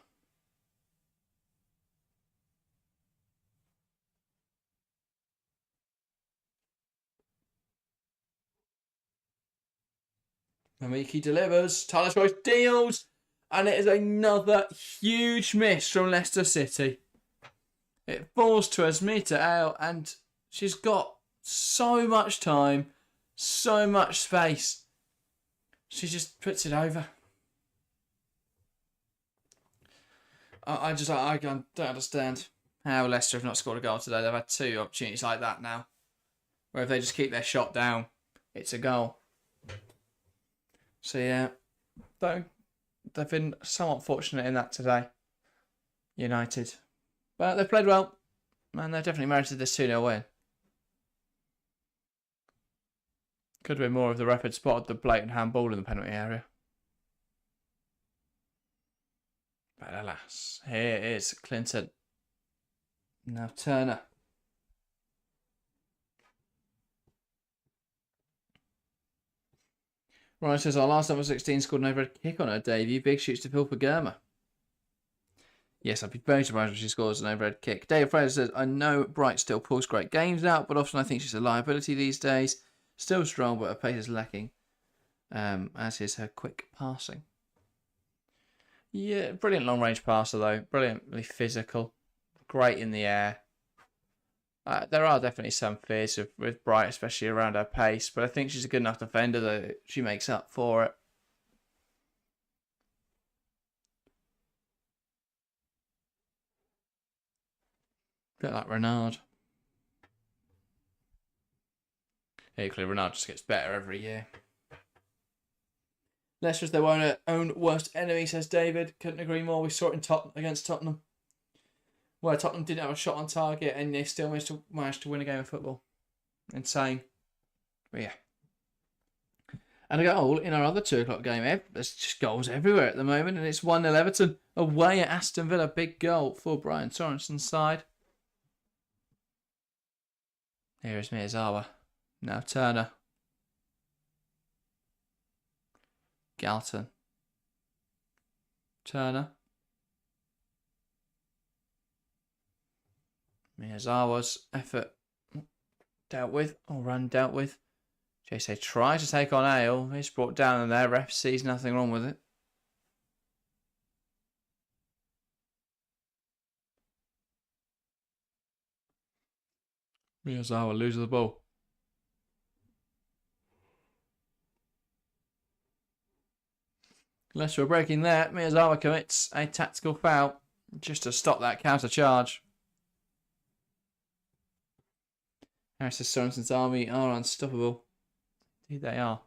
Mamiki delivers. Tyler Joyce deals. And it is another huge miss from Leicester City. It falls to Asmita Ale, and she's got so much time, so much space. She just puts it over. I don't understand how Leicester have not scored a goal today. They've had 2 opportunities like that now, where if they just keep their shot down, it's a goal. So yeah, they've been somewhat fortunate in that today, United. But they've played well, and they've definitely merited this 2-0 win. Could have been more if the ref had spotted the blatant handball in the penalty area. But alas, here is Clinton. Now Turner. Ryan says, our last number 16 scored an overhead kick on her debut. Big shoots to Phil Pagerma. Yes, I'd be very surprised if she scores an overhead kick. Dave Fraser says, I know Bright still pulls great games out, but often I think she's a liability these days. Still strong, but her pace is lacking, as is her quick passing. Yeah, brilliant long-range passer, though. Brilliantly physical. Great in the air. There are definitely some fears with Bright, especially around her pace, but I think she's a good enough defender that she makes up for it. Bit like Renard. Equally, Renard just gets better every year. Leicester is their own worst enemy, says David. Couldn't agree more. We saw it against Tottenham, where Tottenham didn't have a shot on target and they still managed to win a game of football. Insane. But yeah. And a goal in our other 2 o'clock game. There's just goals everywhere at the moment, and it's 1-0 Everton away at Aston Villa. Big goal for Brian Sorensen's side. Here is Miyazawa. Now Turner. Galton. Turner. Miyazawa's effort dealt with. Jose tries to take on Ale. He's brought down in there. Ref sees nothing wrong with it. Miyazawa loses the ball. Leicester are breaking there. Miyazawa commits a tactical foul just to stop that counter charge. Harris says Sorensen's army are unstoppable. Indeed they are.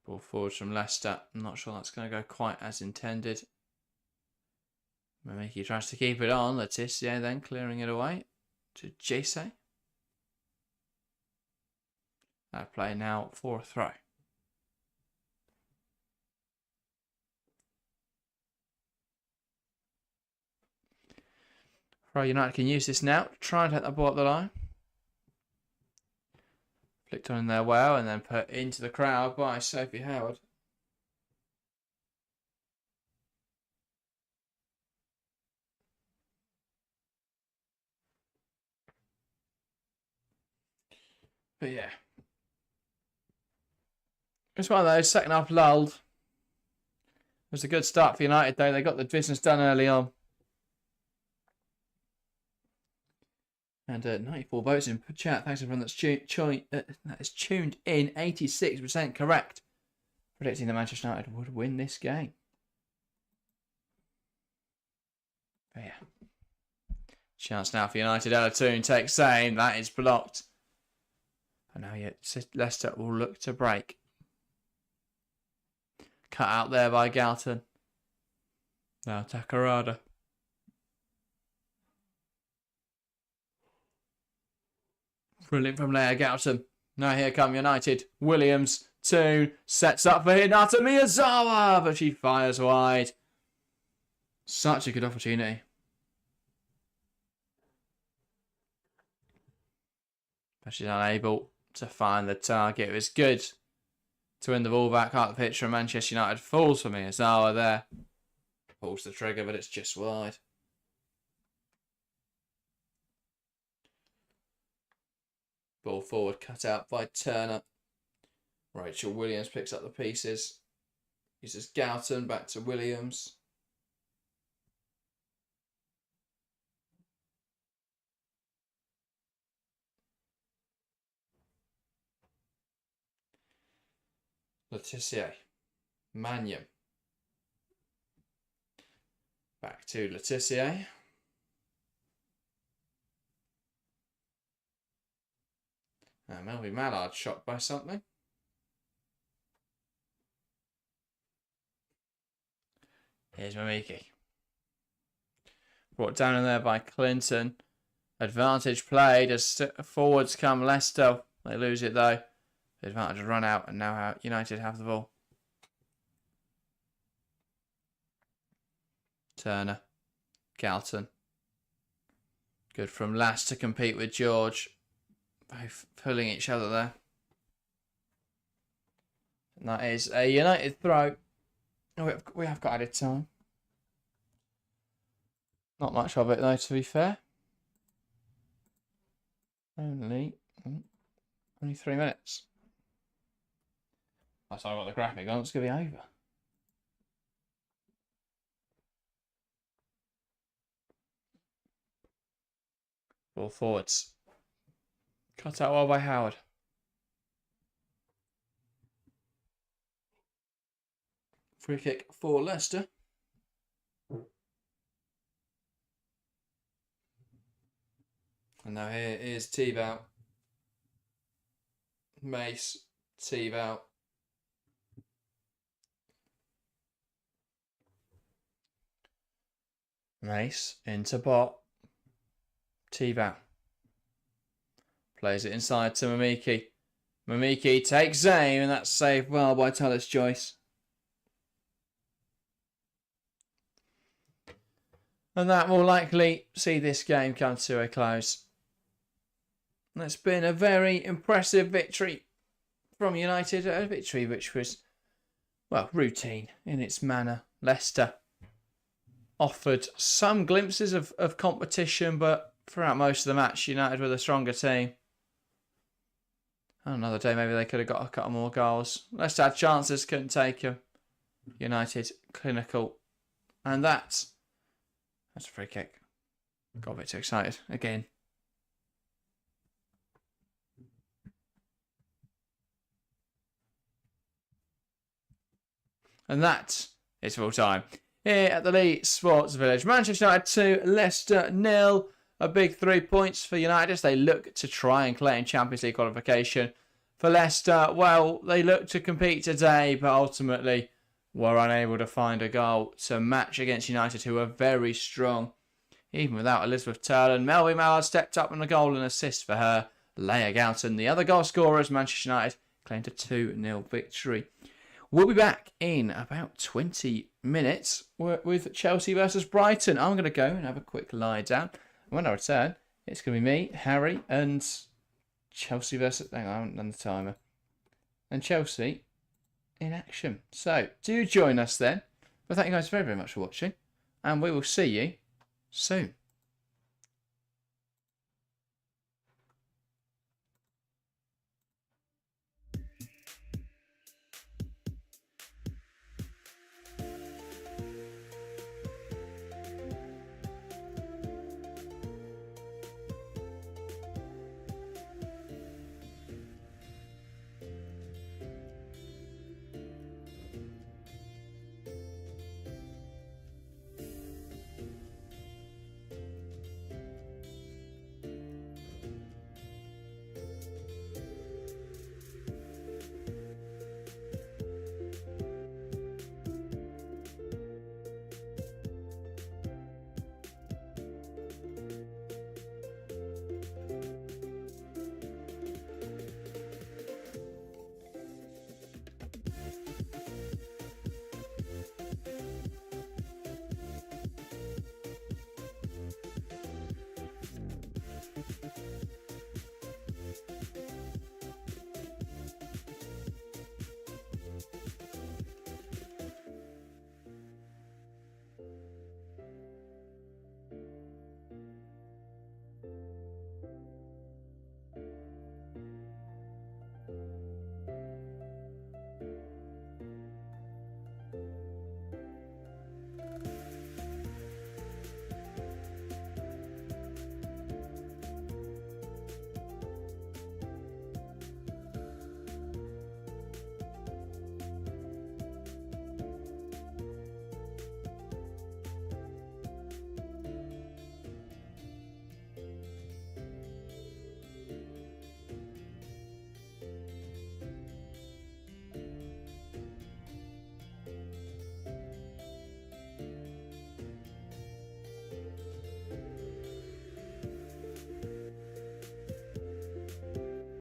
Ball forward from Leicester. I'm not sure that's going to go quite as intended. Mamiki tries to keep it on. Letitia then clearing it away to Jesse. That play now for a throw. United can use this now. Try and hit that ball up the line. Flicked on in there well and then put into the crowd by Sophie Howard. But yeah. It's one of those, second half lulled. It was a good start for United though. They got the business done early on. And 94 votes in chat. Thanks everyone that's tuned in. 86% correct. Predicting that Manchester United would win this game. But yeah. Chance now for United. Ella Toon takes aim. That is blocked. And now Leicester will look to break. Cut out there by Galton. Now Takarada. Brilliant from Leia Galton. Now here come United. Williams, Toon, sets up for Hinata Miyazawa, but she fires wide. Such a good opportunity. But she's unable to find the target. It was good to win the ball back out the pitch from Manchester United. Falls for Miyazawa there. Pulls the trigger, but it's just wide. Ball forward, cut out by Turner. Rachel Williams picks up the pieces. Uses Galton, back to Williams. Letitia. Mannion. Back to Letitia. Melvine Malard shocked by something. Here's Mamiki. Brought down in there by Clinton. Advantage played as forwards come Leicester. They lose it though. The advantage run out and now United have the ball. Turner. Galton. Good from Lass to compete with George. Both pulling each other there. And that is a United throw. Oh, we have got added time. Not much of it though, to be fair. Only 3 minutes. That's how I got the graphic on. It's going to be over. Ball forwards. Cut out well by Howard. Free kick for Leicester. And now here is T-Bow. Mace, T-Bow. Mace into Bot. T-Bow. Plays it inside to Mamiki. Mamiki takes aim and that's saved well by Tallis Joyce. And that will likely see this game come to a close. It's been a very impressive victory from United. A victory which was, well, routine in its manner. Leicester offered some glimpses of competition, but throughout most of the match, United were the stronger team. Another day, maybe they could have got a couple more goals. Leicester had chances, couldn't take them. United clinical. And that's a free kick. Got a bit too excited again. And that is full time. Here at the Leeds Sports Village, Manchester United 2, Leicester 0. A big 3 points for United as they look to try and claim Champions League qualification. For Leicester, well, they look to compete today, but ultimately were unable to find a goal to match against United, who are very strong. Even without Elizabeth Turlin, Melvine Malard stepped up on a goal and assist for her. Leia Galton, the other goal scorers, Manchester United claimed a 2-0 victory. We'll be back in about 20 minutes with Chelsea versus Brighton. I'm going to go and have a quick lie down. When I return, it's going to be me, Harry, and Chelsea versus... Hang on, I haven't done the timer. And Chelsea in action. So, do join us then. But thank you guys very, very much for watching. And we will see you soon.